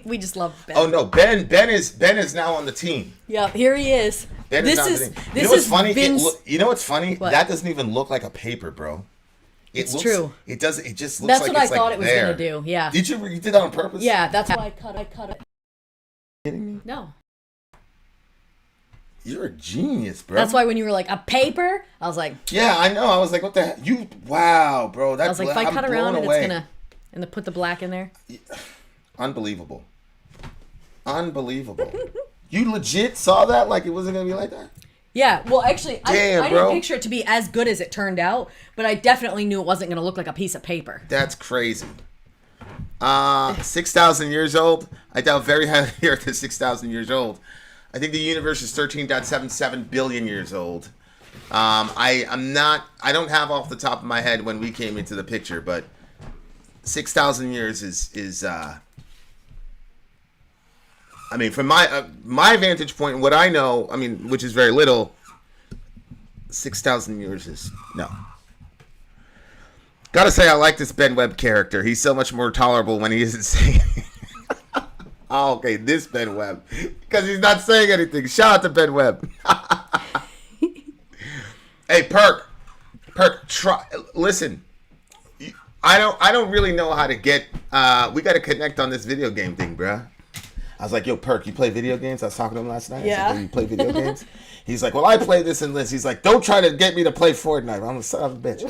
We just love Ben. Oh no, Ben is now on the team. Yeah, here he is. Ben is now on the team. You know what's funny? You know what's funny? What? That doesn't even look like a paper, bro. It's true. It does. It just looks that's like what it's I thought like it was there. gonna do. Yeah. You did that on purpose? Yeah, that's why I cut it. Kidding me? No. You're a genius, bro. That's why when you were like, a paper, I was like... Yeah, I know. I was like, what the heck? Wow, bro. I was like, if I cut around it, it's going to... And put the black in there. Unbelievable. Unbelievable. You legit saw that like it wasn't going to be like that? Yeah, well, actually, Damn, I bro. didn't picture it to be as good as it turned out, but I definitely knew it wasn't going to look like a piece of paper. That's crazy. 6,000 years old? I doubt very highly here to 6,000 years old. I think the universe is 13.77 billion years old. I don't have off the top of my head when we came into the picture, but 6,000 years is I mean, from my vantage point, what I know, I mean, which is very little, 6,000 years is no. Gotta say, I like this Ben Webb character. He's so much more tolerable when he isn't saying anything. Oh, okay, this Ben Webb. Because he's not saying anything. Shout out to Ben Webb. Hey, Perk, try. Listen, I don't really know how to get. We got to connect on this video game thing, bruh. I was like, yo, Perk, you play video games? I was talking to him last night. Yeah. I was like, you play video games? He's like, well, I play this and this. He's like, don't try to get me to play Fortnite. I'm a son of a bitch.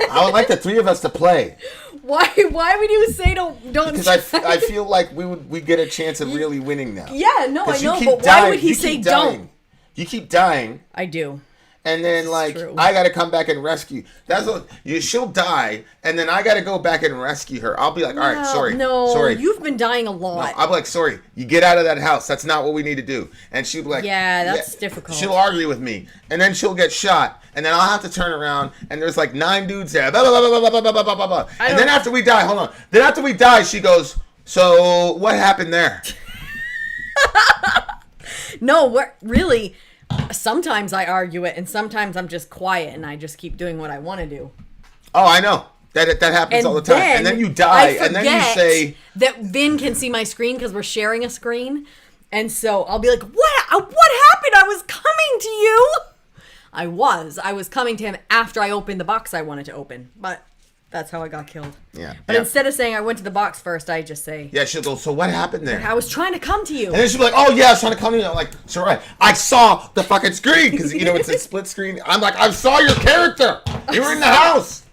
I would like the three of us to play. Why would you say don't? Because I feel like we get a chance of really winning now. Yeah, no, I know, but why dying. would he You say keep don't? dying. You keep dying. I do. And then, like, true. I got to come back and rescue. That's what she'll die, and then I got to go back and rescue her. I'll be like, all right, sorry. No, sorry. you've been dying a lot. No, I'll be like, sorry, you get out of that house. That's not what we need to do. And she'll be like, Yeah, that's difficult. She'll argue with me, and then she'll get shot, and then I'll have to turn around, and there's like 9 dudes there. Blah, blah, blah, blah, blah, blah, blah, blah, blah. And then after we die, hold on. Then after we die, she goes, so what happened there? No, what really? Sometimes I argue it, and sometimes I'm just quiet, and I just keep doing what I want to do. Oh, I know. That happens all the time. And then you die, and then you say that Vin can see my screen because we're sharing a screen, and so I'll be like, "What happened? I was coming to you." I was coming to him after I opened the box I wanted to open, but that's how I got killed. Yeah. But instead of saying I went to the box first, I just say, yeah, she'll go, so what happened there? I was trying to come to you. And then she'll be like, oh, yeah, I was trying to come to you. I'm like, it's all right. I saw the fucking screen. Because, it's a split screen. I'm like, I saw your character. You were in the house.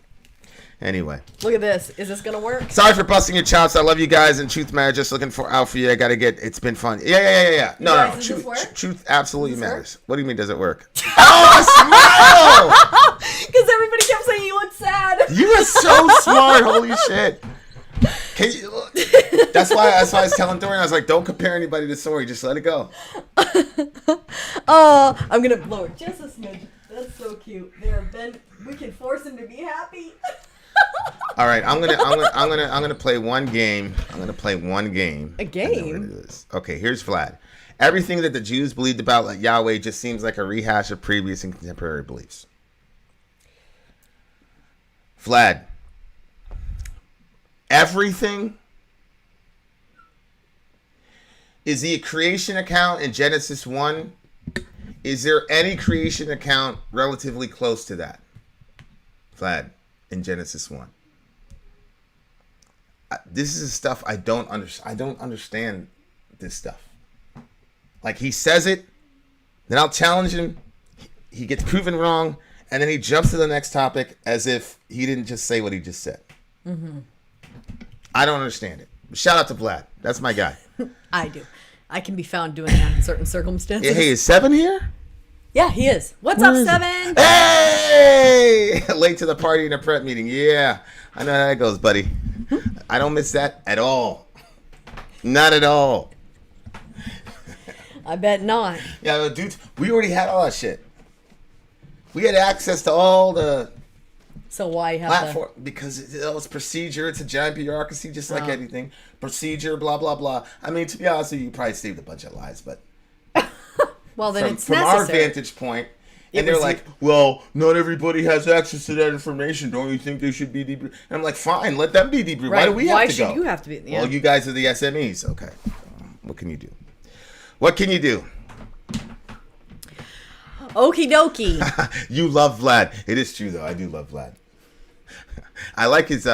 Anyway. Look at this. Is this going to work? Sorry for busting your chops. I love you guys. And Truth Matters. Just looking out for you. I got to get, it's been fun. Yeah. No. Does this work? Truth absolutely matters. What do you mean, does it work? Oh, smile! Because everybody kept saying you look sad. You are so smart. Holy shit. That's why I was telling Dorian, I was like, don't compare anybody to Sori. Just let it go. Oh, I'm going to blow it just a smidge. That's so cute. There, Ben, we can force him to be happy. All right, I'm gonna play one game. I'm gonna play one game. A game? Okay, here's Vlad. Everything that the Jews believed about Yahweh just seems like a rehash of previous and contemporary beliefs. Vlad. Everything is the creation account in Genesis 1. Is there any creation account relatively close to that? Vlad, in Genesis 1. This is stuff I don't understand. I don't understand this stuff. Like, he says it, then I'll challenge him. He gets proven wrong, and then he jumps to the next topic as if he didn't just say what he just said. Mm-hmm. I don't understand it. Shout out to Vlad. That's my guy. I do. I can be found doing that in certain circumstances. Yeah, hey, is Seven here? Yeah, he is. What's Where up, is Seven? Hey! Late to the party and a prep meeting. Yeah, I know how that goes, buddy. I don't miss that at all. Not at all. I bet not. Yeah, dude, we already had all that shit. We had access to all the So why have platform because it's procedure. It's a giant bureaucracy, just like anything. Procedure, blah blah blah. I mean, to be honest with you, you probably saved a bunch of lives, but well, then it's from necessary. our vantage point, and they're like, "Well, not everybody has access to that information. Don't you think they should be debriefed?" And I'm like, "Fine, let them be debriefed. Right. Why do we have to go? Why should you have to be? Yeah. Well, you guys are the SMEs. Okay, what can you do? What can you do? Okie dokie. You love Vlad. It is true though. I do love Vlad. I like his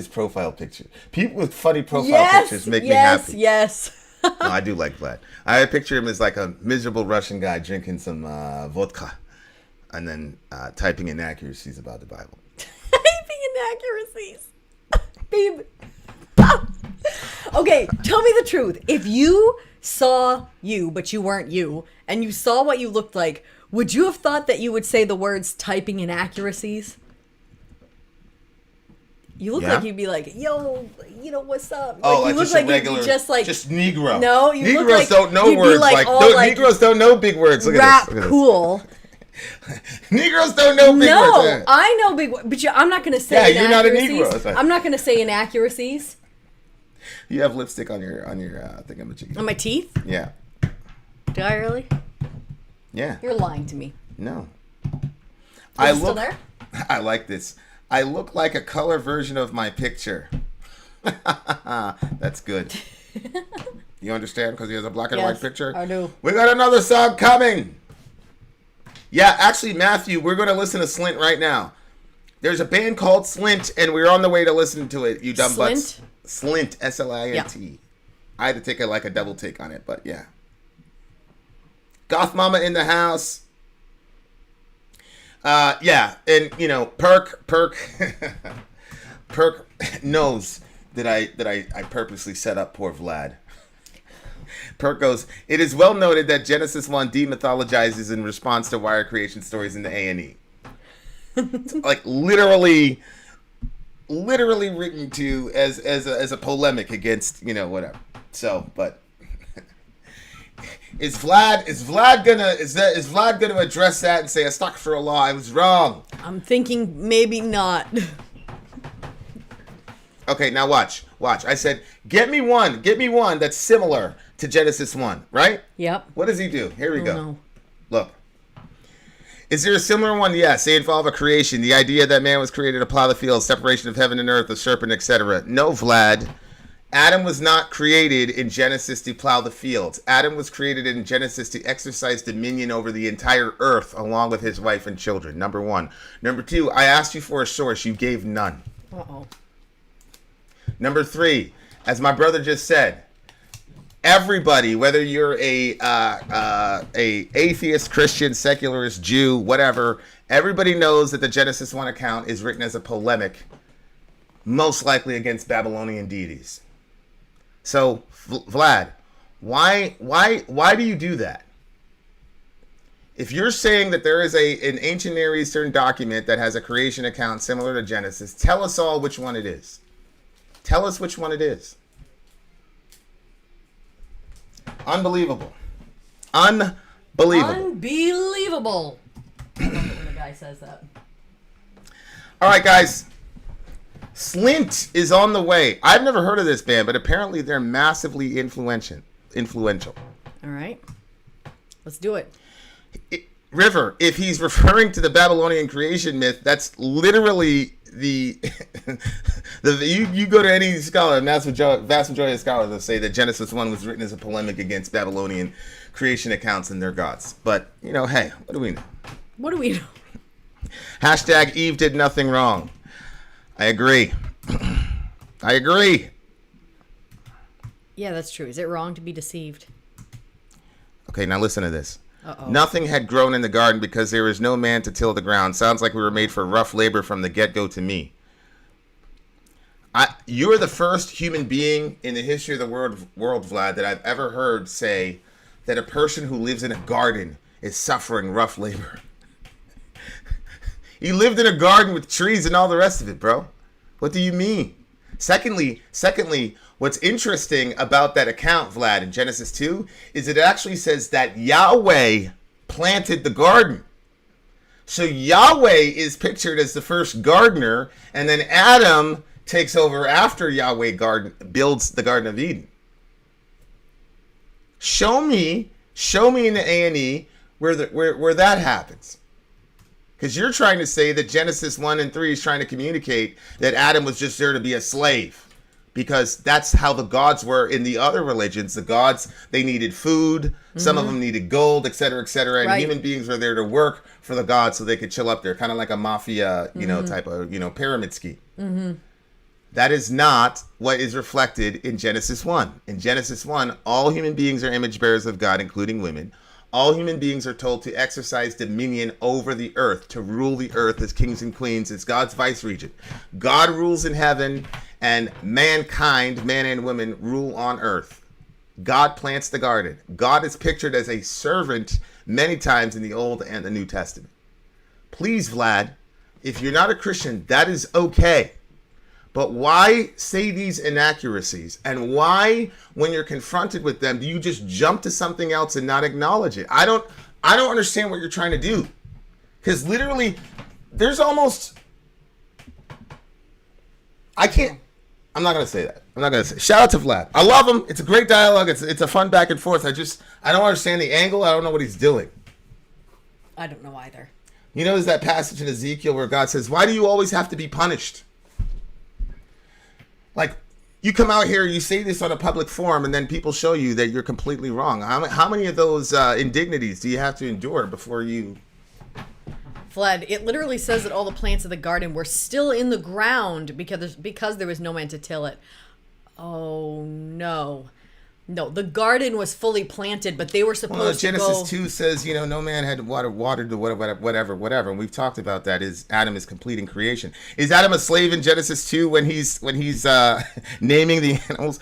profile picture. People with funny profile pictures make me happy. Yes. No, I do like Vlad. I picture him as like a miserable Russian guy drinking some vodka and then typing inaccuracies about the Bible. Typing inaccuracies. Babe. Okay, tell me the truth. If you saw you, but you weren't you, and you saw what you looked like, would you have thought that you would say the words typing inaccuracies? You look like you'd be like, yo, what's up? Oh, you look just like a regular, you'd be just like Negro. No, you Negroes look like don't know you'd be words like all Negroes don't know big words. Look rap at this. cool. Negroes don't know big words. No, I know big words, but I'm not going to say Yeah, you're not a inaccuracies. Negro. I'm not going to say inaccuracies. You have lipstick on your thingamajig. On my teeth? Yeah. Do I really? Yeah. You're lying to me. No. Is it still there? I like this. I look like a color version of my picture. That's good. You understand? Because he has a black and white picture? I do. We got another song coming. Yeah, actually, Matthew, we're going to listen to Slint right now. There's a band called Slint, and we're on the way to listen to it, you dumb butts. Slint, S-L-I-N-T. Yeah. I had to take a double take on it, but yeah. Goth Mama in the house. Yeah, and Perk knows that I purposely set up poor Vlad. Perk goes, it is well noted that Genesis 1 demythologizes in response to wire creation stories in the A&E. Like literally written to as a polemic against, whatever. So, but Is Vlad gonna address that and say, astaghfirullah, I was wrong? I'm thinking maybe not. Okay, now watch. I said, get me one that's similar to Genesis 1, right? Yep. What does he do? Here we go. No. Look. Is there a similar one? Yes. They involve a creation. The idea that man was created to plow the fields, separation of heaven and earth, the serpent, etc. No, Vlad. Adam was not created in Genesis to plow the fields. Adam was created in Genesis to exercise dominion over the entire earth along with his wife and children. Number one. Number two, I asked you for a source. You gave none. Uh-oh. Number three, as my brother just said, everybody, whether you're a atheist, Christian, secularist, Jew, whatever, everybody knows that the Genesis 1 account is written as a polemic, most likely against Babylonian deities. So, Vlad, why do you do that? If you're saying that there is an ancient Near Eastern document that has a creation account similar to Genesis, tell us all which one it is. Tell us which one it is. Unbelievable. Unbelievable. I love it when the guy says that. All right, guys. Slint is on the way. I've never heard of this band, but apparently they're massively influential. All right. Let's do it. River, if he's referring to the Babylonian creation myth, that's literally you go to any scholar, and vast majority of scholars will say that Genesis 1 was written as a polemic against Babylonian creation accounts and their gods. But, hey, what do we know? What do we know? Hashtag Eve did nothing wrong. I agree. Yeah, that's true. Is it wrong to be deceived? Okay, now listen to this. Uh-oh. Nothing had grown in the garden because there was no man to till the ground. Sounds like we were made for rough labor from the get-go to me. You're the first human being in the history of the world, Vlad, that I've ever heard say that a person who lives in a garden is suffering rough labor. He lived in a garden with trees and all the rest of it, bro. What do you mean? Secondly, what's interesting about that account, Vlad, in Genesis 2, is it actually says that Yahweh planted the garden. So Yahweh is pictured as the first gardener, and then Adam takes over after Yahweh builds the Garden of Eden. Show me in the A&E where that happens. Because you're trying to say that Genesis 1 and 3 is trying to communicate that Adam was just there to be a slave. Because that's how the gods were in the other religions. The gods, they needed food. Some of them needed gold, et cetera, and right. human beings were there to work for the gods so they could chill up there. Kind of like a mafia, type of, pyramid scheme. Mm-hmm. That is not what is reflected in Genesis 1. In Genesis 1, all human beings are image bearers of God, including women. All human beings are told to exercise dominion over the earth, to rule the earth as kings and queens, as God's vice regent. God rules in heaven, and mankind, man and women, rule on earth. God plants the garden. God is pictured as a servant many times in the Old and the New Testament. Please, Vlad, if you're not a Christian, that is okay. But why say these inaccuracies? And why, when you're confronted with them, do you just jump to something else and not acknowledge it? I don't understand what you're trying to do. Because literally, there's almost... I'm not going to say that. I'm not going to say. Shout out to Vlad. I love him. It's a great dialogue. It's a fun back and forth. I don't understand the angle. I don't know what he's doing. I don't know either. You know, there's that passage in Ezekiel where God says, why do you always have to be punished? Like, you come out here, you say this on a public forum, and then people show you that you're completely wrong. How many of those indignities do you have to endure before you... Vlad, it literally says that all the plants of the garden were still in the ground because there was no man to till it. Oh, no. No, the garden was fully planted, but they were supposed to go... Genesis 2 says, no man had watered the whatever. And we've talked about that. Adam is completing creation. Is Adam a slave in Genesis 2 when he's naming the animals?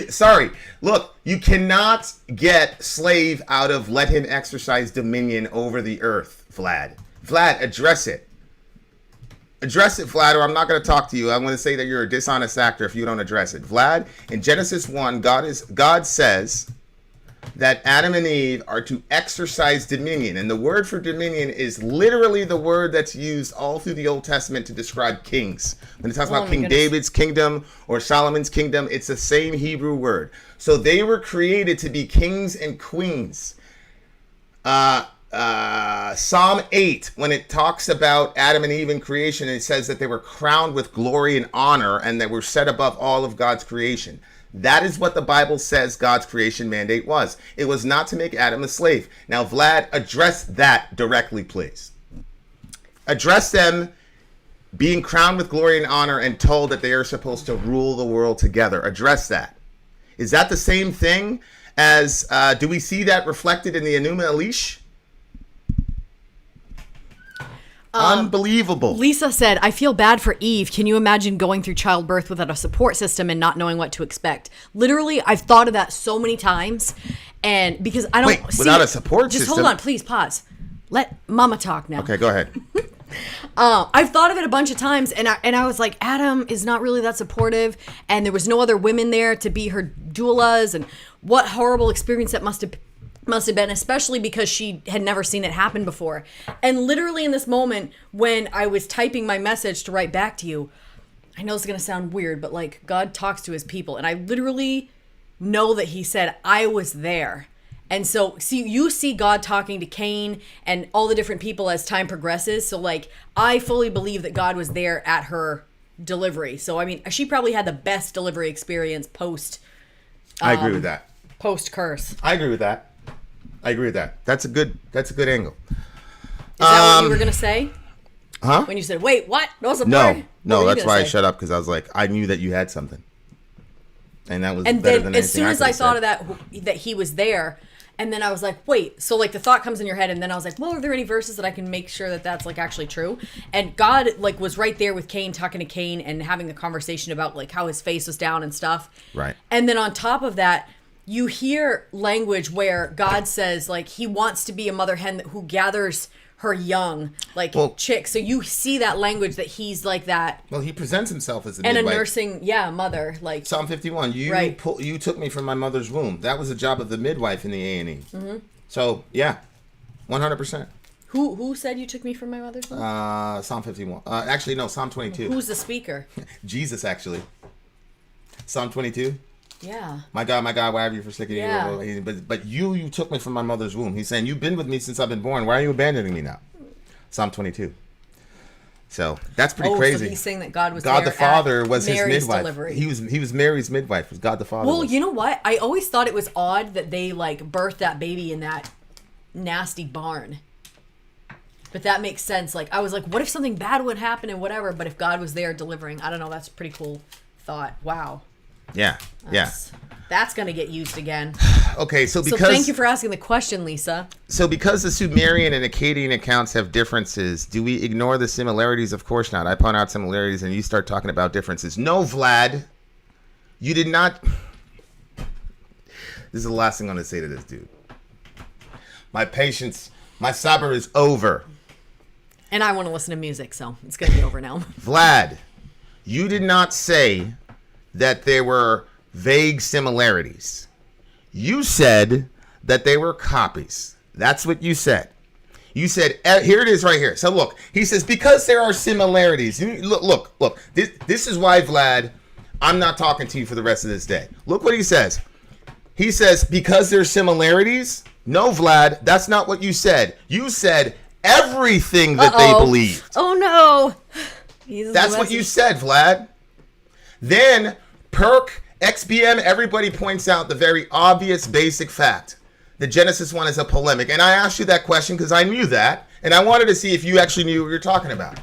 Sorry. Look, you cannot get slave out of let him exercise dominion over the earth, Vlad. Vlad, address it. Address it, Vlad, or I'm not going to talk to you. I'm going to say that you're a dishonest actor if you don't address it. Vlad, in Genesis 1, God says that Adam and Eve are to exercise dominion. And the word for dominion is literally the word that's used all through the Old Testament to describe kings. When it talks about King David's kingdom or Solomon's kingdom, it's the same Hebrew word. So they were created to be kings and queens. Psalm 8, when it talks about Adam and Eve in creation, it says that they were crowned with glory and honor and they were set above all of God's creation. That is what the Bible says God's creation mandate was. It was not to make Adam a slave. Now, Vlad, address that directly, please. Address them being crowned with glory and honor and told that they are supposed to rule the world together. Address that. Is that the same thing as, do we see that reflected in the Enuma Elish? Unbelievable. Lisa said, I feel bad for Eve. Can you imagine going through childbirth without a support system and not knowing what to expect? Literally, I've thought of that so many times. And because I don't... Wait, without a support just system? Hold on, please, pause. Let Mama talk now. Okay, go ahead. I've thought of it a bunch of times, and I was like, Adam is not really that supportive, and there was no other women there to be her doulas, and what horrible experience that must have been, especially because she had never seen it happen before. And literally in this moment, when I was typing my message to write back to you, I know it's going to sound weird, but like, God talks to his people. And I literally know that he said, I was there. And so, you see God talking to Cain and all the different people as time progresses. So like, I fully believe that God was there at her delivery. So, I mean, she probably had the best delivery experience post. I agree with that. Post curse. I agree with that. That's a good angle. Is that what you were going to say? Huh? When you said, wait, what? No, that's why I shut up, because I was like, I knew that you had something. And that was better than anything. As soon as I thought of that he was there, and then I was like, wait, so like the thought comes in your head, and then I was like, well, are there any verses that I can make sure that that's like actually true? And God like was right there with Cain, talking to Cain and having the conversation about like how his face was down and stuff. Right. And then on top of that, you hear language where God says like he wants to be a mother hen who gathers her young, like chicks. So you see that language that he's like that. Well, he presents himself as a and midwife. A nursing, mother. Like Psalm 51. You took me from my mother's womb. That was the job of the midwife in the A&E. Mm-hmm. So yeah, 100%. Who said you took me from my mother's womb? Psalm 51. Actually, no, Psalm 22. Who's the speaker? Jesus, actually. Psalm 22. Yeah. My God, why have you forsaken me? But you took me from my mother's womb. He's saying, you've been with me since I've been born. Why are you abandoning me now? Psalm 22. So that's pretty crazy. So he's saying that God was God there the Father at was Mary's his midwife. Delivery. He was Mary's midwife. Was God the Father? Well, you know what? I always thought it was odd that they like birthed that baby in that nasty barn. But that makes sense. Like I was like, what if something bad would happen and whatever? But if God was there delivering, I don't know. That's a pretty cool thought. Wow. Yeah. That's going to get used again. Okay, so because... So thank you for asking the question, Lisa. So because the Sumerian and Akkadian accounts have differences, do we ignore the similarities? Of course not. I point out similarities and you start talking about differences. No, Vlad. You did not... This is the last thing I'm going to say to this dude. My patience, my Saber is over. And I want to listen to music, so it's going to be over now. Vlad, you did not say that there were vague similarities. You said that they were copies. That's what you said. You said, here it is right here. So look, he says, because there are similarities. Look. This is why, Vlad, I'm not talking to you for the rest of this day. Look what he says. He says, because there's similarities? No, Vlad, that's not what you said. You said everything that they believed. Oh, no. That's what you said, Vlad. Then, Perk, XBM, everybody points out the very obvious basic fact. The Genesis one is a polemic. And I asked you that question because I knew that. And I wanted to see if you actually knew what you're talking about.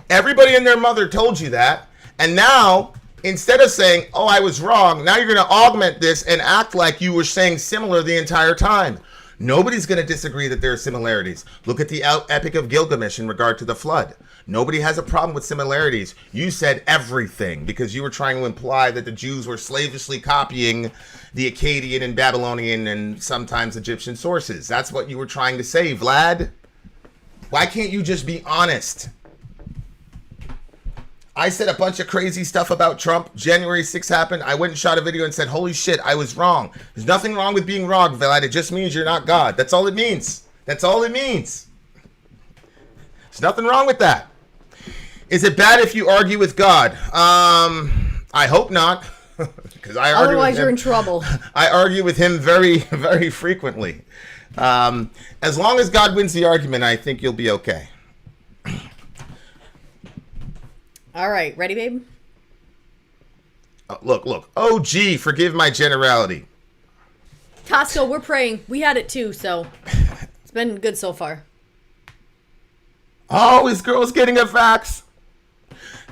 Everybody and their mother told you that. And now, instead of saying, oh, I was wrong, now you're going to augment this and act like you were saying similar the entire time. Nobody's going to disagree that there are similarities. Look at the Epic of Gilgamesh in regard to the flood. Nobody has a problem with similarities. You said everything because you were trying to imply that the Jews were slavishly copying the Akkadian and Babylonian and sometimes Egyptian sources. That's what you were trying to say, Vlad. Why can't you just be honest? I said a bunch of crazy stuff about Trump. January 6th happened. I went and shot a video and said, holy shit, I was wrong. There's nothing wrong with being wrong, Vlad. It just means you're not God. That's all it means. That's all it means. There's nothing wrong with that. Is it bad if you argue with God? I hope not. Because I argue Otherwise, with him. you're in trouble. I argue with him very, very frequently. As long as God wins the argument, I think you'll be okay. All right. Ready, babe? Look. Oh, gee, forgive my generality. Tasco, we're praying. We had it too, so it's been good so far. Oh, his girl's getting a fax.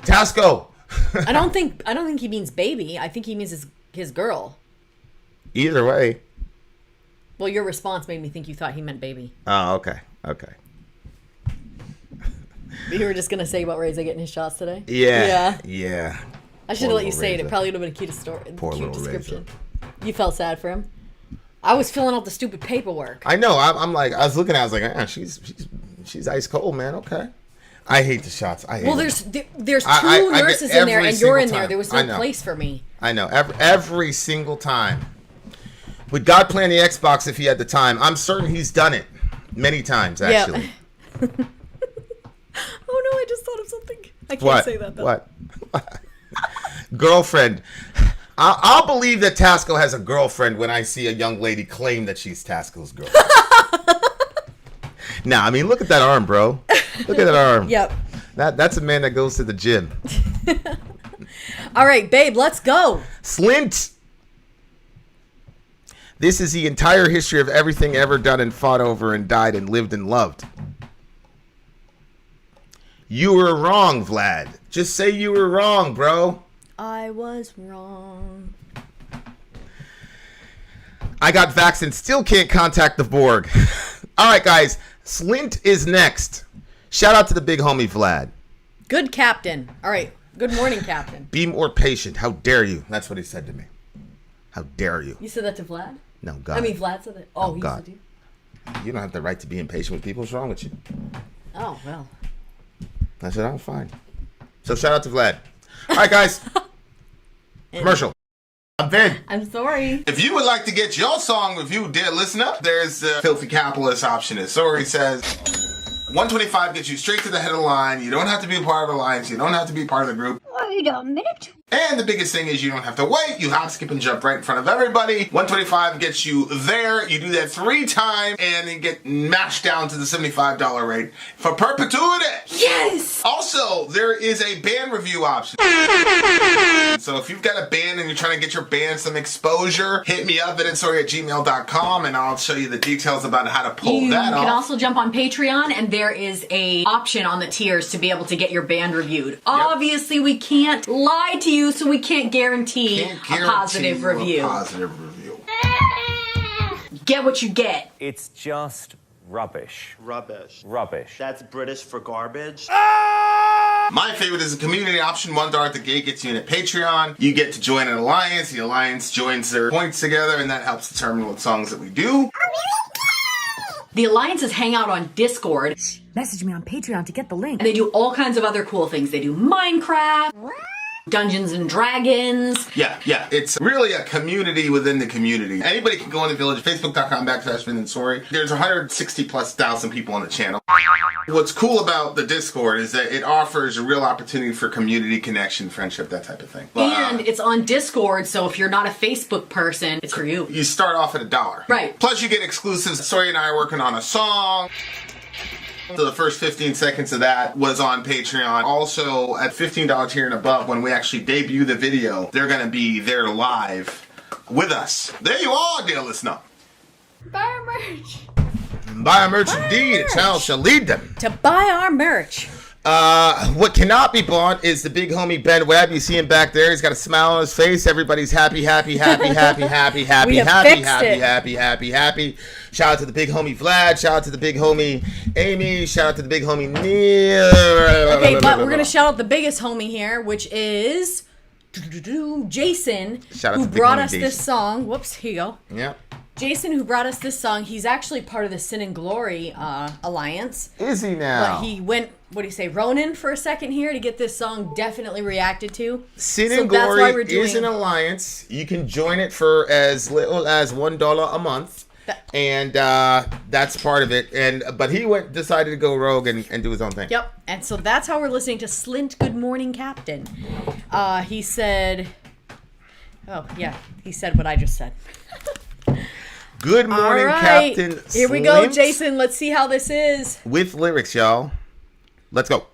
Tasco. I don't think he means baby. I think he means his girl. Either way. Well, your response made me think you thought he meant baby. Oh, okay. You were just gonna say about Reza getting his shots today. Yeah. I should have let you say it. It probably would have been a cute story. Poor cute little description. Reza. You felt sad for him. I was filling out the stupid paperwork. I know. I'm like, I was looking. I was like, she's ice cold, man. Okay. I hate the shots. There's two nurses in there, and you're in there. There was no place for me. I know. Every single time. Would God play on the Xbox if he had the time? I'm certain he's done it many times, actually. Yeah. Oh no! I just thought of something. I can't say that though. What? Girlfriend. I'll believe that Tasco has a girlfriend when I see a young lady claim that she's Tasco's girlfriend. Nah, I mean, look at that arm, bro. Look at that arm. Yep. That's a man that goes to the gym. All right, babe, let's go. Slint. This is the entire history of everything ever done and fought over and died and lived and loved. You were wrong, Vlad. Just say you were wrong, bro. I was wrong. I got vaxxed and still can't contact the Borg. All right, guys. Slint is next. Shout out to the big homie, Vlad. Good captain. All right. Good morning, captain. Be more patient. How dare you? That's what he said to me. How dare you? You said that to Vlad? No, God. I mean, Vlad said that. Oh, he God. said you? You don't have the right to be impatient with people. What's wrong with you? Oh, well. I said, I'm fine. So shout out to Vlad. All right, guys. Commercial. I'm Vin. I'm sorry. If you would like to get your song reviewed, dear listener, there's the Filthy Capitalist option. Sorry says 125 gets you straight to the head of the line. You don't have to be a part of the alliance. You don't have to be part of the group. Wait a minute. And the biggest thing is you don't have to wait. You hop, skip, and jump right in front of everybody. 125 gets you there. You do that 3 times and then get mashed down to the $75 rate for perpetuity. Yes! Also, there is a band review option. So if you've got a band and you're trying to get your band some exposure, hit me up at instory@gmail.com and I'll show you the details about how to pull that off. You can also jump on Patreon, and there is a option on the tiers to be able to get your band reviewed. Yep. Obviously, we can't lie to you, so we can't guarantee a positive review. Get what you get. It's just rubbish. Rubbish. Rubbish. That's British for garbage. My favorite is a community option. $1 at the gate gets you in at Patreon. You get to join an alliance. The alliance joins their points together, and that helps determine what songs that we do. The alliances hang out on Discord. Message me on Patreon to get the link. And they do all kinds of other cool things. They do Minecraft, Dungeons and Dragons. Yeah. It's really a community within the community. Anybody can go in the village, facebook.com/VinandSory. There's 160,000+ people on the channel. What's cool about the Discord is that it offers a real opportunity for community connection, friendship, that type of thing. And it's on Discord, so if you're not a Facebook person, it's for you. You start off at $1. Right. Plus you get exclusives. Sory and I are working on a song. So the first 15 seconds of that was on Patreon. Also, at $15 tier and above, when we actually debut the video, they're going to be there live with us. There you are, dear listener. Buy our merch. Buy our merch indeed. A channel shall lead them. To buy our merch. What cannot be bought is the big homie Ben Webb. You see him back there. He's got a smile on his face. Everybody's happy. Shout out to the big homie Vlad. Shout out to the big homie Amy. Shout out to the big homie Neil. Okay, but we're going to shout out the biggest homie here, which is Jason, who brought us this song. Whoops, here you go. Yeah. Jason, who brought us this song, he's actually part of the Sin and Glory Alliance. Is he now? But he went, what do you say, Ronin for a second here to get this song definitely reacted to. Sin and Glory is an alliance. You can join it for as little as $1 a month. And that's part of it. But he decided to go rogue and do his own thing. Yep. And so that's how we're listening to Slint-Good Morning Captain. He said, he said what I just said. Good morning, Captain. Here we go, Jason. Let's see how this is. With lyrics, y'all. Let's go.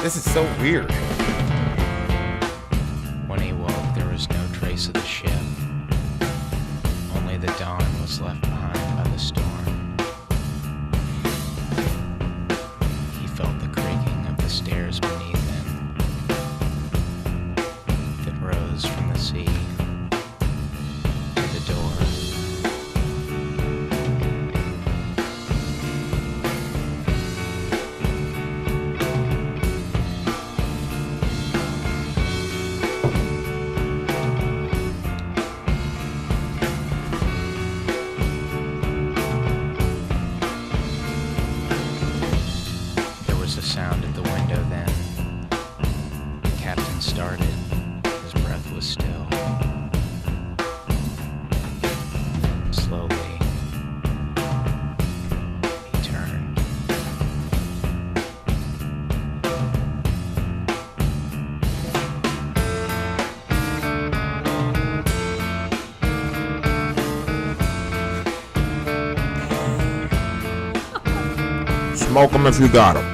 This is so weird. When he woke, there was no trace of the ship. Only the dawn was left behind by the storm. He felt the creaking of the stairs beneath him that rose from the sea to the door. Smoke them if you got them.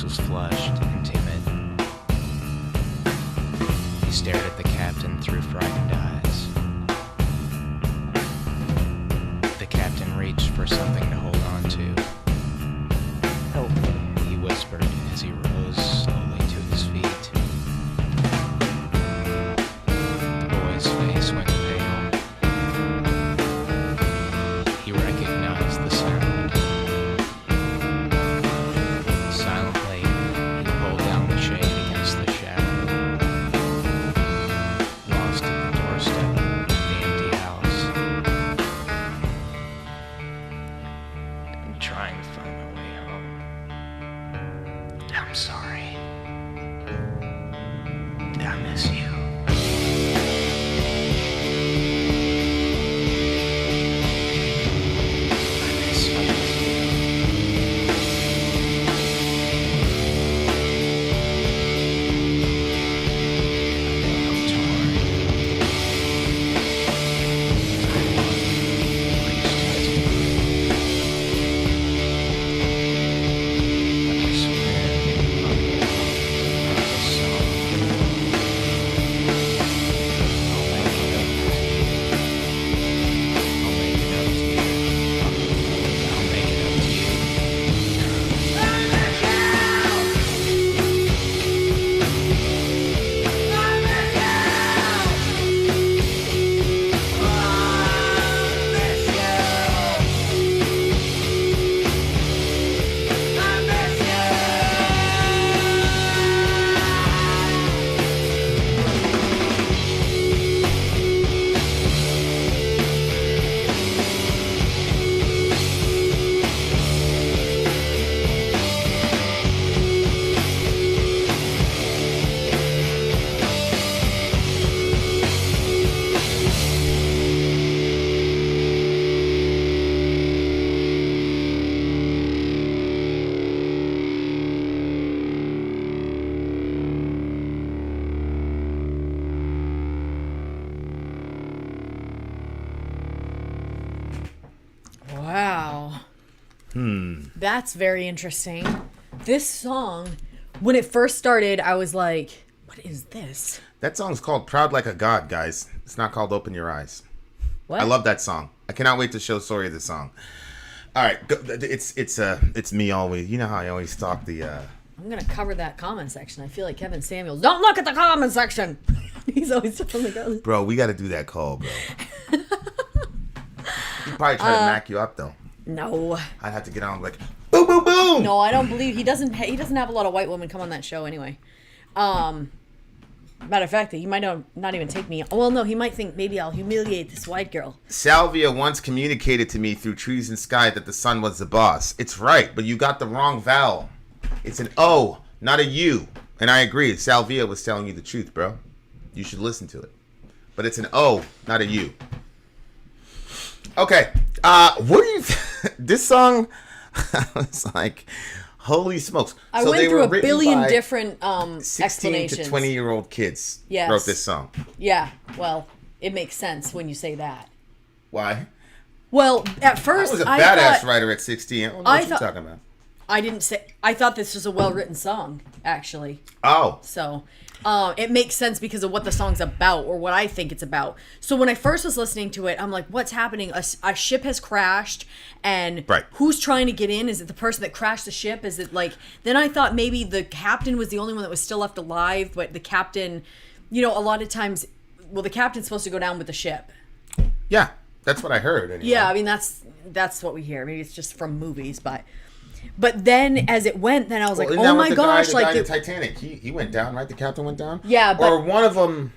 Was flushed and timid. He stared at the captain through frightened eyes. The captain reached for something to hold on to. "Help me," he whispered as he rose slowly to his feet. The boy's face went pale. He recognized the sound. That's very interesting. This song, when it first started, I was like, what is this? That song's called Proud Like a God, guys. It's not called Open Your Eyes. What? I love that song. I cannot wait to show Sawyer the song. All right, it's me always. You know how I always stalk the. I'm gonna cover that comment section. I feel like Kevin Samuels. Don't look at the comment section. He's always telling me that. Bro, we got to do that call, bro. He'd probably try to knock you up though. No. I'd have to get on like boom, boom, boom. No, I don't believe he doesn't have a lot of white women come on that show anyway. Matter of fact, he might not even take me. Well, no, he might think maybe I'll humiliate this white girl. Salvia once communicated to me through trees and sky that the sun was the boss. It's right, but you got the wrong vowel. It's an O, not a U. And I agree. Salvia was telling you the truth, bro. You should listen to it. But it's an O, not a U. Okay. What do you... This song, I was like... Holy smokes. I went through a billion different 16 explanations. to 20-year-old kids wrote this song. Yeah, well, it makes sense when you say that. Why? Well, at first, I was a badass writer at 16. I don't know what you're talking about. I thought this was a well-written song, actually. Oh. So, it makes sense because of what the song's about, or what I think it's about. So when I first was listening to it, I'm like, what's happening? A ship has crashed, and who's trying to get in? Is it the person that crashed the ship? Is it like... Then I thought maybe the captain was the only one that was still left alive, but the captain... You know, a lot of times... Well, the captain's supposed to go down with the ship. Yeah, that's what I heard. Anyway. Yeah, I mean, that's what we hear. Maybe it's just from movies, but then as it went, then I was like, oh my gosh, the like guy in Titanic, he went down, right? The captain went down. Yeah, but or one of them.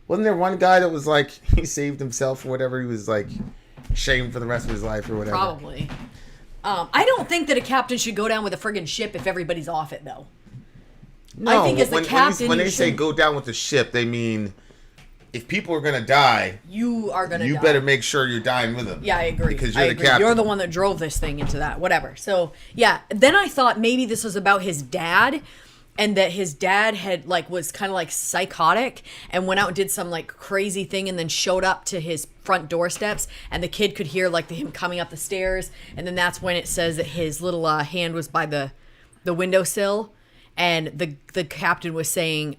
Wasn't there one guy that was like he saved himself or whatever? He was like shamed for the rest of his life or whatever. Probably. I don't think that a captain should go down with a friggin' ship if everybody's off it, though. No, I think as the captain, when they say go down with the ship, they mean if people are gonna die, you are gonna. You better make sure you're dying with them. Yeah, I agree. Because you're the captain. You're the one that drove this thing into that. Whatever. So yeah. Then I thought maybe this was about his dad, and that his dad had was kind of like psychotic and went out and did some like crazy thing, and then showed up to his front doorsteps, and the kid could hear like him coming up the stairs, and then that's when it says that his little hand was by the windowsill, and the captain was saying.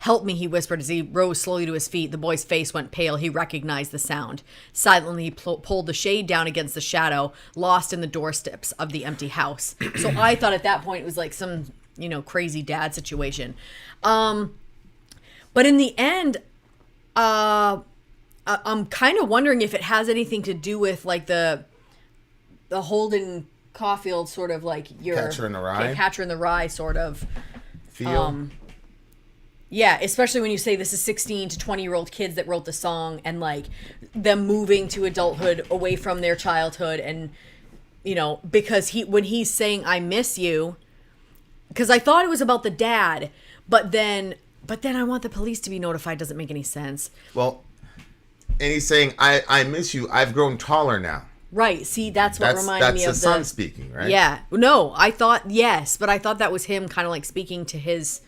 Help me, he whispered as he rose slowly to his feet. The boy's face went pale. He recognized the sound. Silently, he pulled the shade down against the shadow, lost in the doorsteps of the empty house. So I thought at that point it was like some, crazy dad situation. But in the end, I'm kind of wondering if it has anything to do with like the Holden Caulfield sort of like your Catcher in the Rye. Catcher in the Rye sort of feel. Yeah, especially when you say this is 16 to 20-year-old kids that wrote the song, and like them moving to adulthood away from their childhood, and because when he's saying I miss you, because I thought it was about the dad, but then I want the police to be notified doesn't make any sense. Well, and he's saying I miss you. I've grown taller now. Right. See, that's what reminded me of the son speaking, right? Yeah. No, I thought yes, but I thought that was him kind of like speaking to his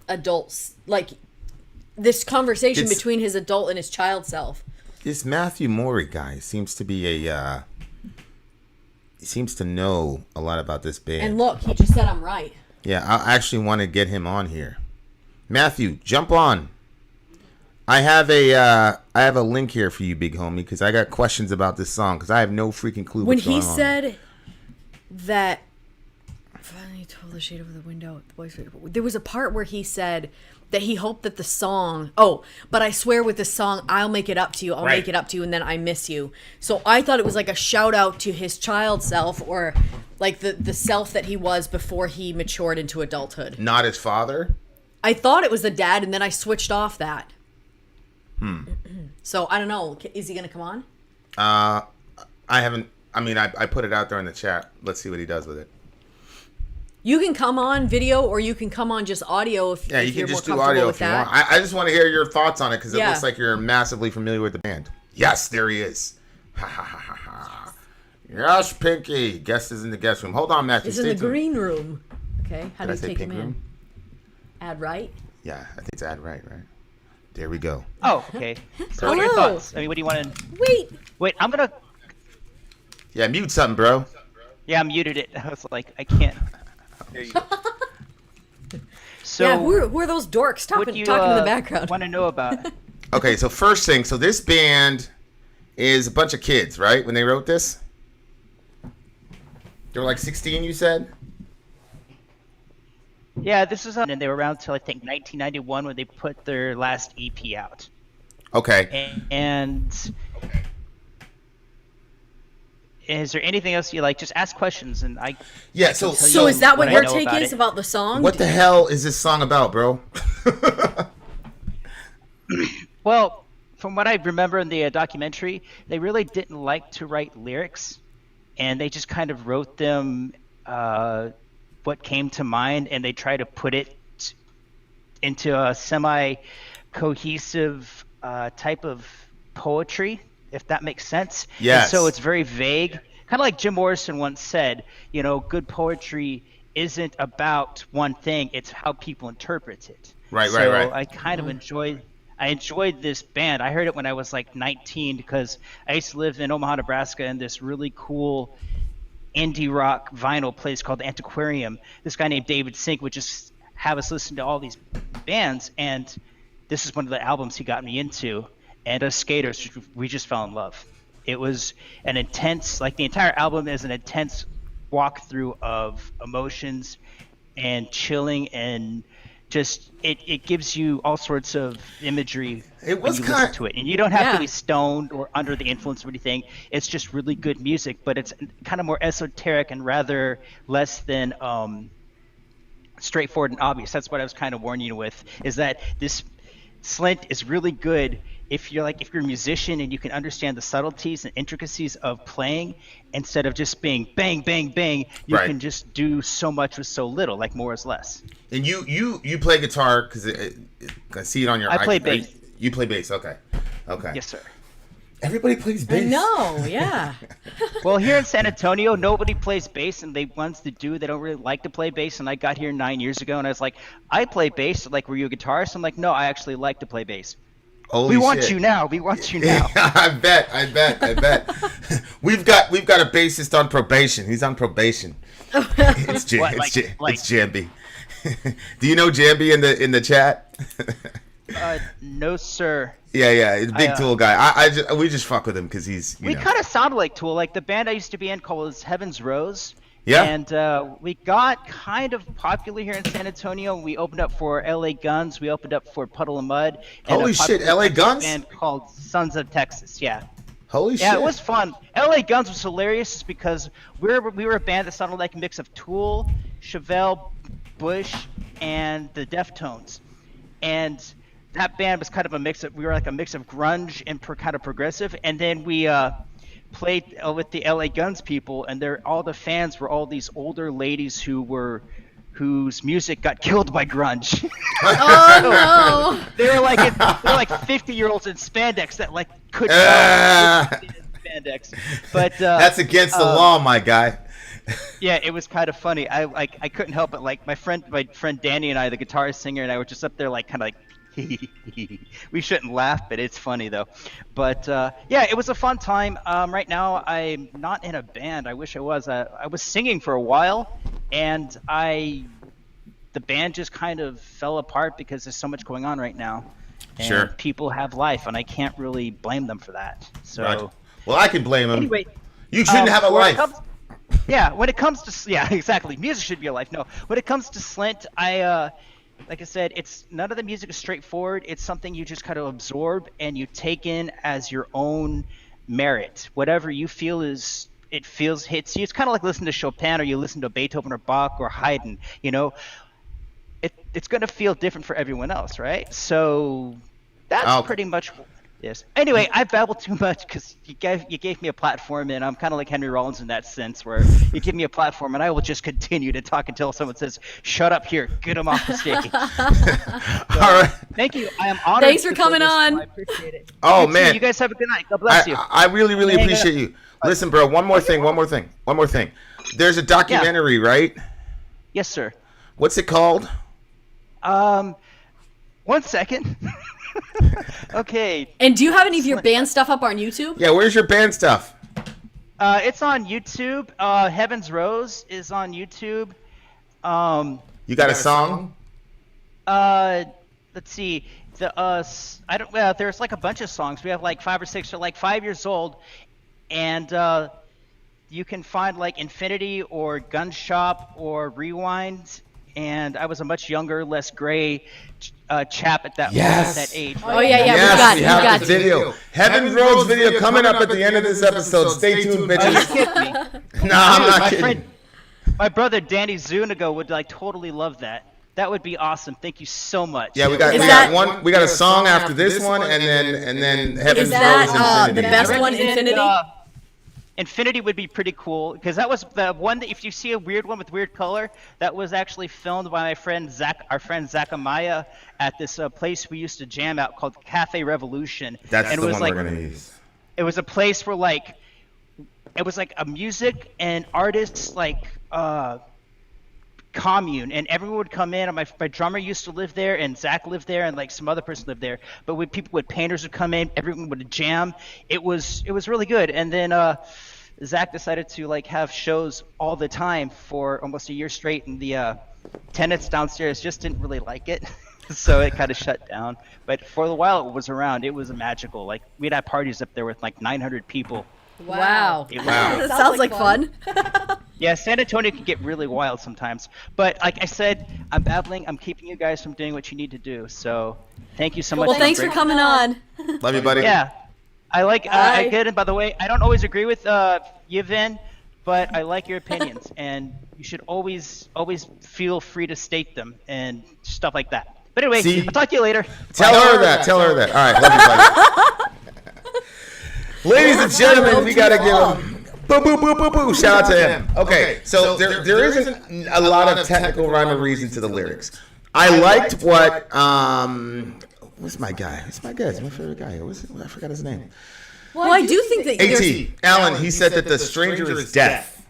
adults, like this conversation between his adult and his child self. This Matthew Morey guy seems to be he seems to know a lot about this band. And look, he just said I'm right. Yeah, I actually want to get him on here. Matthew, jump on. I have a link here for you, big homie, because I got questions about this song because I have no freaking clue what's going on. When he said that finally told the shade over the window, there was a part where he said that he hoped that the song, but I swear with this song, I'll make it up to you. I'll make it up to you, and then I miss you. So I thought it was like a shout out to his child self, or like the self that he was before he matured into adulthood. Not his father? I thought it was the dad, and then I switched off that. So I don't know. Is he going to come on? I haven't. I mean, I put it out there in the chat. Let's see what he does with it. You can come on video, or you can come on just audio if you can you're just more do audio if you that. want. I just want to hear your thoughts on it because it looks like you're massively familiar with the band. Yes, there he is. Ha ha ha ha ha. Yes, Pinky. Guest is in the guest room. Hold on, Matthew. He's in the green room. Okay, how do you take him in? Add right? Yeah, I think it's add right? There we go. Oh, okay. So what are your thoughts? I mean, what do you want to... Wait, I'm going to... Yeah, mute something, bro. Yeah, I muted it. I was like, I can't. There you go. So, yeah, who are those dorks talking in the background? Want to know about? Okay, so first thing, so this band is a bunch of kids, right? When they wrote this, they were like 16. You said? Yeah, this is, and they were around till I think 1991 when they put their last EP out. Okay. And is there anything else you like? Just ask questions, and I. Yeah. So is that what your take is about the song? What the hell is this song about, bro? Well, from what I remember in the documentary, they really didn't like to write lyrics, and they just kind of wrote them what came to mind, and they try to put it into a semi-cohesive type of poetry, if that makes sense. Yes. And so it's very vague, kind of like Jim Morrison once said, you know, good poetry isn't about one thing, it's how people interpret it. Right. I kind of enjoyed this band. I heard it when I was like 19 because I used to live in Omaha, Nebraska, in this really cool indie rock vinyl place called the Antiquarium. This guy named David Sink would just have us listen to all these bands, and this is one of the albums he got me into. And as skaters, we just fell in love. It was an intense, like the entire album is an intense walkthrough of emotions and chilling, and just it gives you all sorts of imagery when you listen to it. And you don't have to be stoned or under the influence of anything. It's just really good music, but it's kind of more esoteric and rather less than straightforward and obvious. That's what I was kind of warning you with, is that this Slint is really good if you're a musician and you can understand the subtleties and intricacies of playing instead of just being bang, bang, bang. You can just do so much with so little, like more is less. And you play guitar because I see it on your. I play bass. You play bass, okay. Yes, sir. Everybody plays bass. No, yeah. Well, here in San Antonio, nobody plays bass, and they don't really like to play bass. And I got here 9 years ago, and I was like, I play bass. Like, were you a guitarist? I'm like, no, I actually like to play bass. Holy we want shit. you now. We want you now. I bet. We've got a bassist on probation. He's on probation. It's Jambi. Do you know Jambi in the chat? No, sir. Yeah, he's a big Tool guy. We just fuck with him because we kind of sound like Tool. Like the band I used to be in called Heaven's Rose. Yeah. And we got kind of popular here in San Antonio. We opened up for LA Guns. We opened up for Puddle of Mud. And holy shit, LA Guns? Band called Sons of Texas. Yeah. Holy shit. Yeah, it was fun. LA Guns was hilarious because we were a band that sounded like a mix of Tool, Chevelle, Bush, and the Deftones. And that band was kind of a mix of grunge and kind of progressive. And then we played with the LA Guns people, and all the fans were all these older ladies whose music got killed by grunge. Oh no! They were like 50-year-olds in spandex that like couldn't spandex. But that's against the law, my guy. Yeah, it was kind of funny. I couldn't help it. Like my friend Danny and I, the guitarist singer, and I were just up there like kind of like. We shouldn't laugh, but it's funny though. But yeah, it was a fun time. Right now, I'm not in a band. I wish I was. I was singing for a while, and the band just kind of fell apart because there's so much going on right now. And people have life, and I can't really blame them for that. So, right. Well, I can blame them. Anyway, you shouldn't have a life. When it comes to exactly. Music should be a life. No, when it comes to Slint, like I said, none of the music is straightforward. It's something you just kind of absorb and you take in as your own merit. Whatever you feel hits you. It's kind of like listening to Chopin, or you listen to Beethoven or Bach or Haydn. You know, it's going to feel different for everyone else, right? So that's pretty much what it is. Anyway, I babbled too much because you gave me a platform, and I'm kind of like Henry Rollins in that sense, where you give me a platform, and I will just continue to talk until someone says, "Shut up here, get him off the stage." All right. Thank you. I am honored. Thanks for coming on. I appreciate it. Oh man, you guys have a good night. God bless you. I really appreciate you. Listen, bro. One more thing. There's a documentary, right? Yes, sir. What's it called? 1 second. Okay. And do you have any of your band stuff up on YouTube? Yeah, where's your band stuff? It's on YouTube. Heaven's Rose is on YouTube. You got a song? Let's see. There's like a bunch of songs. We have like 5 or 6. They're like 5 years old, and you can find like Infinity or Gun Shop or Rewind. And I was a much younger, less gray chap at that age. Oh yeah, yes, we got the video. Heaven's Rose video coming up at the end of this episode. Stay tuned, bitches. Are you kidding me? No, I'm not kidding. My brother Danny Zuniga would like totally love that. That would be awesome. Thank you so much. Yeah, we got a song after this one, and then Heaven's Is that Rose, the Infinity. best one, Infinity? Infinity would be pretty cool because that was the one that if you see a weird one with weird color, that was actually filmed by my friend Zach, our friend Zach Amaya, at this place we used to jam out called Cafe Revolution. That's and the it was one like, we're gonna use. It was a place where like it was like a music and artists like commune, and everyone would come in, and my drummer used to live there, and Zach lived there, and like some other person lived there, but painters would come in, everyone would jam. It was really good. And then Zach decided to like have shows all the time for almost a year straight, and the tenants downstairs just didn't really like it. So it kind of shut down, but for the while it was around, it was magical. Like we'd have parties up there with like 900 people. Wow. Wow. That sounds like fun. Yeah, San Antonio can get really wild sometimes. But like I said, I'm babbling. I'm keeping you guys from doing what you need to do. So thank you so much. Well, thanks for coming on. Love you, buddy. Yeah. I get it. By the way, I don't always agree with Yvonne, but I like your opinions. And you should always feel free to state them and stuff like that. But anyway, See? I'll talk to you later. Tell her that. Tell her that. All right, love you, buddy. Ladies and gentlemen, we gotta give him boo. Shout out to him. Okay, so there isn't a lot of technical rhyme or reason to the lyrics. I liked what what's my guy? It's my favorite guy. I forgot his name. Well, I do think that AT Alan. He said that the stranger is death.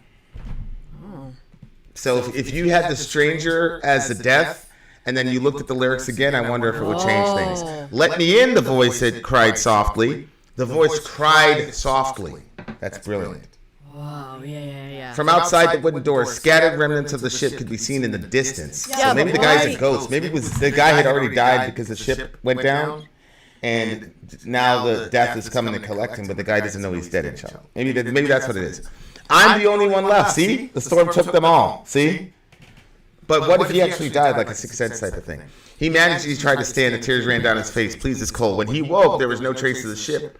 So if you had the stranger as the death, and then you looked at the lyrics again, I wonder if it would change things. Let me in, the voice had cried softly. The voice cried softly. That's brilliant. Wow, yeah. From outside the wooden door, scattered remnants of the ship could be seen in the distance. So maybe the guy's a ghost. Maybe it was the guy had already died because the ship went down, and now the death is coming to collect him, but the guy doesn't know he's dead in shell. Maybe that's what it is. I'm the only one left. See? The storm took them all. See? But what if he actually died, like a Sixth Sense type of thing? He managed, he tried to stand, the tears ran down his face. Please, it's cold. When he woke, there was no trace of the ship.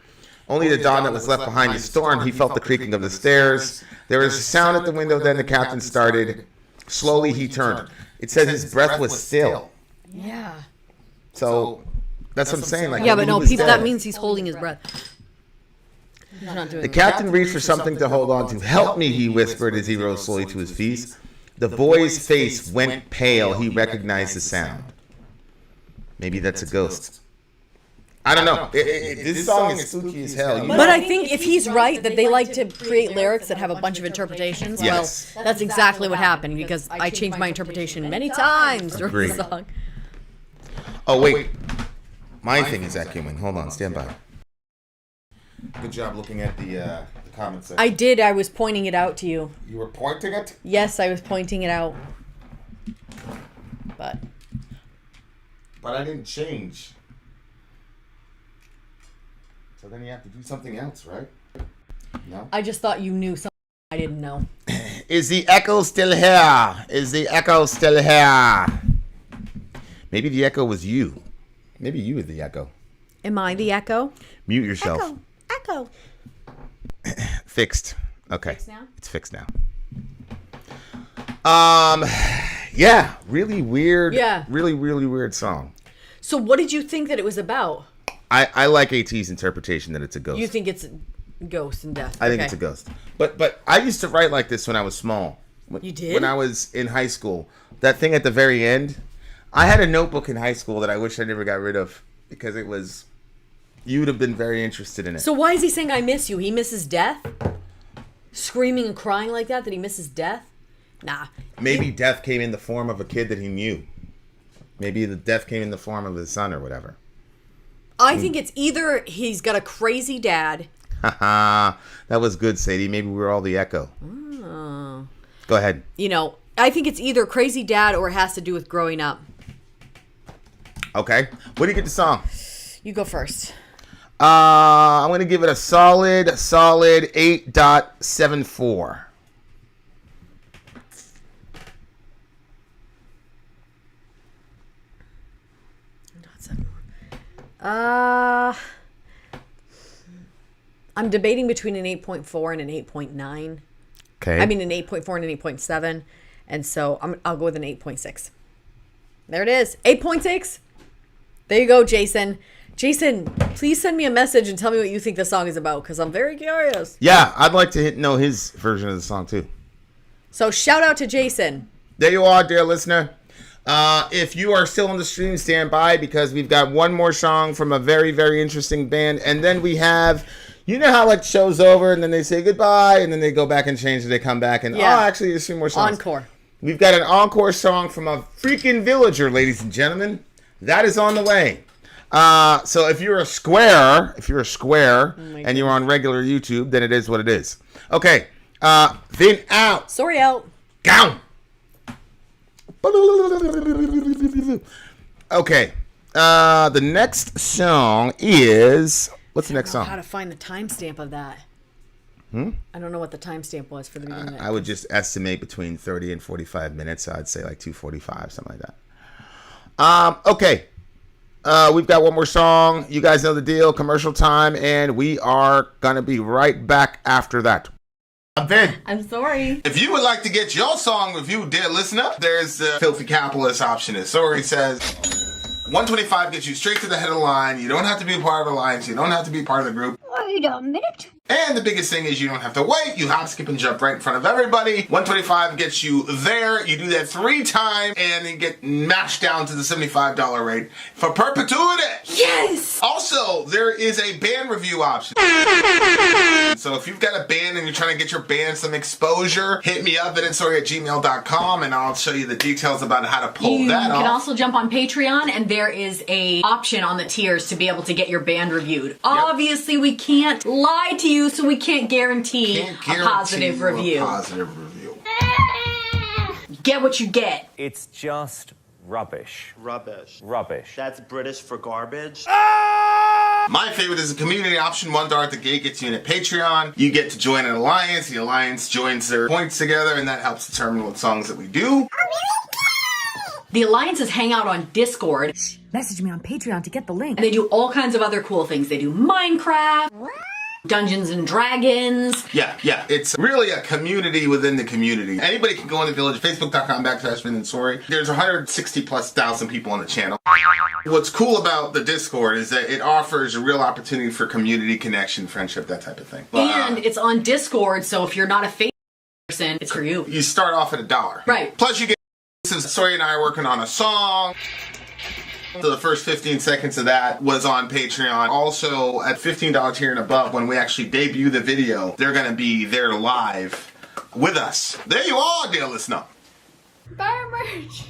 Only the dawn that was left behind the storm. He felt the creaking of the stairs. There was a sound at the window, then the captain started. Slowly he turned. It says his breath was still. Yeah. So, that's what I'm saying. Like, Yeah, but no, people, that means he's holding his breath. He's not doing The captain reached for something to hold on to. Help me, he whispered as he rose slowly to his feet. The boy's face went pale. He recognized the sound. Maybe that's a ghost. I don't know. This song is spooky as hell. But I think if he's right that they like to create lyrics that have a bunch of interpretations, Yes. well, that's exactly what happened because I changed my interpretation many times during Agreed. the song. Oh, wait. My thing is echoing. Hold on. Stand by. Good job looking at the comment section. I did. I was pointing it out to you. You were pointing it? Yes, I was pointing it out. But I didn't change. So then you have to do something else, right? No? I just thought you knew something I didn't know. Is the echo still here? Is the echo still here? Maybe the echo was you. Maybe you were the echo. Am I the echo? Mute yourself. Echo. Fixed. Okay. Fixed now? It's fixed now. Yeah, really weird. Yeah. Really weird song. So what did you think that it was about? I like AT's interpretation that it's a ghost. You think it's ghost and death? I think it's a ghost. But I used to write like this when I was small. You did? When I was in high school. That thing at the very end. I had a notebook in high school that I wish I never got rid of because it was... You would have been very interested in it. So why is he saying I miss you? He misses death? Screaming and crying like that he misses death? Nah. Maybe death came in the form of a kid that he knew. Maybe the death came in the form of his son or whatever. I think it's either he's got a crazy dad. Haha. That was good, Sadie. Maybe we were all the echo. Oh. Go ahead. You know, I think it's either crazy dad or it has to do with growing up. Okay. What do you get the song? You go first. I'm going to give it a solid 8.74. I'm debating between an 8.4 and an 8.9. Okay. I mean an 8.4 and an 8.7. And so I'll go with an 8.6. There it is. 8.6. There you go, Jason. Jason, please send me a message and tell me what you think the song is about, because I'm very curious. Yeah, I'd like to know his version of the song, too. So shout out to Jason. There you are, dear listener. If you are still on the stream, stand by, because we've got one more song from a very, very interesting band. And then we have, you know how like show's over and then they say goodbye and then they go back and change it. They come back and, actually there's 3 more songs. Encore. We've got an encore song from a freaking villager, ladies and gentlemen. That is on the way. So if you're a square, and you're on regular YouTube, then it is what it is. Okay. Then out. Sorry out. Down. Okay. The next song is... What's the next song? How to find the timestamp of that. I don't know what the timestamp was for the beginning. I would just estimate between 30 and 45 minutes. So I'd say like 2:45, something like that. Okay. We've got one more song. You guys know the deal. Commercial time. And we are going to be right back after that. I'm Vin. I'm sorry. If you would like to get your song reviewed, dear listener, there's the Filthy Capitalist option. As Sorry says, $125 gets you straight to the head of the line. You don't have to be a part of the alliance. You don't have to be part of the group. Wait a minute. And the biggest thing is you don't have to wait. You hop, skip, and jump right in front of everybody. $125 gets you there. You do that 3 times and then get mashed down to the $75 rate for perpetuity. Yes! Also, there is a band review option. So if you've got a band and you're trying to get your band some exposure, hit me up at itsorry@gmail.com and I'll show you the details about how to pull that off. You can also jump on Patreon, and there is a option on the tiers to be able to get your band reviewed. Obviously, we can't lie to you, so we can't guarantee a positive review. Get what you get. It's just rubbish. Rubbish. That's British for garbage. My favorite is the community option. $1 at the gate gets you in at Patreon. You get to join an alliance. The alliance joins their points together, and that helps determine what songs that we do. The alliances hang out on Discord. Message me on Patreon to get the link. And they do all kinds of other cool things. They do Minecraft, Dungeons and Dragons. Yeah. It's really a community within the community. Anybody can go in the village, facebook.com/VinandSorry. There's 160,000+ people on the channel. What's cool about the Discord is that it offers a real opportunity for community connection, friendship, that type of thing. And it's on Discord, so if you're not a Facebook person, it's for you. You start off at $1. Right. Plus you get, since Sorry and I are working on a song, so the first 15 seconds of that was on Patreon. Also, at $15 tier and above, when we actually debut the video, they're going to be there live with us. There you are, dear listener. Buy our merch.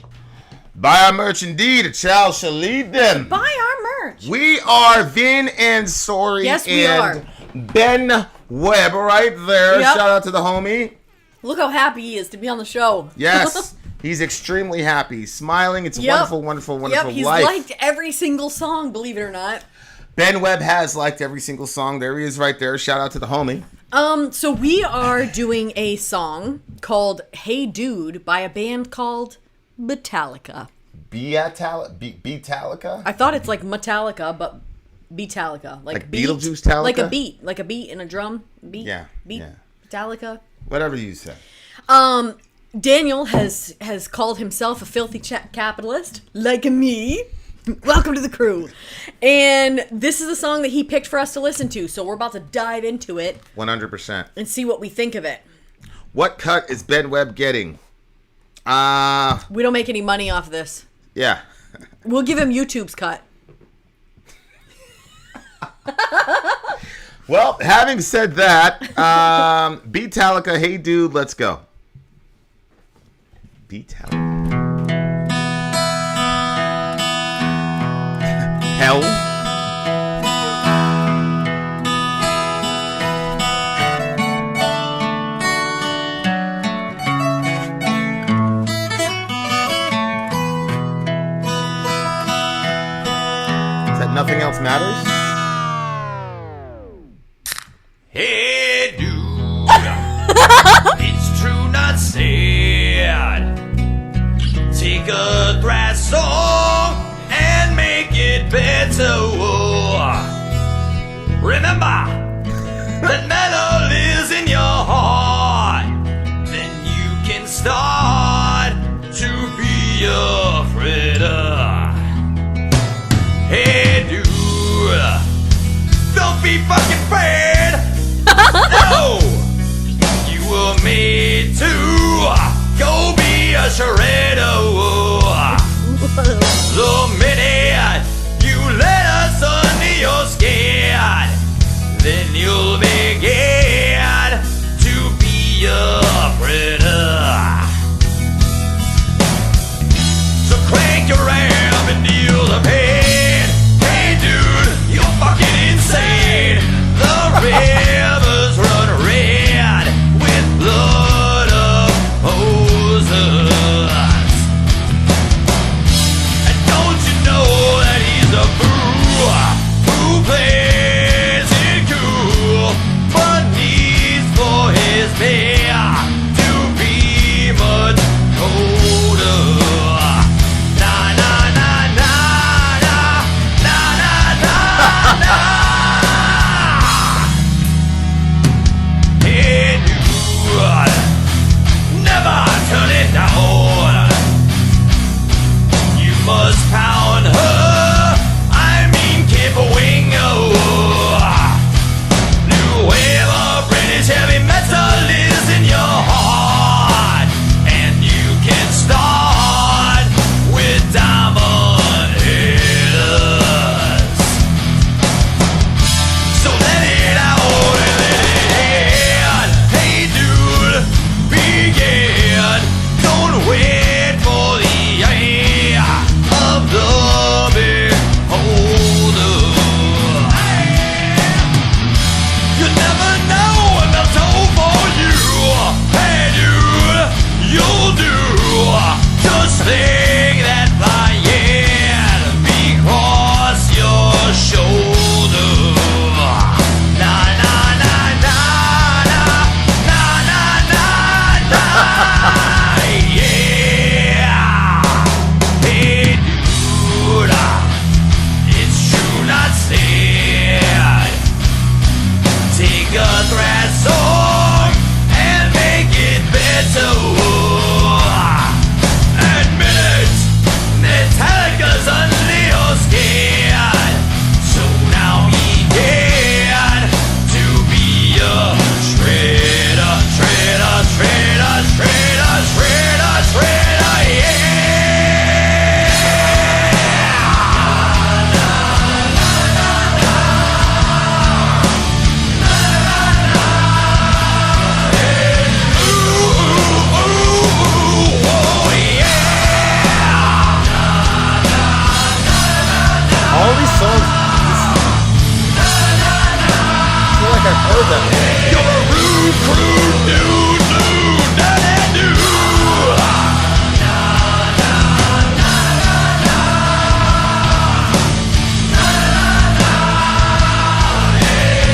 Buy our merch indeed. A child shall lead them. Buy our merch. We are Vin and Sorry. Yes, we are. Ben Webb right there. Yep. Shout out to the homie. Look how happy he is to be on the show. Yes. He's extremely happy. Smiling. It's a wonderful, wonderful, wonderful he's life. liked every single song, believe it or not. Ben Webb has liked every single song. There he is right there. Shout out to the homie. So we are doing a song called Hey Dude by a band called Beatallica. Beatallica? I thought it's like Metallica, but Beatallica. Like beat, Beetlejuice-tallica? Like a beat in a drum. Beat? Yeah. Beat? Yeah. Metallica? Whatever you say. Daniel has called himself a filthy capitalist, like me. Welcome to the crew. And this is a song that he picked for us to listen to, so we're about to dive into it. 100%. And see what we think of it. What cut is Ben Webb getting? We don't make any money off this. Yeah. We'll give him YouTube's cut. Well, having said that, Beatallica, Hey Dude, let's go. Beatallica. Hell. Is that Nothing Else Matters? Hey, dude, it's true, not sad. Take a thrash song and make it better. Remember that metal is in your heart. Then you can start to be afraid shredder. The minute you let us under your skin, then you'll begin to be a predator. So crank your amp and deal the pain. Hey dude, you're fucking insane. The rivers run red with blood of Moses. And don't you know that he's a fool who plays it cool, but needs for his bear to be much colder. Na na na na na na na na na. Hey dude, never turn it down. You must pound her. I mean, keep a wing. New wave of British heavy metal is in your heart, and you can start with diamond headers. So let it out and let it in. Hey dude, begin. Don't wait for the air of the beholder. You never know when they'll toll for you. Hey dude, you'll do just thing that flying across your shoulder. Na na na na na na na na na. Yeah. Hey dude, it's true not sad. Take a threat song and make it better. Admit it, Metallica's under your skin. So now begin to be a shredder, shredder, shredder, shredder, shredder, shredder, yeah. All these songs, I feel like I've heard them. You're a rude, crude dude, dude, dude.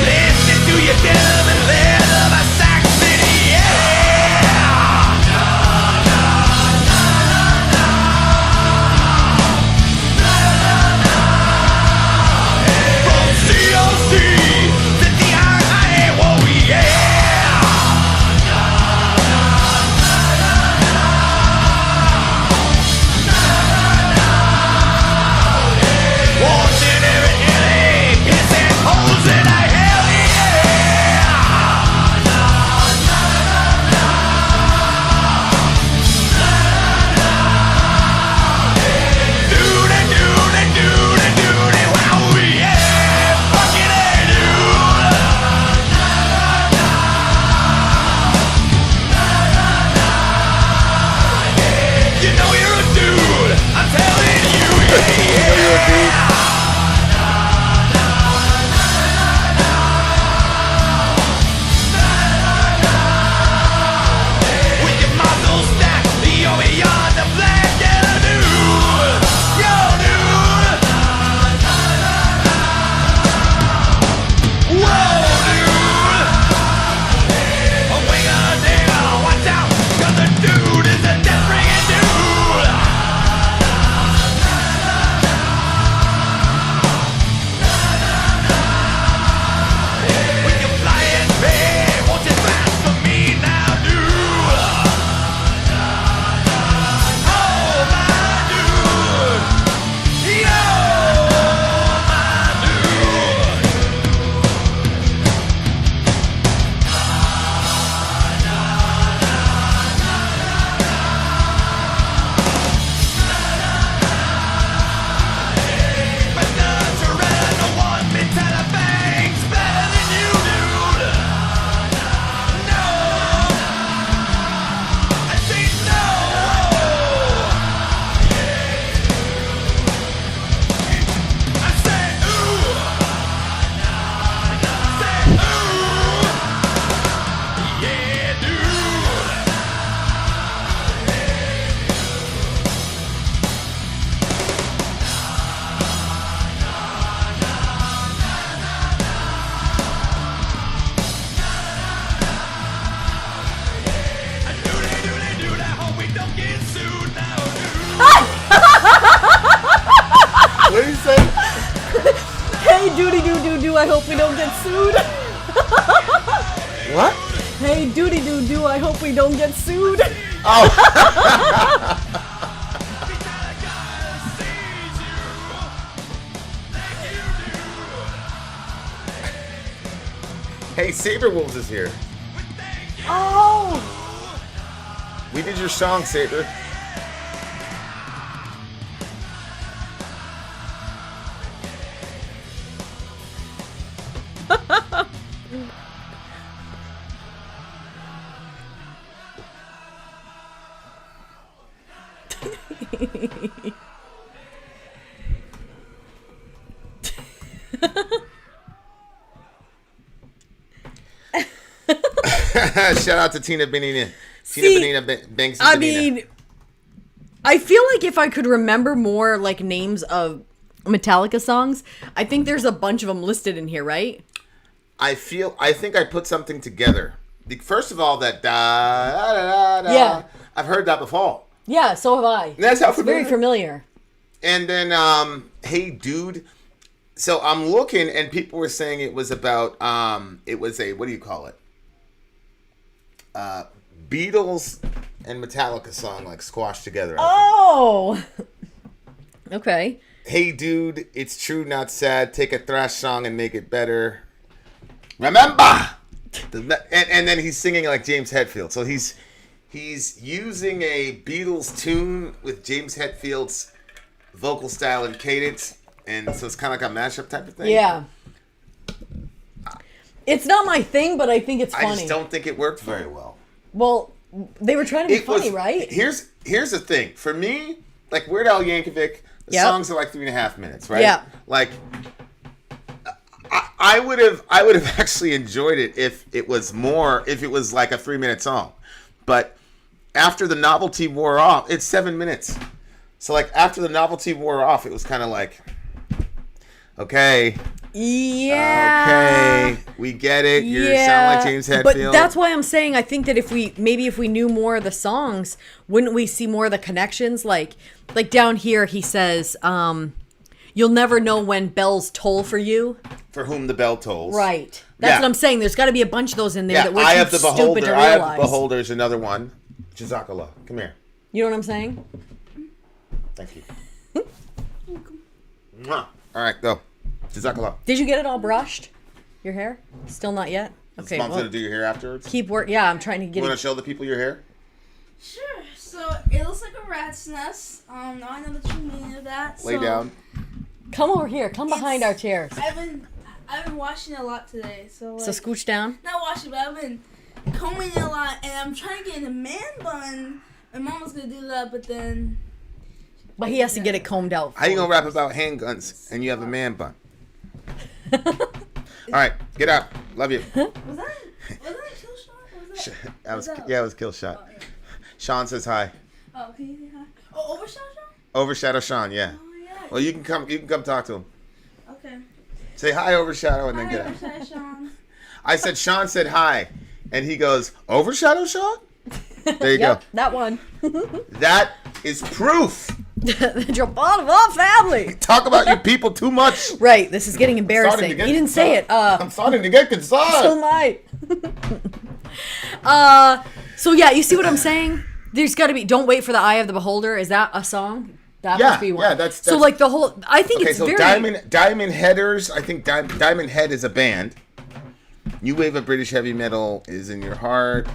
Listen to your denim and leather by Saxony, yeah. From COC to the RIA, whoa, yeah. I hope we don't get sued. What? Hey, doody doo doo, I hope we don't get sued. Oh. Hey, Saber Wolves is here. Oh. We did your song, Saber. Shout out to Tina Benina. Banks. I mean, I feel like if I could remember more like names of Metallica songs, I think there's a bunch of them listed in here, right? I think I put something together. First of all, that da da da da. Yeah. I've heard that before. Yeah, so have I. That's how it's very familiar. And then, Hey Dude. So I'm looking, and people were saying it was about, it was a, what do you call it? Beatles and Metallica song, like, squashed together. Oh! Okay. Hey Dude, it's true, not sad. Take a thrash song and make it better. Remember! And then he's singing like James Hetfield. So he's using a Beatles tune with James Hetfield's vocal style and cadence. And so it's kind of like a mashup type of thing. Yeah. It's not my thing, but I think it's funny. I just don't think it worked very well. Well, they were trying to be funny, right? Here's the thing. For me, like Weird Al Yankovic, the songs are like 3.5 minutes, right? Yeah. Like I would have actually enjoyed it if it was like a 3-minute song. But after the novelty wore off, it's 7 minutes. So like after the novelty wore off, it was kind of like, okay. Yeah. Okay, we get it. You sound like James Hetfield. But that's why I'm saying I think that if we knew more of the songs, wouldn't we see more of the connections? Like down here, he says, "You'll never know when bells toll for you." For whom the bell tolls. Right. That's what I'm saying. There's got to be a bunch of those in there that we're Eye too of the stupid Beholder. to realize. Eye of the Beholder is another one. Jazakallah. Come here. You know what I'm saying? Thank you. All right, go. Jazakallah. Did you get it all brushed? Your hair? Still not yet? Okay. Mom's going to do your hair afterwards? Keep work. Yeah, I'm trying to get You want to show the people your hair? Sure. So it looks like a rat's nest. Now I know that you mean that. Lay down. Come over here. Come behind our chairs. I've been washing it a lot today. So scooch down. Not washing, but I've been combing it a lot, and I'm trying to get in a man bun. My mom was gonna do that, but then. But he has to get it combed out. How you gonna rap about handguns and you have a man bun? All right, get out. Love you. Was that a kill shot? Or was that? It was kill shot. Oh, yeah. Sean says hi. Oh, can you say hi? Oh, Overshadow Sean? Overshadow Sean, yeah. Oh, yeah. Well, you can come talk to him. Okay. Say hi, Overshadow, and then get out. Overshadow Sean. I said Sean said hi, and he goes, Overshadow Sean? There you go. That one. That is proof. That you're part of our family. Talk about your people too much. Right. This is getting embarrassing. He didn't say it. I'm starting to get concerned. So am I. So yeah, you see what I'm saying? There's got to be. Don't wait for the eye of the beholder. Is that a song? That must be one. Yeah, that's so like the whole. I think it's so very. Diamond Headers. I think Diamond Head is a band. New Wave of British Heavy Metal is in your heart.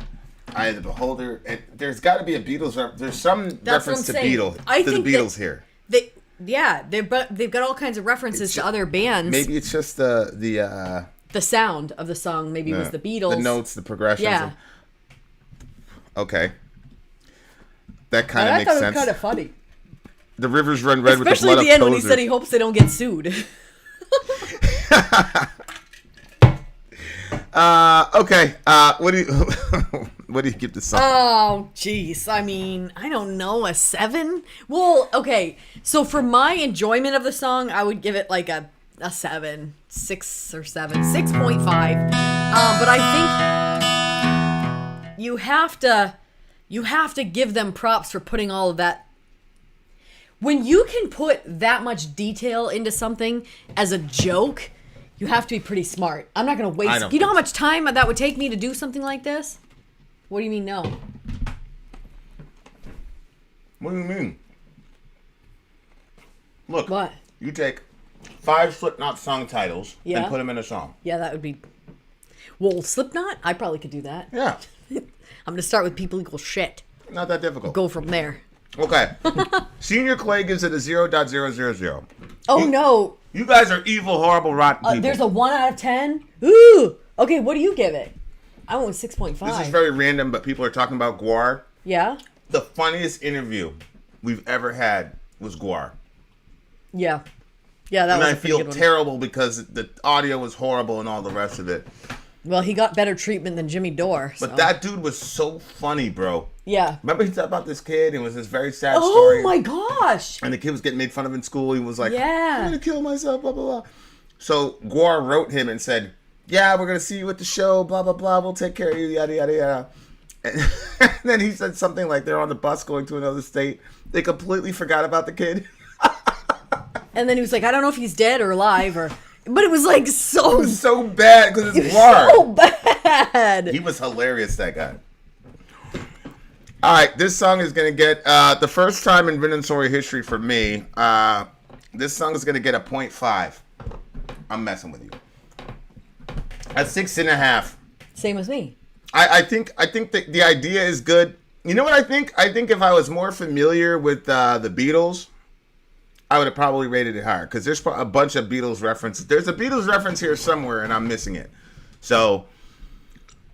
Eye of the Beholder. And there's got to be a Beatles. There's some reference to Beatles. The Beatles here. They've got all kinds of references to other bands. Maybe it's just the sound of the song. Maybe it was the Beatles. The notes, the progressions. Yeah. Okay. That kind of makes sense. I thought it was kind of funny. The rivers run red with the blood of Especially at the end when he posers. said he hopes they don't get sued. Okay. What do you give this song? Oh, jeez. I mean, I don't know, a 7? Well, okay. So for my enjoyment of the song, I would give it like a 7, 6 or 7, 6.5. But I think you have to give them props for putting all of that. When you can put that much detail into something as a joke, You have to be pretty smart. I'm not going to I waste. don't You know how think much time that would take me to do something like this? What do you mean, no? What do you mean? Look. What? You take 5 Slipknot song titles Yeah. and put them in a song. Yeah, that would be. Well, Slipknot? I probably could do that. Yeah. I'm going to start with People Equal Shit. Not that difficult. Go from there. Okay. Senior Clay gives it a 0.000. Oh, no. You guys are evil, horrible, rotten people. There's a 1 out of 10? Ooh. Okay, what do you give it? I went with 6.5. This is very random, but people are talking about Guar. Yeah? The funniest interview we've ever had was Guar. Yeah. Yeah, that and was I a pretty feel good one. terrible because the audio was horrible and all the rest of it. Well, he got better treatment than Jimmy Dore. But so. that dude was so funny, bro. Yeah. Remember he talked about this kid and it was this very sad Oh story. my gosh. And the kid was getting made fun of in school. He was like, Yeah. I'm going to kill myself, blah, blah, blah. So Guar wrote him and said, yeah, we're going to see you at the show, blah, blah, blah. We'll take care of you, yada, yada, yada. And then he said something like they're on the bus going to another state. They completely forgot about the kid. And then he was like, I don't know if he's dead or alive or... But it was like so... It was so bad because it's Guar. So bad. He was hilarious, that guy. All right, this song is going to get... the first time in Vincenzory history for me, this song is going to get a 0.5. I'm messing with you. At 6.5. Same as me. I think that the idea is good. You know what I think? I think if I was more familiar with the Beatles, I would have probably rated it higher because there's a bunch of Beatles references. There's a Beatles reference here somewhere, and I'm missing it. So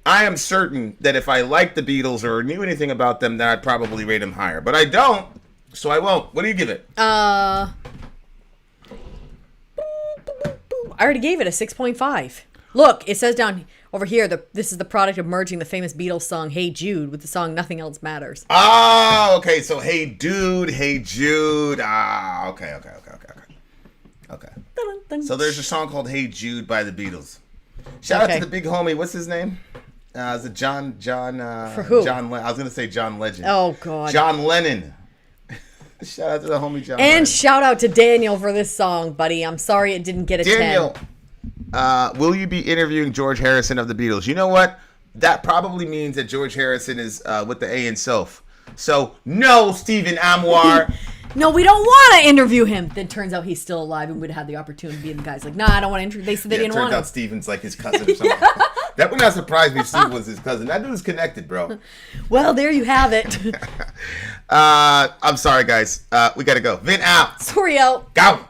I am certain that if I liked the Beatles or knew anything about them, then I'd probably rate them higher. But I don't, so I won't. What do you give it? I already gave it a 6.5. Look, it says down over here, this is the product of merging the famous Beatles song Hey Jude with the song Nothing Else Matters. Oh, okay. So Hey Dude, Hey Jude. Ah, okay. So there's a song called Hey Jude by the Beatles. Shout out to the big homie. What's his name? Is it John? For who? I was going to say John Legend. Oh, God. John Lennon. Shout out to the homie John And Lennon. shout out to Daniel for this song, buddy. I'm sorry it didn't get a 10. Daniel, will you be interviewing George Harrison of the Beatles? You know what? That probably means that George Harrison is with the A in Soph. So, no, Stephen Amwar. No, we don't want to interview him. Then turns out he's still alive and would have had the opportunity. And the guy's like, nah, I don't want to interview. They said they didn't want Turns him. out Stephen's like his cousin or something. That would not surprise me if Steve was his cousin. That dude's connected, bro. Well, there you have it. I'm sorry, guys. We got to go. Vin out. Sorry out. Go.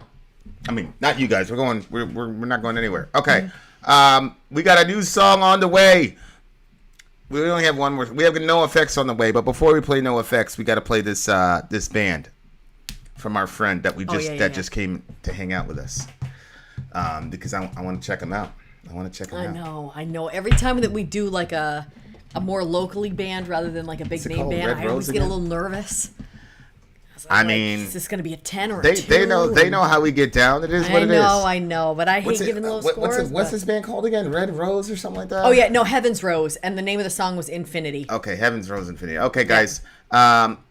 I mean, not you guys. We're going. We're not going anywhere. Okay. We got a new song on the way. We only have one more. We have NOFX on the way, but before we play NOFX, we got to play this this band from our friend that we just just came to hang out with us. Because I want to check him out. I know. Every time that we do like a more locally band rather than like a big name band, I always get a little nervous. I mean, is this going to be a 10 or a 2? They know how we get down. It is what it is. I know, but I hate giving low scores. What's this band called again? Red Rose or something like that? Oh yeah, no, Heaven's Rose, and the name of the song was Infinity. Okay, Heaven's Rose, Infinity. Okay, guys.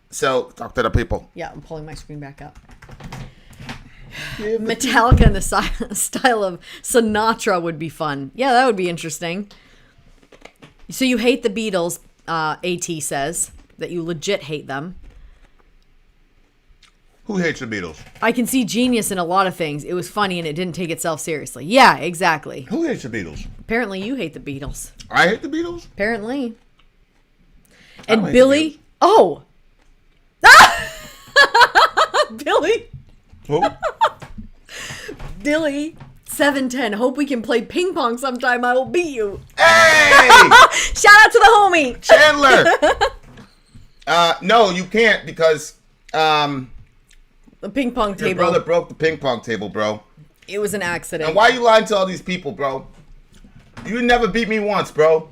So talk to the people. Yeah, I'm pulling my screen back up. Metallica in the style of Sinatra would be fun. Yeah, that would be interesting. So you hate the Beatles, AT says, that you legit hate them. Who hates the Beatles? I can see genius in a lot of things. It was funny and it didn't take itself seriously. Yeah, exactly. Who hates the Beatles? Apparently you hate the Beatles. I hate the Beatles? Apparently. And Billy... Oh! Billy... Who? Billy 710. Hope we can play ping pong sometime. I will beat you. Hey! Shout out to the homie Chandler. No, you can't because the ping pong table. Your brother broke the ping pong table, bro. It was an accident. And why are you lying to all these people, bro? You never beat me once, bro.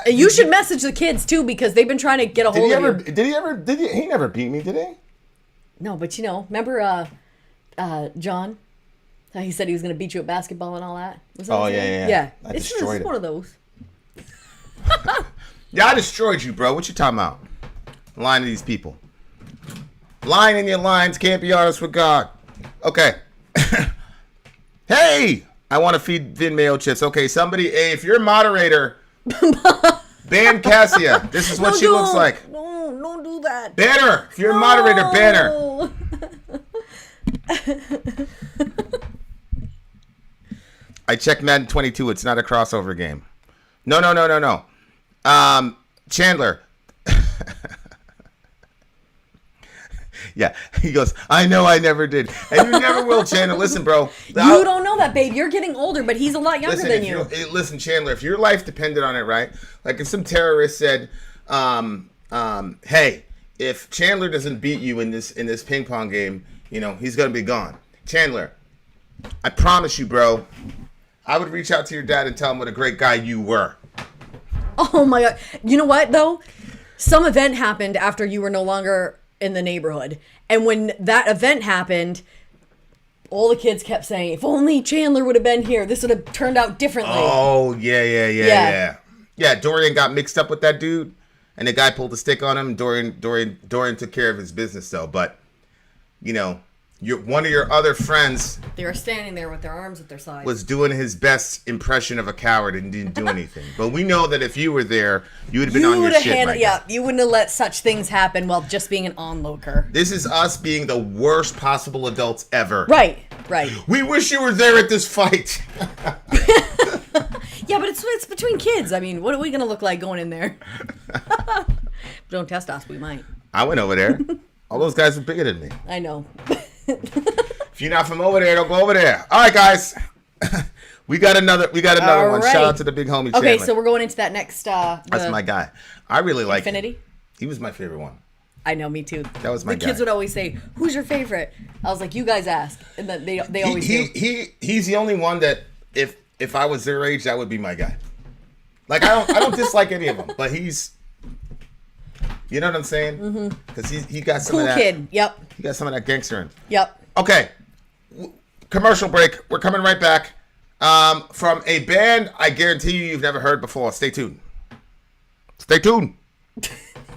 You should message the kids too because they've been trying to get a hold of you. Did he never beat me, did he? No, but remember John? How he said he was going to beat you at basketball and all that? Was that yeah. I destroyed it. One of those. Yeah, I destroyed you, bro. What you talking about? Lying to these people. Lying in your lines, can't be honest with God. Okay. Hey! I want to feed Vin mayo chips. Okay, somebody, hey, if you're a moderator, ban Cassia. This is what she looks like. No, don't do that. Ban her. If you're a moderator, ban her. I checked Madden 22. It's not a crossover game. No. Chandler. Yeah, he goes, I know I never did. And you never will, Chandler. Listen, bro. You don't know that, babe. You're getting older, but he's a lot younger than you. Listen, Chandler, if your life depended on it, right? Like if some terrorist said, hey, if Chandler doesn't beat you in this ping pong game, you know, he's going to be gone. Chandler, I promise you, bro, I would reach out to your dad and tell him what a great guy you were. Oh, my God. You know what, though? Some event happened after you were no longer in the neighborhood. And when that event happened, all the kids kept saying, if only Chandler would have been here, this would have turned out differently. Oh, yeah. Yeah, Dorian got mixed up with that dude, and the guy pulled the stick on him. Dorian took care of his business, though. But, you know, one of your other friends... They were standing there with their arms at their sides. ...was doing his best impression of a coward and didn't do anything. But we know that if you were there, you would have been on your shit, Mike. Yeah, you wouldn't have let such things happen while just being an onlooker. This is us being the worst possible adults ever. Right. We wish you were there at this fight. Yeah, but it's between kids. I mean, what are we going to look like going in there? Don't test us. We might. I went over there. All those guys were bigger than me. I know. If you're not from over there, don't go over there. All right, guys. We got another one. Shout out to the big homie Chandler. Okay, so we're going into that next... That's my guy. I really like Infinity? He was my favorite one. I know, me too. That was my guy. The kids would always say, who's your favorite? I was like, you guys ask. And then they always do. He's the only one that if I was their age, that would be my guy. Like, I don't dislike any of them, but he's... You know what I'm saying? Because he got some of that... Cool kid, yep. He got some of that gangster in. Yep. Okay. Commercial break. We're coming right back. From a band I guarantee you've never heard before. Stay tuned. Stay tuned.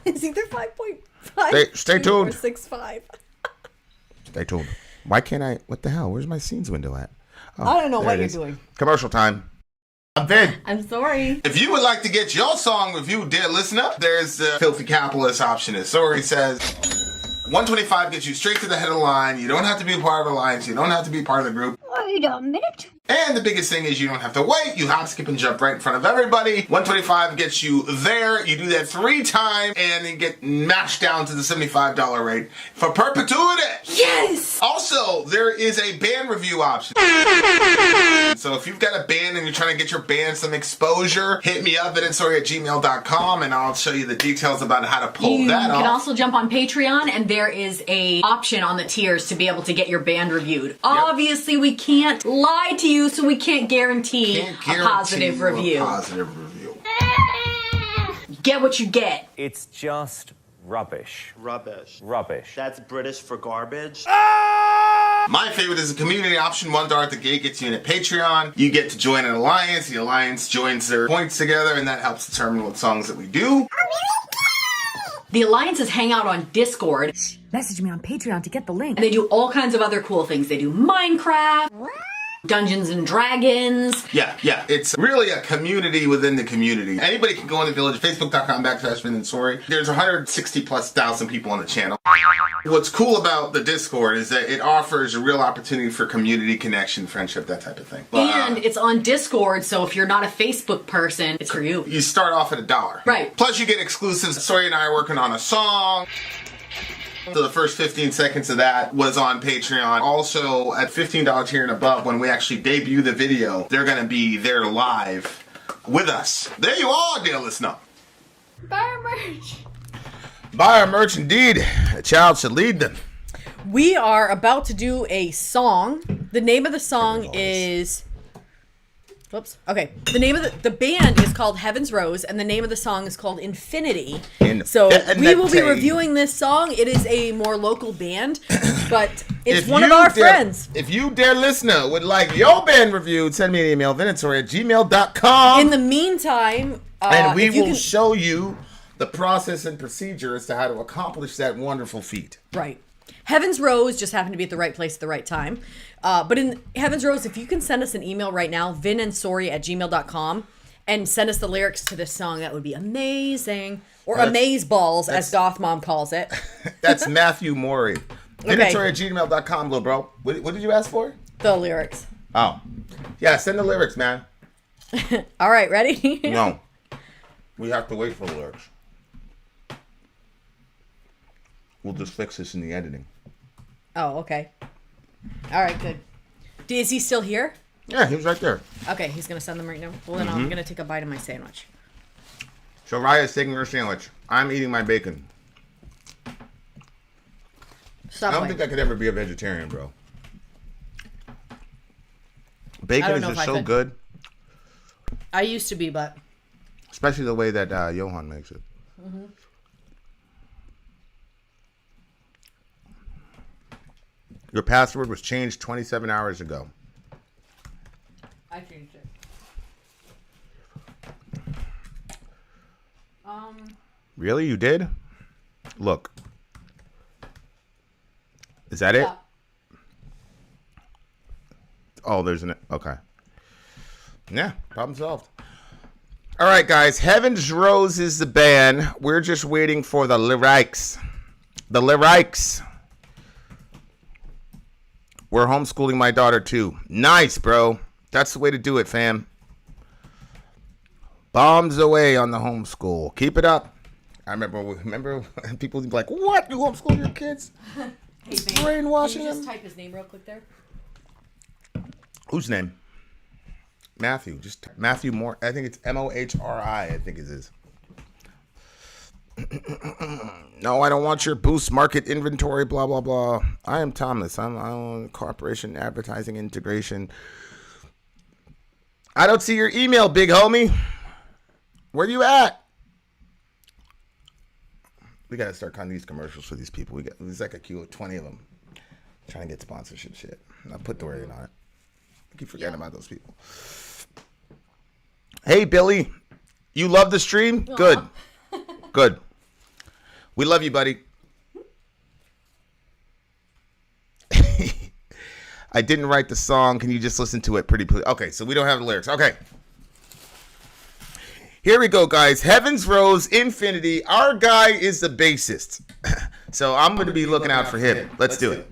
It's either 5.5 Stay tuned. or 6.5. Stay tuned. Why can't I... What the hell? Where's my scenes window at? Oh, I don't know what you're doing. Commercial time. I'm Vin. I'm sorry. If you would like to get your song reviewed, dear listener, there's the Filthy Capitalist option. As Sorry says, 125 gets you straight to the head of the line. You don't have to be a part of the alliance. You don't have to be part of the group. Wait a minute. And the biggest thing is you don't have to wait. You hop, skip, and jump right in front of everybody. 125 gets you there. You do that 3 times, and you get mashed down to the $75 rate for perpetuity. Yes! Also, there is a band review option. So if you've got a band and you're trying to get your band some exposure, hit me up at sorry@gmail.com, and I'll show you the details about how to pull that off. You can also jump on Patreon, and there is a option on the tiers to be able to get your band reviewed. Obviously, we can't lie to you, so we can't guarantee a positive review. Get what you get. It's just rubbish. Rubbish. Rubbish. That's British for garbage. My favorite is the community option. $1 at the gate gets you in at Patreon. You get to join an alliance. The alliance joins their points together, and that helps determine what songs that we do. The alliances hang out on Discord. Message me on Patreon to get the link. And they do all kinds of other cool things. They do Minecraft, Dungeons and Dragons. Yeah. It's really a community within the community. Anybody can go in the village, facebook.com/VinandSorry. There's 160,000+ people on the channel. What's cool about the Discord is that it offers a real opportunity for community connection, friendship, that type of thing. And it's on Discord, so if you're not a Facebook person, it's for you. You start off at $1. Right. Plus you get exclusives. Sorry and I are working on a song. So the first 15 seconds of that was on Patreon. Also, at $15 tier and above, when we actually debut the video, they're going to be there live with us. There you are, dear listener. Buy our merch. Buy our merch, indeed. A child should lead them. We are about to do a song. The name of the song is... Whoops. Okay. The name of the band is called Heaven's Rose, and the name of the song is called Infinity. So we will be reviewing this song. It is a more local band, but it's one of our friends. If you, dear listener, would like your band reviewed, send me an email, VinandSorry@gmail.com. In the meantime, and we will show you the process and procedure as to how to accomplish that wonderful feat. Right. Heaven's Rose just happened to be at the right place at the right time. But in Heaven's Rose, if you can send us an email right now, vinandsorry@gmail.com, and send us the lyrics to this song, that would be amazing. Or amazeballs, as Goth Mom calls it. That's Matthew Morey. Vinandsorry@gmail.com, little bro. What did you ask for? The lyrics. Oh. Yeah, send the lyrics, man. All right, ready? No. We have to wait for the lyrics. We'll just fix this in the editing. Oh, okay. All right, good. Is he still here? Yeah, he was right there. Okay, he's going to send them right now. Well, then I'm going to take a bite of my sandwich. So Raya's taking her sandwich. I'm eating my bacon. I don't think I could ever be a vegetarian, bro. Bacon is just so good. I used to be, but... Especially the way that Johan makes it. Mm-hmm. Your password was changed 27 hours ago. I changed it. Really? You did? Look. Is that it? Oh, there's an... Okay. Yeah, problem solved. All right, guys. Heaven's Rose is the band. We're just waiting for the lyrics. The lyrics. We're homeschooling my daughter, too. Nice, bro. That's the way to do it, fam. Bombs away on the homeschool. Keep it up. I remember people would be like, what? You homeschool your kids? Hey, babe, brainwashing can you just them? type his name real quick there? Whose name? Matthew. Just Matthew Moore. I think it's Mohri. I think it is. No, I don't want your boost market inventory, blah, blah, blah. I am Thomas. I'm on corporation advertising integration. I don't see your email, big homie. Where you at? We got to start cutting these commercials for these people. There's like a queue of 20 of them trying to get sponsorship shit. I'll put the word on it. I keep forgetting about those people. Hey, Billy. You love the stream? Aww. Good. Good. We love you, buddy. I didn't write the song. Can you just listen to it pretty please? Okay, so we don't have the lyrics. Okay. Here we go, guys. Heaven's Rose, Infinity. Our guy is the bassist. So I'm going to be looking out for him. Let's do it.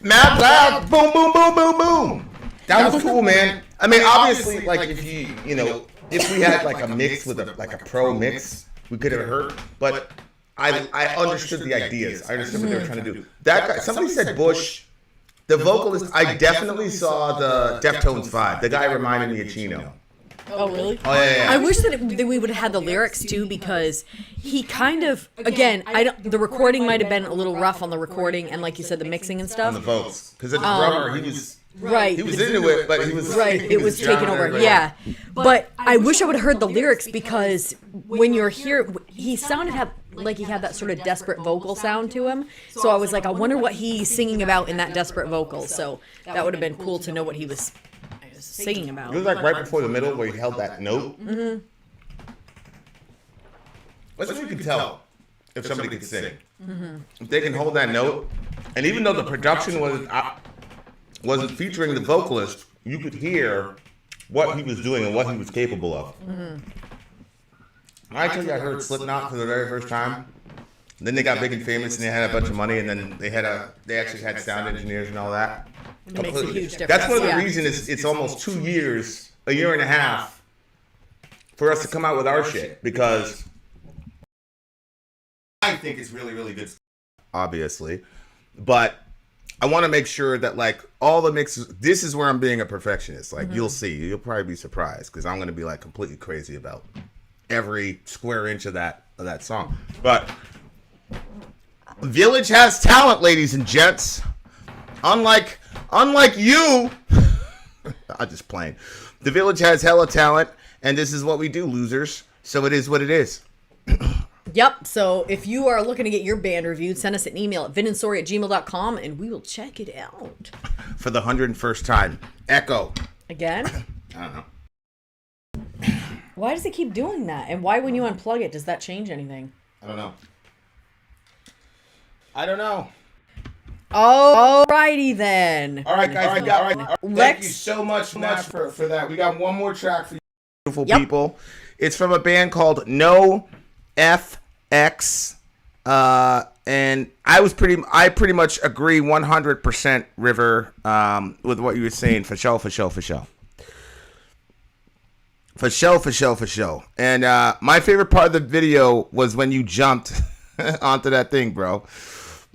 Mad loud, boom, boom, boom, boom, boom. That was cool, man. I mean, obviously, like if if we had like a mix with a pro mix, we could have heard. But I understood the ideas. I understood what they were trying to do. That guy, somebody said Bush, the vocalist. I definitely saw the Deftones vibe. The guy reminded me of Chino. Oh, really? Oh, yeah. I wish that we would have had the lyrics, too, because he kind of, again, the recording might have been a little rough on the recording, and like you said, the mixing and stuff. On the vocals. Because the drummer, he was... Right. He was into it, but he was... Right, it was taken over, yeah. But I wish I would have heard the lyrics, because when you're here, he sounded like he had that sort of desperate vocal sound to him. So I was like, I wonder what he's singing about in that desperate vocal. So that would have been cool to know what he was singing about. It was like right before the middle where he held that note. Mm-hmm. That's what you can tell if somebody can sing. Mm-hmm. If they can hold that note, and even though the production wasn't featuring the vocalist, you could hear what he was doing and what he was capable of. Mm-hmm. I tell you, I heard Slipknot for the very first time. Then they got big and famous, and they had a bunch of money, and then they actually had sound engineers and all that. It makes a huge difference. That's one of the reasons it's almost 2 years, a year and a half, for us to come out with our shit, because I think it's really, really good, obviously, but I want to make sure that like all the mixes. This is where I'm being a perfectionist. Like you'll see, you'll probably be surprised because I'm going to be like completely crazy about every square inch of that song. But Village has talent, ladies and gents. Unlike you, I'm just playing. The Village has hella talent, and this is what we do, losers. So it is what it is. Yep. So if you are looking to get your band reviewed, send us an email at vinandsorry@gmail.com, and we will check it out. For the 101st time. Echo. Again? I don't know. Why does it keep doing that? And why, when you unplug it, does that change anything? I don't know. Oh, alrighty then. All right, guys. All right. Thank you so much for that. We got one more track for you beautiful people. It's from a band called NOFX. And I pretty much agree 100%, River, with what you were saying. For show. And my favorite part of the video was when you jumped onto that thing, bro.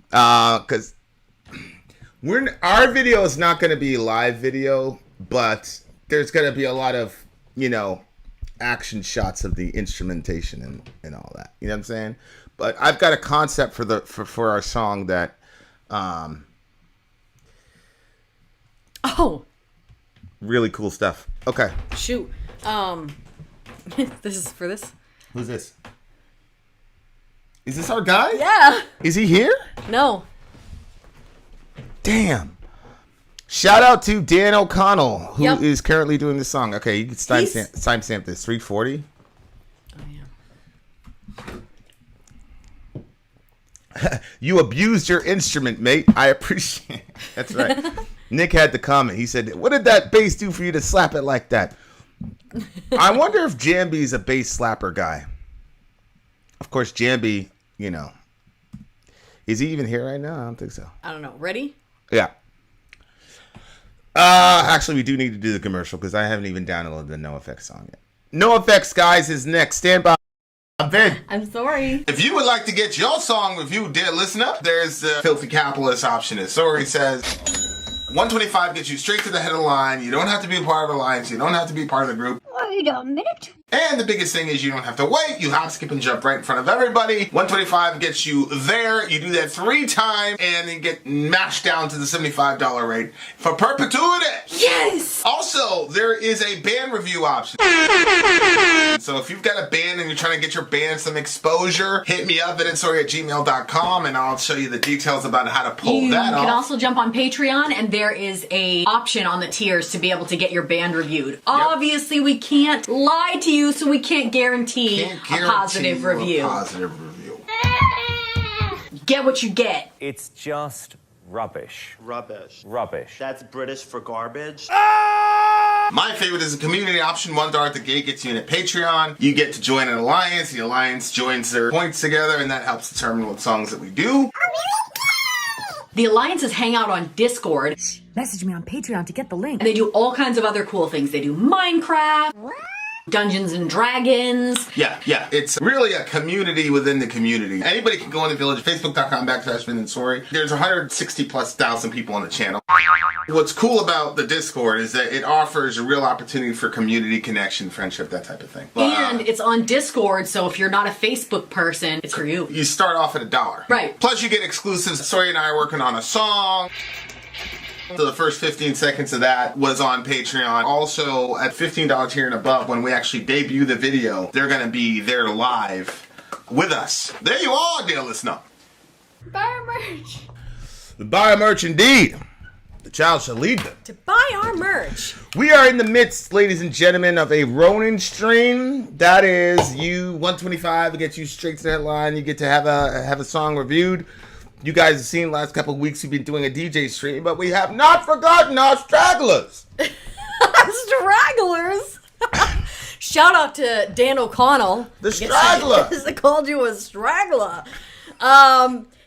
Because our video is not going to be live video, but there's going to be a lot of, action shots of the instrumentation and all that. You know what I'm saying? But I've got a concept for our song that really cool stuff. Okay. Shoot. This is for this. Who's this? Is this our guy? Yeah. Is he here? No. Damn. Shout out to Dan O'Connell, who is currently doing this song. Okay, you can timestamp this. 3:40. Oh, yeah. You abused your instrument, mate. I appreciate it. That's right. Nick had the comment. He said, what did that bass do for you to slap it like that? I wonder if Jambi's a bass slapper guy. Of course, Jambi, is he even here right now? I don't think so. I don't know. Ready? Yeah. Actually, we do need to do the commercial because I haven't even downloaded the NOFX song yet. NOFX, guys, is next. Stand by. I'm Vin. I'm sorry. If you would like to get your song reviewed, dear listener, there's the Filthy Capitalist option. As Sorry says, 125 gets you straight to the head of the line. You don't have to be a part of the alliance. You don't have to be part of the group. Wait a minute. And the biggest thing is you don't have to wait. You hop, skip, and jump right in front of everybody. 125 gets you there. You do that 3 times, and you get mashed down to the $75 rate for perpetuity. Yes! Also, there is a band review option. So if you've got a band and you're trying to get your band some exposure, hit me up at vinandsorry@gmail.com, and I'll show you the details about how to pull that off. You can also jump on Patreon, and there is a option on the tiers to be able to get your band reviewed. Obviously, we can't lie to you, so we can't guarantee a positive review. Get what you get. It's just rubbish. Rubbish. Rubbish. That's British for garbage. My favorite is the community option. $1 at the gate gets you in at Patreon. You get to join an alliance. The alliance joins their points together, and that helps determine what songs that we do. The alliances hang out on Discord. Message me on Patreon to get the link. And they do all kinds of other cool things. They do Minecraft, Dungeons and Dragons. Yeah. It's really a community within the community. Anybody can go in the village, facebook.com/VinandSori. There's 160,000+ people on the channel. What's cool about the Discord is that it offers a real opportunity for community connection, friendship, that type of thing. And it's on Discord, so if you're not a Facebook person, it's for you. You start off at $1. Right. Plus you get exclusives. Sori and I are working on a song. So the first 15 seconds of that was on Patreon. Also, at $15 tier and above, when we actually debut the video, they're going to be there live with us. There you are, dear listener. Buy our merch. Buy our merch indeed. The child shall lead them. To buy our merch. We are in the midst, ladies and gentlemen, of a Ronin stream. That is, you 125 to get you straight to the headline. You get to have a song reviewed. You guys have seen last couple of weeks we've been doing a DJ stream, but we have not forgotten our stragglers. Stragglers? Shout out to Dan O'Connell. The straggler. They called you a straggler.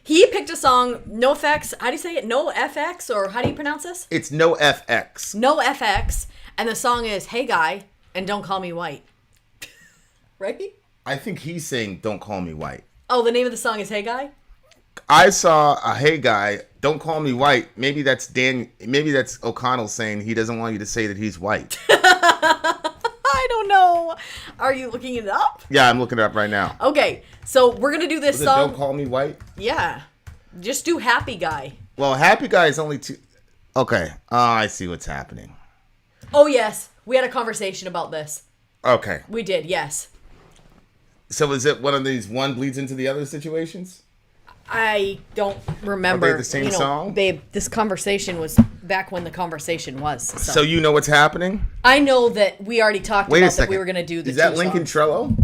He picked a song, NOFX. How do you say it? NOFX? Or how do you pronounce this? It's NOFX. NOFX. And the song is Hey Guy and Don't Call Me White. Right? I think he's saying Don't Call Me White. Oh, the name of the song is Hey Guy? I saw a Hey Guy, Don't Call Me White. Maybe that's O'Connell saying he doesn't want you to say that he's white. I don't know. Are you looking it up? Yeah, I'm looking it up right now. Okay, so we're going to do this song. Don't Call Me White? Yeah. Just do Happy Guy. Well, Happy Guy is only two. Okay. I see what's happening. Oh, yes. We had a conversation about this. Okay. We did, yes. So is it one of these one bleeds into the other situations? I don't remember. Are they the same song? Babe, this conversation was back when the conversation was. So you know what's happening? I know that we already talked about that we were going to do the Is that link in Trello?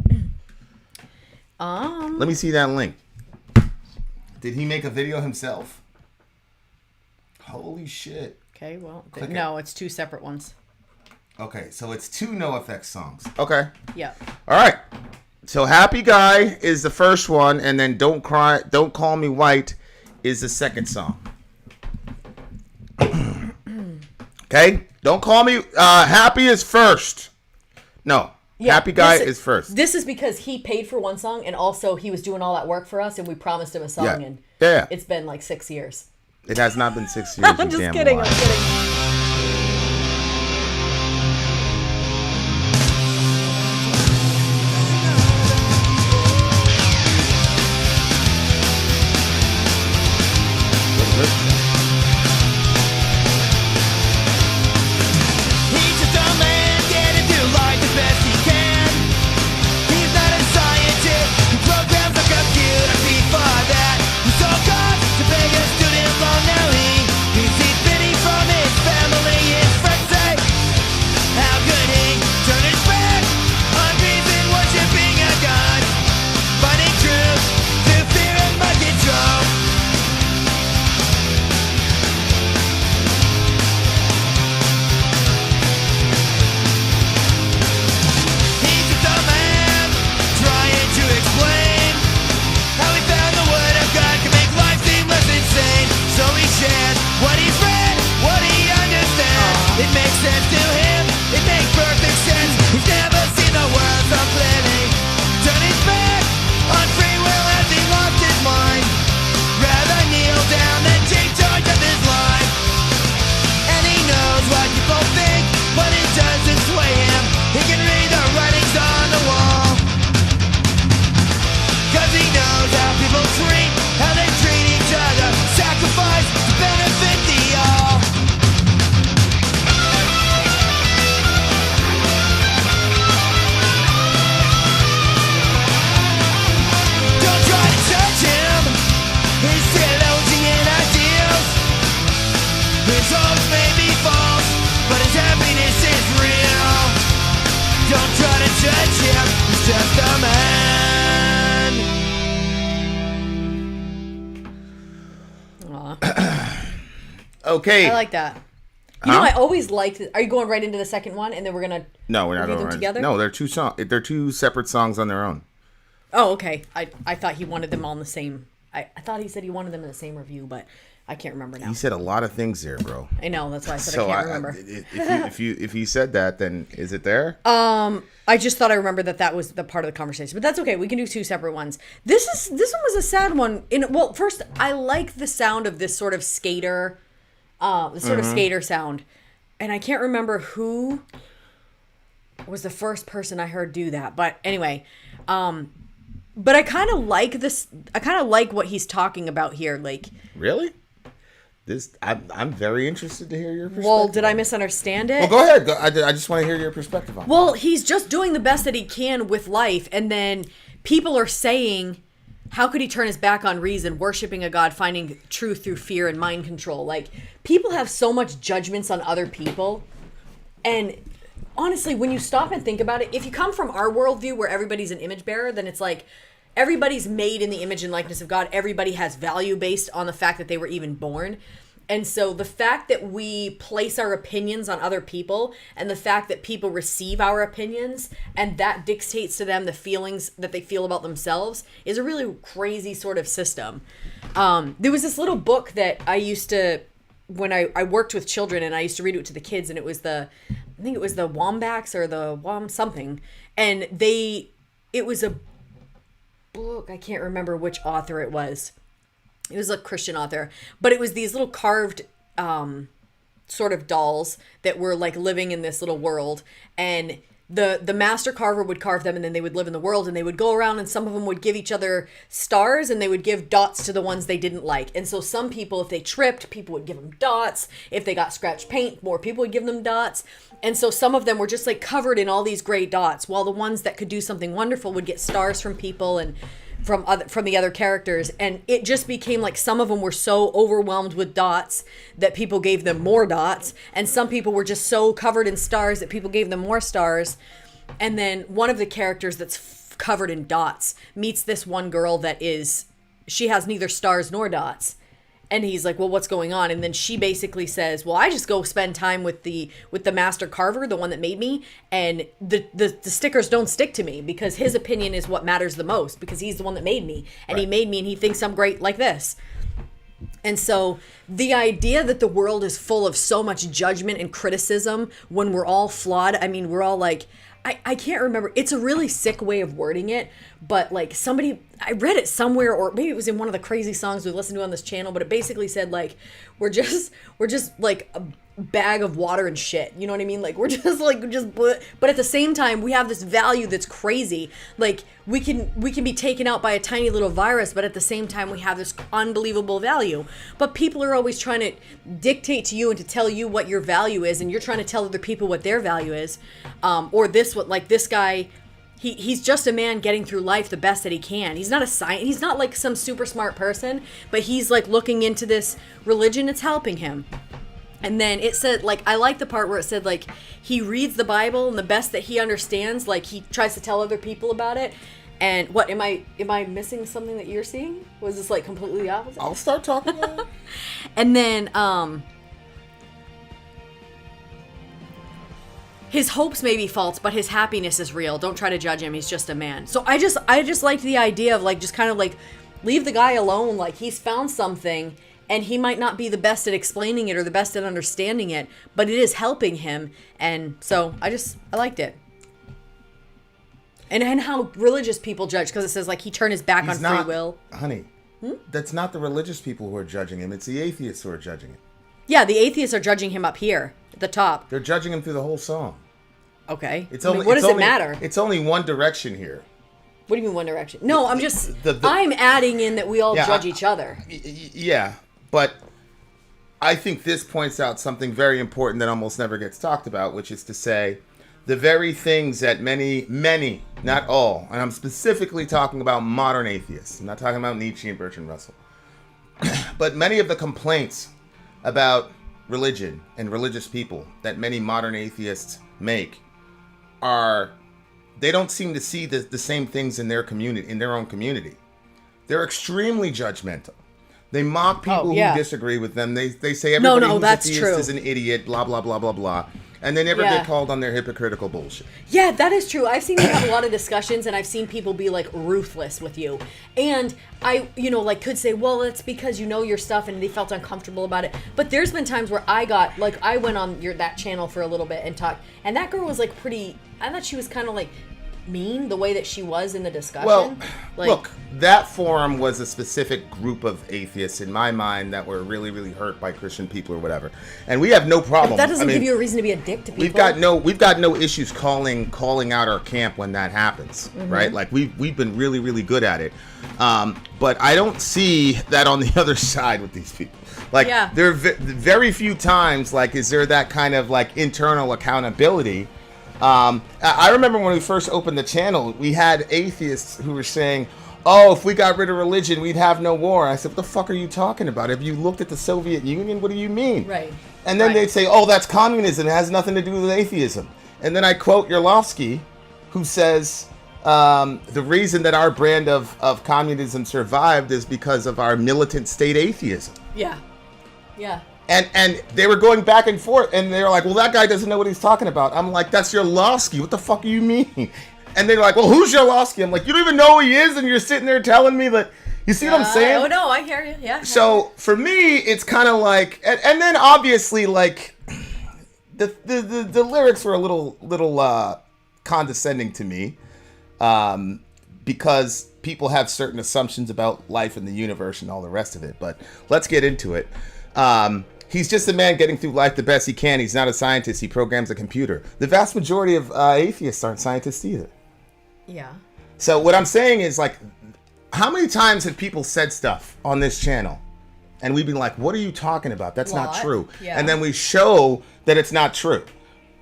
Let me see that link. Did he make a video himself? Holy shit. Okay, well, Click no, it's two separate ones. Okay, so it's two NOFX songs. Okay. Yeah. All right. So Happy Guy is the first one, and then Don't Call Me White is the second song. Okay? Don't Call Me Happy is first. No. Yeah, Happy Guy is first. This is because he paid for one song, and also he was doing all that work for us, and we promised him a song, and it's been like 6 years. It has not been 6 years. I'm just kidding. I'm kidding. Okay. I like that. You know, I always liked it. Are you going right into the second one, and then we're gonna? No, we're not going them right together. No, they're two songs. They're two separate songs on their own. Oh, okay. I thought he wanted them all in the same I thought he said he wanted them in the same review, but I can't remember now. You said a lot of things there, bro. I know, that's why I said I can't remember. If you said that, then is it there? I just thought I remembered that was the part of the conversation, but that's okay. We can do two separate ones. This one was a sad one. Well, first, I like the sound of this sort of skater, of skater sound, and I can't remember who was the first person I heard do that. But anyway, but I kind of like this. I kind of like what he's talking about here. Like, really? I'm very interested to hear your perspective. Well, did I misunderstand it? Well, go ahead. I just want to hear your perspective on it. Well, he's just doing the best that he can with life, and then people are saying, how could he turn his back on reason, worshiping a God, finding truth through fear and mind control? Like, people have so much judgments on other people, and honestly, when you stop and think about it, if you come from our worldview where everybody's an image bearer, then it's like, everybody's made in the image and likeness of God. Everybody has value based on the fact that they were even born. And so the fact that we place our opinions on other people and the fact that people receive our opinions and that dictates to them the feelings that they feel about themselves is a really crazy sort of system. There was this little book that I used to, when I worked with children, and I used to read it to the kids, and it was I think it was the Wombats or the something. And it was a book, I can't remember which author it was. It was a Christian author, but it was these little carved sort of dolls that were like living in this little world, and the master carver would carve them, and then they would live in the world, and they would go around, and some of them would give each other stars, and they would give dots to the ones they didn't like. And so some people, if they tripped, people would give them dots. If they got scratched paint, more people would give them dots. And so some of them were just like covered in all these gray dots, while the ones that could do something wonderful would get stars from people and from the other characters. And it just became like some of them were so overwhelmed with dots that people gave them more dots, and some people were just so covered in stars that people gave them more stars. And then one of the characters that's covered in dots meets this one girl that she has neither stars nor dots. And he's like, well, what's going on? And then she basically says, well, I just go spend time with the master carver, the one that made me, and the stickers don't stick to me because his opinion is what matters the most, because he's the one that made me, and He made me, and he thinks I'm great like this. And so the idea that the world is full of so much judgment and criticism when we're all flawed, I mean, we're all like, I can't remember. It's a really sick way of wording it, but like I read it somewhere, or maybe it was in one of the crazy songs we listened to on this channel, but it basically said like, we're just like a bag of water and shit. You know what I mean? Like, we're just but at the same time, we have this value that's crazy. Like, we can be taken out by a tiny little virus, but at the same time, we have this unbelievable value. But people are always trying to dictate to you and to tell you what your value is, and you're trying to tell other people what their value is. Or this guy, he's just a man getting through life the best that he can. He's not he's not like some super smart person, but he's like looking into this religion. It's helping him. And then it said, like, I like the part where it said, like, he reads the Bible and the best that he understands, like, he tries to tell other people about it. And what, am I missing something that you're seeing? Was this, like, completely the opposite? I'll start talking about it. And then, his hopes may be false, but his happiness is real. Don't try to judge him. He's just a man. So I just liked the idea of, like, just kind of, like, leave the guy alone. Like, he's found something, and he might not be the best at explaining it or the best at understanding it, but it is helping him. And so I liked it. And how religious people judge, because it says, like, he turned his back on free will. Honey, that's not the religious people who are judging him. It's the atheists who are judging him. Yeah, the atheists are judging him up here at the top. They're judging him through the whole song. Okay. What does it matter? It's only one direction here. What do you mean one direction? No, I'm just, I'm adding in that we all judge each other. Yeah, but I think this points out something very important that almost never gets talked about, which is to say, the very things that many, not all, and I'm specifically talking about modern atheists. I'm not talking about Nietzsche and Bertrand Russell. But many of the complaints about religion and religious people that many modern atheists make they don't seem to see the same things in their community, in their own community. They're extremely judgmental. They mock people yeah. who disagree with them. They say everybody who's that's a theist true. is an idiot, blah, blah, blah, blah, blah. And they never Yeah. get called on their hypocritical bullshit. Yeah, that is true. I've seen you have a lot of discussions, and I've seen people be like ruthless with you. And I, like, could say, well, it's because you know your stuff, and they felt uncomfortable about it. But there's been times where I went on that channel for a little bit and talked, and that girl was like pretty. I thought she was kind of like mean the way that she was in the discussion. Well, like, look, that forum was a specific group of atheists in my mind that were really, really hurt by Christian people or whatever, and we have no problem. But that doesn't give you a reason to be a dick to people. We've got no issues calling out our camp when that happens, right? Like we've been really, really good at it, but I don't see that on the other side with these people. Like there are very few times like is there that kind of like internal accountability. I remember when we first opened the channel, we had atheists who were saying, oh, if we got rid of religion, we'd have no war. I said, what the fuck are you talking about? Have you looked at the Soviet Union? What do you mean? Right. And then they'd say, oh, that's communism. It has nothing to do with atheism. And then I quote Yerlovsky, who says, the reason that our brand of communism survived is because of our militant state atheism. Yeah. Yeah. And they were going back and forth, and they were like, well, that guy doesn't know what he's talking about. I'm like, that's Yerlovsky. What the fuck do you mean? And they're like, well, who's Yerlovsky? I'm like, you don't even know who he is, and you're sitting there telling me that. You see what I'm saying? Oh, no, I hear you. Yeah. So, for me, it's kind of like, and then obviously, like, the lyrics were a little condescending to me, because people have certain assumptions about life and the universe and all the rest of it. But let's get into it. He's just a man getting through life the best he can. He's not a scientist. He programs a computer. The vast majority of atheists aren't scientists either. Yeah. So what I'm saying is, like, how many times have people said stuff on this channel and we've been like, what are you talking about? That's not true. Yeah. And then we show that it's not true.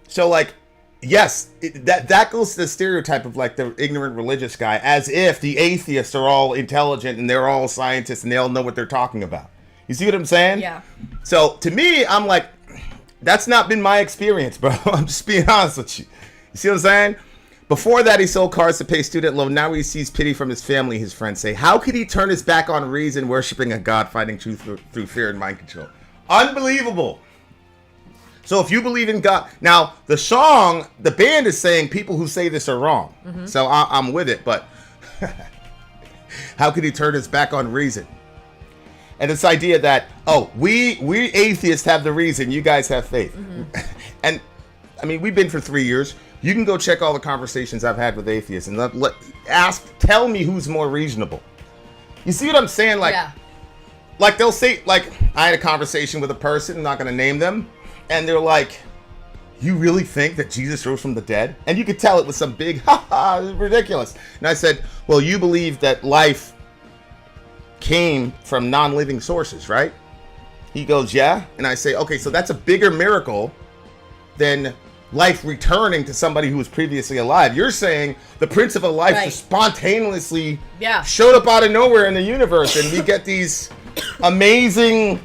So, like, yes, that goes to the stereotype of, like, the ignorant religious guy, as if the atheists are all intelligent and they're all scientists and they all know what they're talking about. You see what I'm saying? Yeah. So, to me, I'm like, that's not been my experience, bro. I'm just being honest with you. You see what I'm saying? Before that, he sold cars to pay student loan. Now he sees pity from his family, his friends say. How could he turn his back on reason, worshiping a God, fighting truth through fear and mind control? Unbelievable. So if you believe in God... Now, the song, the band is saying people who say this are wrong. Mm-hmm. So I'm with it, but... how could he turn his back on reason? And this idea that, oh, we atheists have the reason, you guys have faith. Mm-hmm. And, I mean, we've been for 3 years. You can go check all the conversations I've had with atheists and tell me who's more reasonable. You see what I'm saying? Like, like they'll say, like, I had a conversation with a person, I'm not going to name them, and they're like, you really think that Jesus rose from the dead? And you could tell it was some big, ridiculous. And I said, well, you believe that life came from non-living sources, right? He goes, yeah. And I say, okay, so that's a bigger miracle than life returning to somebody who was previously alive. You're saying the principle of life just spontaneously showed up out of nowhere in the universe, and we get these amazing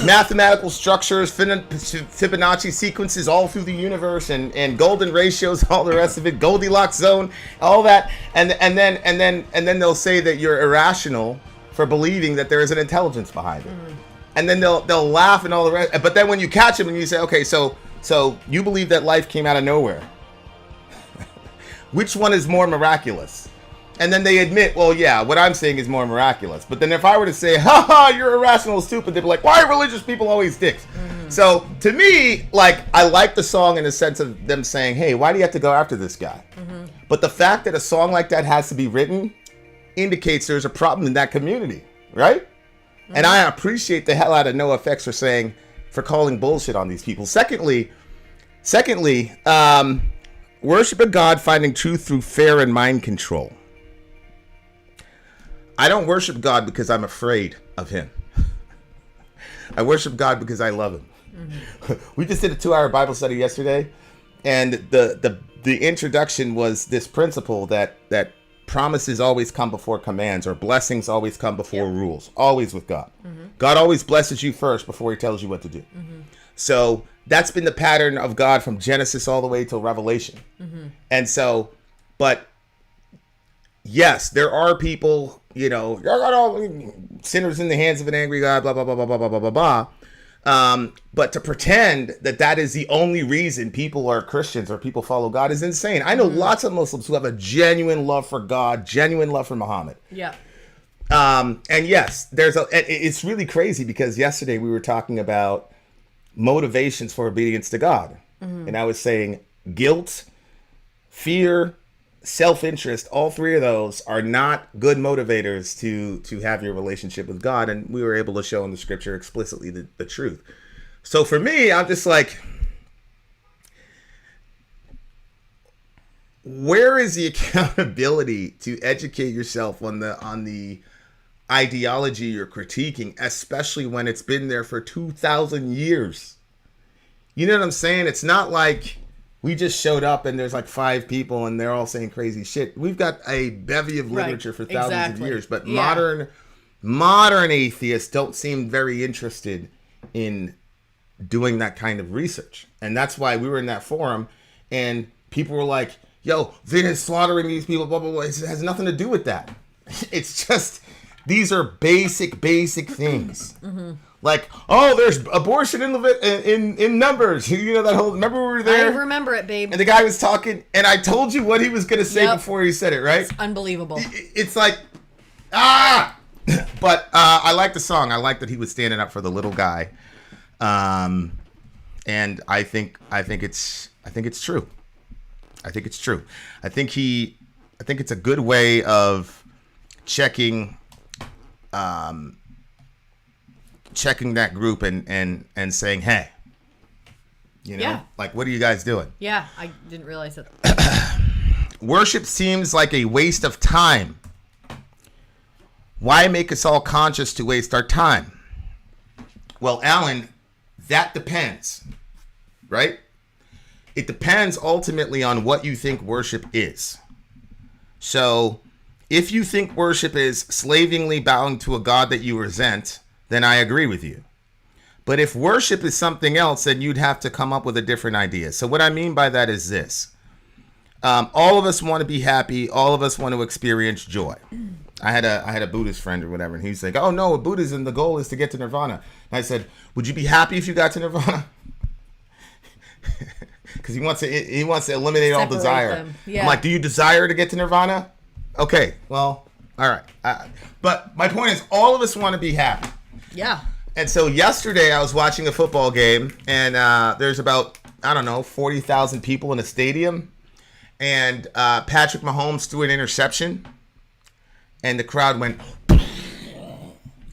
mathematical structures, Fibonacci sequences all through the universe, and golden ratios, all the rest of it, Goldilocks zone, all that, and then they'll say that you're irrational for believing that there is an intelligence behind it. Mm-hmm. And then they'll laugh and all the rest. But then when you catch them and you say, okay, so you believe that life came out of nowhere. Which one is more miraculous? And then they admit, well, yeah, what I'm saying is more miraculous. But then if I were to say, you're irrational, stupid, they'd be like, why are religious people always dicks? Mm-hmm. So to me, like, I like the song in the sense of them saying, hey, why do you have to go after this guy? Mm-hmm. But the fact that a song like that has to be written indicates there's a problem in that community, right? Mm-hmm. And I appreciate the hell out of NOFX for calling bullshit on these people. Secondly, worship a God, finding truth through fear and mind control. I don't worship God because I'm afraid of him. I worship God because I love him. Mm-hmm. We just did a 2-hour Bible study yesterday, and the introduction was this principle that promises always come before commands, or blessings always come before rules. Always with God. Mm-hmm. God always blesses you first before he tells you what to do. Mm-hmm. So that's been the pattern of God from Genesis all the way till Revelation. Mm-hmm. And so, but yes, there are people, you're not all sinners in the hands of an angry God, blah, blah, blah, blah, blah, blah, blah, blah. But to pretend that is the only reason people are Christians or people follow God is insane. I know lots of Muslims who have a genuine love for God, genuine love for Muhammad. Yeah. And yes, it's really crazy because yesterday we were talking about motivations for obedience to God. And I was saying guilt, fear, self-interest, all three of those are not good motivators to have your relationship with God. And we were able to show in the scripture explicitly the truth. So for me, I'm just like, where is the accountability to educate yourself on the ideology you're critiquing, especially when it's been there for 2,000 years? You know what I'm saying? It's not like we just showed up and there's like 5 people and they're all saying crazy shit. We've got a bevy of literature for thousands of years, but modern atheists don't seem very interested in doing that kind of research. And that's why we were in that forum and people were like, yo, Vin is slaughtering these people, blah, blah, blah. It has nothing to do with that. It's just, these are basic things. Like, oh, there's abortion in Numbers. You know that whole, remember we were there? I remember it, babe. And the guy was talking, and I told you what he was going to say before he said it, right? It's unbelievable. It's like, But I like the song. I like that he was standing up for the little guy. And I think it's true. I think it's true. I think it's a good way of checking that group and saying, hey, like, what are you guys doing? Yeah, I didn't realize that. Worship seems like a waste of time. Why make us all conscious to waste our time? Well, Alan, that depends, right? It depends ultimately on what you think worship is. So if you think worship is slavingly bowing to a God that you resent, then I agree with you. But if worship is something else, then you'd have to come up with a different idea. So what I mean by that is this. All of us want to be happy. All of us want to experience joy. I had a Buddhist friend or whatever, and he's like, oh no, Buddhism, the goal is to get to nirvana. And I said, would you be happy if you got to nirvana? Because he wants to eliminate all desire. Yeah. I'm like, do you desire to get to nirvana? Okay, well, all right. But my point is, all of us want to be happy. Yeah. And so yesterday I was watching a football game, and there's about, 40,000 people in a stadium. And Patrick Mahomes threw an interception, and the crowd went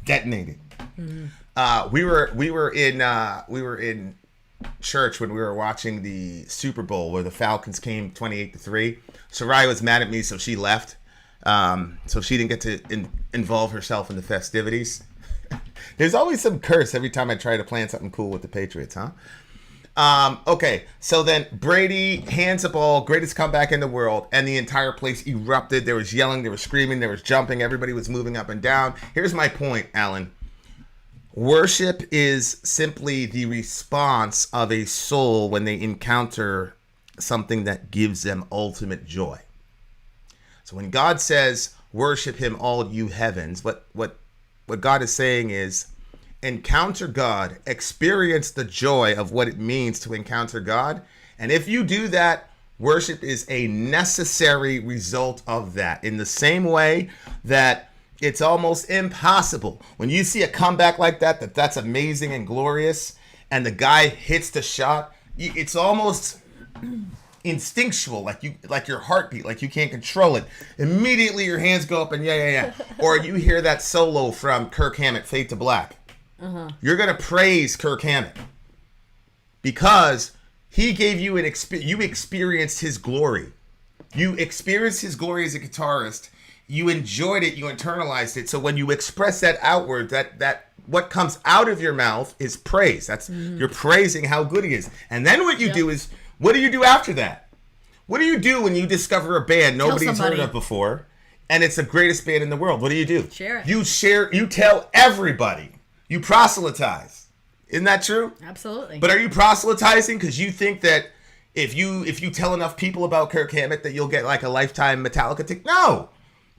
detonated. Mm-hmm. We were in church when we were watching the Super Bowl where the Falcons came 28-3. Soraya was mad at me, so she left. So she didn't get to involve herself in the festivities. There's always some curse every time I try to plan something cool with the Patriots, huh? Okay, so then Brady hands the ball, greatest comeback in the world, and the entire place erupted. There was yelling, there was screaming, there was jumping, everybody was moving up and down. Here's my point, Alan. Worship is simply the response of a soul when they encounter something that gives them ultimate joy. So when God says, worship him, all you heavens, what God is saying is, encounter God, experience the joy of what it means to encounter God. And if you do that, worship is a necessary result of that. In the same way that it's almost impossible when you see a comeback like that's amazing and glorious, and the guy hits the shot, it's almost instinctual, like your heartbeat, like you can't control it. Immediately your hands go up and yeah. Or you hear that solo from Kirk Hammett, Fade to Black. Uh-huh. You're going to praise Kirk Hammett because he gave you you experienced his glory. You experienced his glory as a guitarist. You enjoyed it. You internalized it. So when you express that outward, that what comes out of your mouth is praise. That's you're praising how good he is. And then what you do is, what do you do after that? What do you do when you discover a band nobody's heard of before and it's the greatest band in the world? What do? Share it. You tell everybody. You proselytize. Isn't that true? Absolutely. But are you proselytizing because you think that if you tell enough people about Kirk Hammett that you'll get like a lifetime Metallica ticket? No.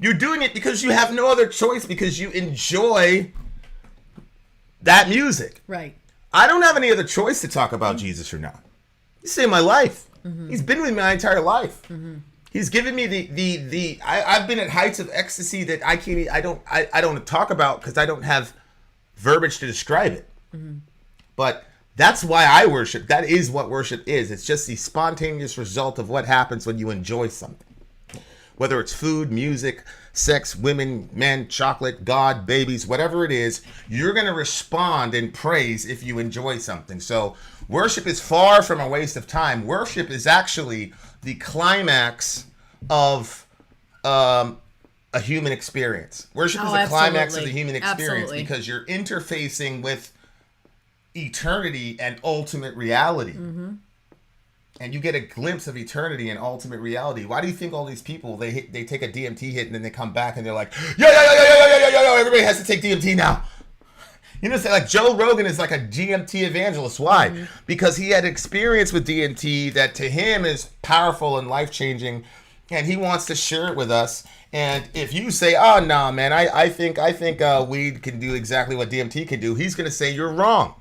You're doing it because you have no other choice, because you enjoy that music. Right. I don't have any other choice to talk about Jesus or not. He's saved my life. He's been with me my entire life. He's given me I've been at heights of ecstasy that I don't talk about because I don't have verbiage to describe it. But that's why I worship. That is what worship is. It's just the spontaneous result of what happens when you enjoy something. Whether it's food, music, sex, women, men, chocolate, God, babies, whatever it is, you're going to respond in praise if you enjoy something. So worship is far from a waste of time. Worship is actually the climax of a human experience. Worship is the climax of the human experience because you're interfacing with eternity and ultimate reality. And you get a glimpse of eternity and ultimate reality. Why do you think all these people, they take a DMT hit and then they come back and they're like, yo, everybody has to take DMT now. You know, like Joe Rogan is like a DMT evangelist. Why? Because he had experience with DMT that to him is powerful and life-changing, and he wants to share it with us. And if you say, oh, no, man, I think weed can do exactly what DMT can do, he's going to say you're wrong.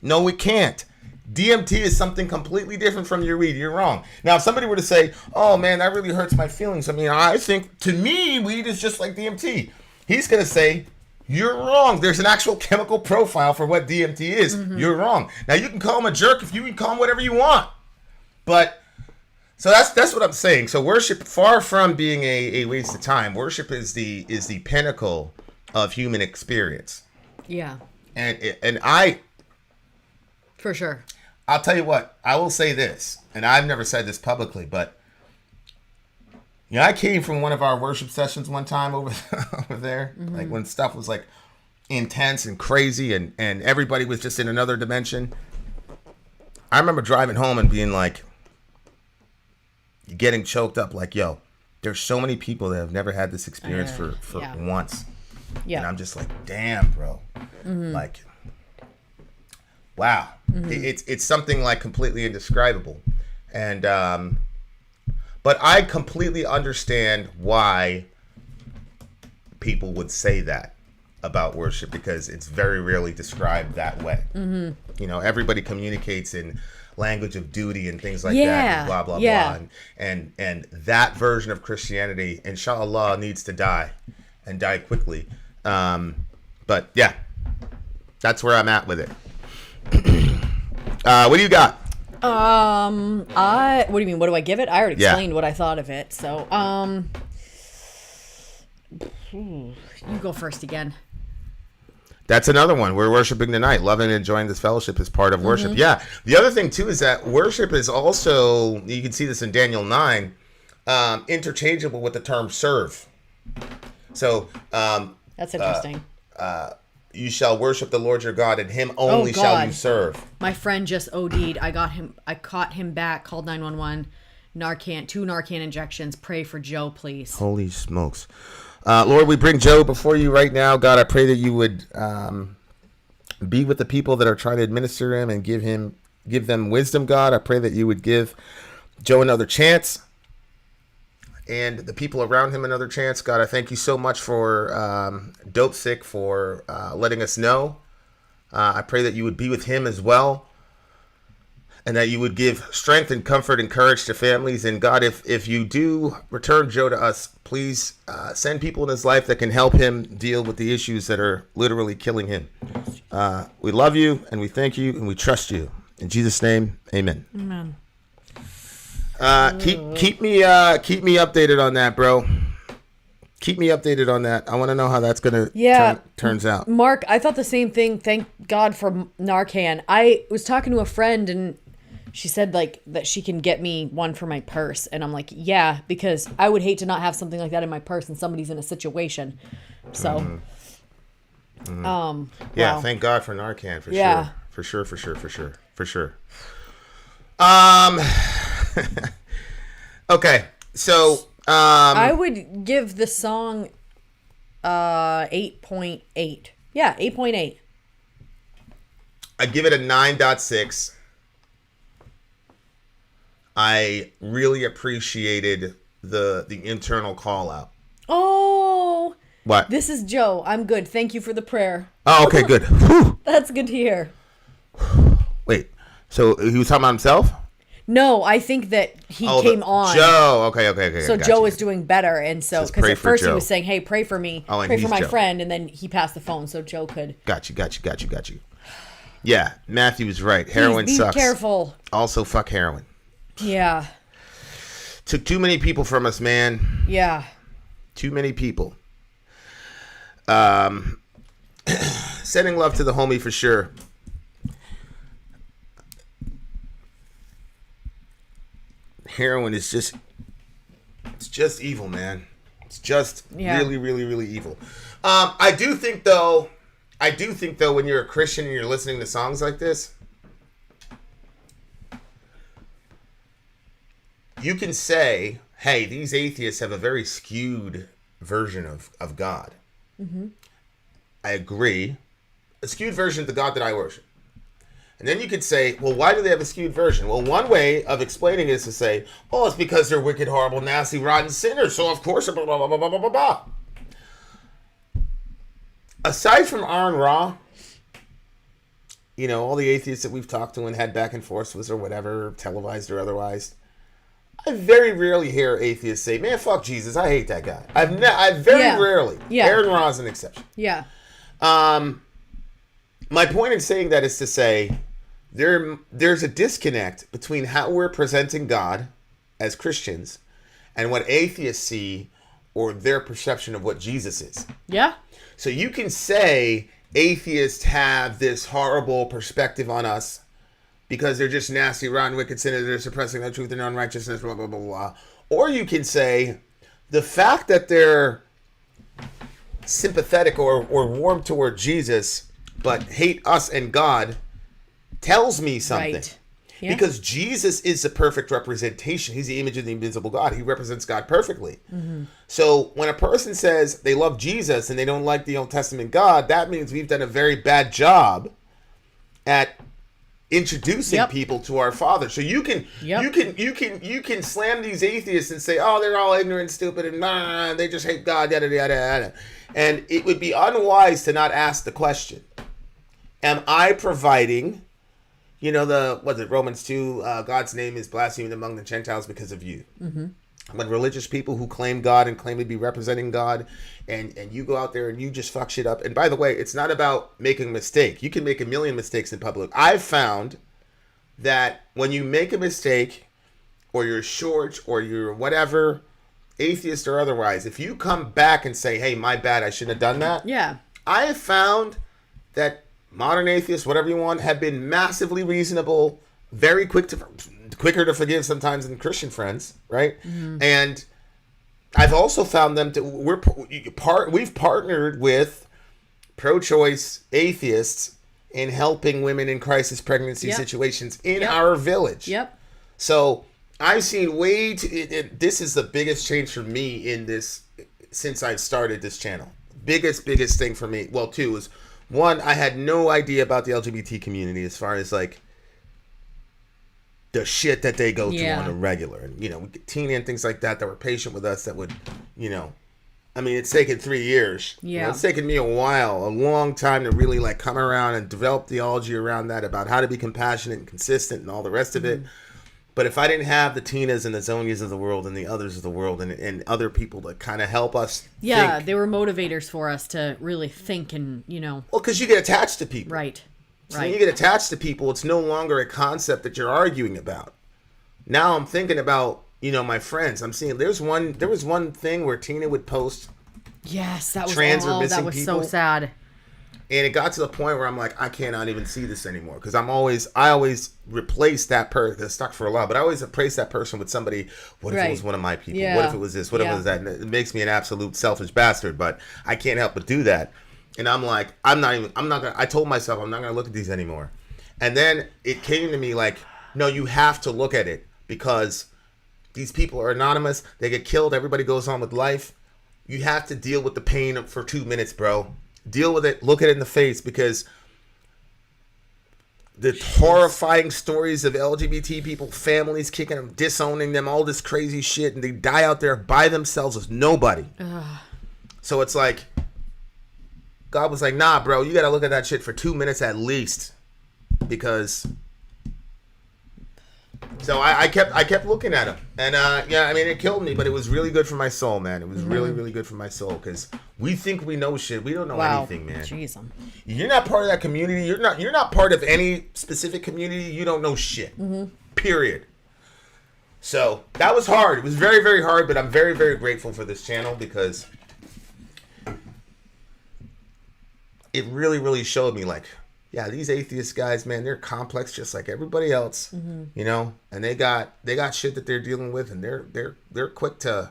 No, it can't. DMT is something completely different from your weed. You're wrong. Now, if somebody were to say, oh, man, that really hurts my feelings. I mean, I think, to me, weed is just like DMT. He's going to say, you're wrong. There's an actual chemical profile for what DMT is. You're wrong. Now, you can call him a jerk if you can call him whatever you want. But, so that's what I'm saying. So worship, far from being a waste of time, worship is the pinnacle of human experience. Yeah. And I... For sure. I'll tell you what, I will say this, and I've never said this publicly, but you know, I came from one of our worship sessions one time over there, like when stuff was like intense and crazy and everybody was just in another dimension. I remember driving home and being like, getting choked up like, yo, there's so many people that have never had this experience for once. Yeah. And I'm just like, damn, bro. Like, wow. It's something like completely indescribable. And but I completely understand why people would say that about worship, because it's very rarely described that way. You know, everybody communicates in language of duty and things like that, and blah blah blah, and that version of Christianity, inshallah, needs to die and die quickly. But yeah, that's where I'm at with it. What do you got? What do you mean? What do I give it? I already explained what I thought of it. So, you go first again. That's another one. We're worshiping tonight. Loving and enjoying this fellowship is part of worship. Yeah. The other thing too is that worship is also, you can see this in Daniel 9, interchangeable with the term serve. So, that's interesting. You shall worship the Lord your God, and him only shall you serve. My friend just OD'd. I caught him back, called 911. Narcan, 2 Narcan injections. Pray for Joe, please. Holy smokes. Lord, we bring Joe before you right now. God, I pray that you would be with the people that are trying to administer him and give them wisdom, God. I pray that you would give Joe another chance, and the people around him another chance. God, I thank you so much for Dope Sick for letting us know. I pray that you would be with him as well, and that you would give strength and comfort and courage to families. And God, if you do return Joe to us, please send people in his life that can help him deal with the issues that are literally killing him. We love you, and we thank you, and we trust you. In Jesus' name, amen. Amen. Keep me updated on that, bro. Keep me updated on that. I want to know how that's gonna turns out. Mark, I thought the same thing. Thank God for Narcan. I was talking to a friend and she said like that she can get me one for my purse, and I'm like, yeah, because I would hate to not have something like that in my purse and somebody's in a situation. So, wow. Thank God for Narcan for sure. Okay, so I would give the song 8.8. Yeah, 8.8. I give it a 9.6. I really appreciated the internal call out. Oh. What? This is Joe. I'm good. Thank you for the prayer. Oh, okay, good. Whew. That's good to hear. Wait, so he was talking about himself? No, I think that he came on. Joe. Okay. So Joe is doing better. And so, because at first he was saying, hey, pray for me. Oh, and pray for my Joe. friend. And then he passed the phone so Joe could. Got you. Yeah, Matthew was right. Heroin Please be sucks. careful. Also, fuck heroin. Yeah. Took too many people from us, man. Yeah. Too many people. Sending love to the homie for sure. Heroin is just, it's just evil, man. It's just really, really, really evil. I do think though, when you're a Christian and you're listening to songs like this, you can say, hey, these atheists have a very skewed version of God. Mm-hmm. I agree. A skewed version of the God that I worship. And then you could say, well, why do they have a skewed version? Well, one way of explaining it is to say, oh, it's because they're wicked, horrible, nasty, rotten sinners. So, of course, blah, blah, blah, blah, blah, blah, blah. Aside from Aaron Ra, you know, all the atheists that we've talked to and had back and forth with or whatever, televised or otherwise, I very rarely hear atheists say, man, fuck Jesus, I hate that guy. I very rarely. Yeah. Aaron Ra is an exception. Yeah. My point in saying that is to say there's a disconnect between how we're presenting God as Christians and what atheists see or their perception of what Jesus is. Yeah. So you can say atheists have this horrible perspective on us because they're just nasty, rotten, wicked sinners, they're suppressing the truth and unrighteousness, blah, blah, blah, blah. Or you can say the fact that they're sympathetic or warm toward Jesus but hate us and God tells me something. Right. Yeah. Because Jesus is the perfect representation. He's the image of the invisible God. He represents God perfectly. Mm-hmm. So when a person says they love Jesus and they don't like the Old Testament God, that means we've done a very bad job at introducing people to our Father. So you can slam these atheists and say, oh, they're all ignorant, stupid, and they just hate God, yada, yada, yada. And it would be unwise to not ask the question, am I providing, you know, Romans 2, God's name is blasphemed among the Gentiles because of you. Mm-hmm. When religious people who claim God and claim to be representing God, and you go out there and you just fuck shit up. And by the way, it's not about making a mistake. You can make a million mistakes in public. I've found that when you make a mistake, or you're short, or you're whatever, atheist or otherwise, if you come back and say, hey, my bad, I shouldn't have done that. Yeah. I have found that modern atheists, whatever you want, have been massively reasonable, very quicker to forgive sometimes than Christian friends, right? Mm-hmm. And I've also found them to we've partnered with pro-choice atheists in helping women in crisis pregnancy situations in our village. Yep. So I've seen this is the biggest change for me in this since I've started this channel. Biggest thing for me. Well, two is one, I had no idea about the LGBT community as far as like the shit that they go through on a regular. And, you know, Tina and things like that were patient with us that would, you know, I mean, it's taken 3 years. Yeah. You know, it's taken me a long time to really like come around and develop theology around that about how to be compassionate and consistent and all the rest of it. But if I didn't have the Tinas and the Zonias of the world and the others of the world and other people to kind of help us think. They were motivators for us to really think and, you know. Well, because you get attached to people. Right. So when you get attached to people, it's no longer a concept that you're arguing about. Now I'm thinking about, you know, my friends. I'm seeing there was one thing where Tina would post. Yes, that was missing was people. so sad. And it got to the point where I'm like, I cannot even see this anymore because I always replace that person. Stuck for a lot, but I always replace that person with somebody. What if it was one of my people? Yeah. What if it was this? What if it was that? And it makes me an absolute selfish bastard, but I can't help but do that. And I'm like, I told myself I'm not gonna look at these anymore. And then it came to me like, no, you have to look at it because these people are anonymous. They get killed. Everybody goes on with life. You have to deal with the pain for 2 minutes, bro. Deal with it. Look at it in the face because the horrifying stories of LGBT people, families kicking them, disowning them, all this crazy shit, and they die out there by themselves with nobody. So it's like, God was like, nah, bro, you got to look at that shit for 2 minutes at least. Because... So I kept looking at him, and yeah, I mean, it killed me, but it was really good for my soul, man. It was really, really good for my soul, because we think we know shit, we don't know anything, man. Jeez, you're not part of that community. You're not part of any specific community. You don't know shit. Period. So that was hard. It was very, very hard, but I'm very, very grateful for this channel, because it really, really showed me, like, yeah, these atheist guys, man, they're complex just like everybody else, you know, and they got shit that they're dealing with, and they're quick to,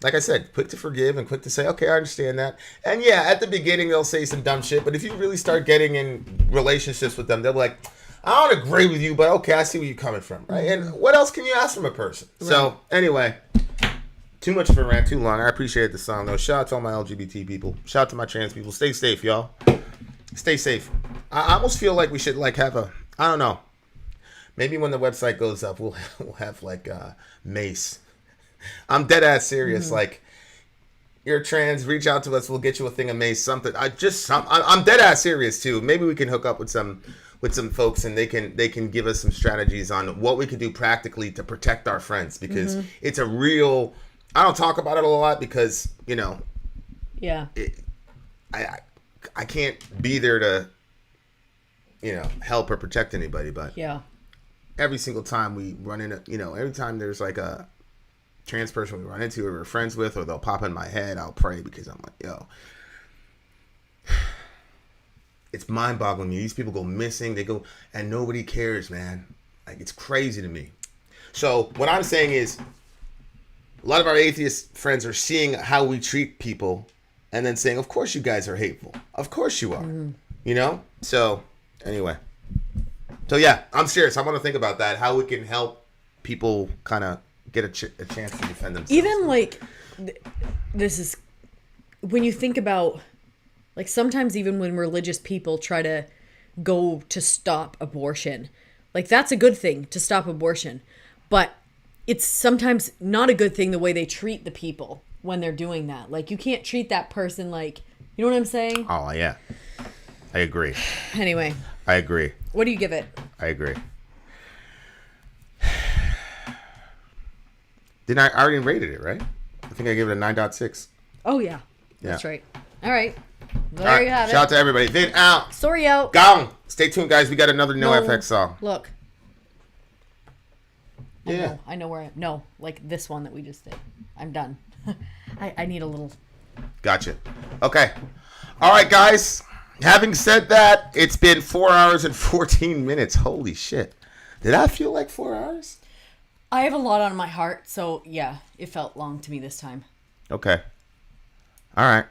like I said, quick to forgive and quick to say, okay, I understand that. And yeah, at the beginning they'll say some dumb shit, but if you really start getting in relationships with them, they'll be like, I don't agree with you, but okay, I see where you're coming from, right? And what else can you ask from a person? Right. So anyway, too much of a rant, too long. I appreciate the song though. Shout out to all my LGBT people. Shout out to my trans people. Stay safe, y'all. Stay safe. I almost feel like we should like have a, I don't know, maybe when the website goes up, we'll have like mace. I'm dead ass serious. Like, you're trans, reach out to us. We'll get you a thing of mace, something. I'm dead ass serious too. Maybe we can hook up with some folks, and they can give us some strategies on what we can do practically to protect our friends, because it's a real. I don't talk about it a lot because, you know. Yeah. I can't be there to, you know, help or protect anybody, but yeah, every single time we run into, you know, every time there's like a trans person we run into or we're friends with, or they'll pop in my head, I'll pray, because I'm like, yo, it's mind-boggling. These people go missing, they go, and nobody cares, man. Like, it's crazy to me. So what I'm saying is, a lot of our atheist friends are seeing how we treat people, and then saying, of course you guys are hateful. Of course you are. You know? So, anyway. So, yeah, I'm serious. I want to think about that. How we can help people kind of get a chance to defend themselves. Even, like, this is... When you think about... Like, sometimes even when religious people try to go to stop abortion. Like, that's a good thing, to stop abortion. But it's sometimes not a good thing the way they treat the people when they're doing that. Like, you can't treat that person like, you know what I'm saying? Oh, yeah. I agree. Anyway. I agree. What do you give it? I agree. I already rated it, right? I think I gave it a 9.6. Oh, yeah. That's right. All right. There All right. you have it. Shout out to everybody. Vin out. Sorry out. Gone. Stay tuned, guys. We got another NOFX song. Look. Yeah. I know where I am. No, like this one that we just did. I'm done. I need a little. Gotcha. Okay. All right, guys. Having said that, it's been 4 hours and 14 minutes. Holy shit. Did that feel like 4 hours? I have a lot on my heart, so yeah, it felt long to me this time. Okay. All right.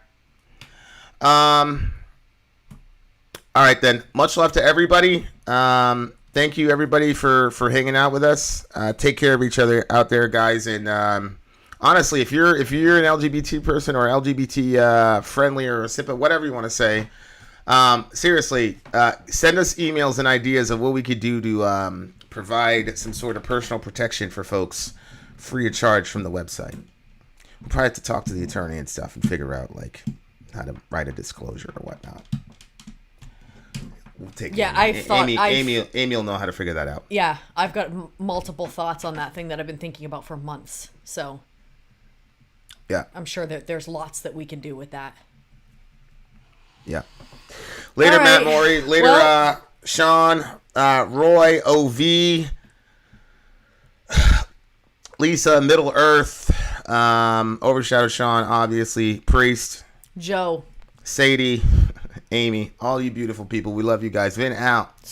All right then. Much love to everybody. Thank you everybody for hanging out with us. Take care of each other out there, guys. And honestly, if you're an LGBT person or LGBT friendly or simple, whatever you want to say, seriously, send us emails and ideas of what we could do to provide some sort of personal protection for folks free of charge from the website. We'll probably have to talk to the attorney and stuff and figure out like how to write a disclosure or whatnot. We'll take Amy will know how to figure that out. Yeah, I've got multiple thoughts on that thing that I've been thinking about for months. So yeah, I'm sure that there's lots that we can do with that. Yeah. Later, right. Matt Morey. Later, Sean, Roy, OV, Lisa, Middle Earth, Overshadow Sean, obviously, Priest, Joe, Sadie, Amy, all you beautiful people. We love you guys. Vin out. So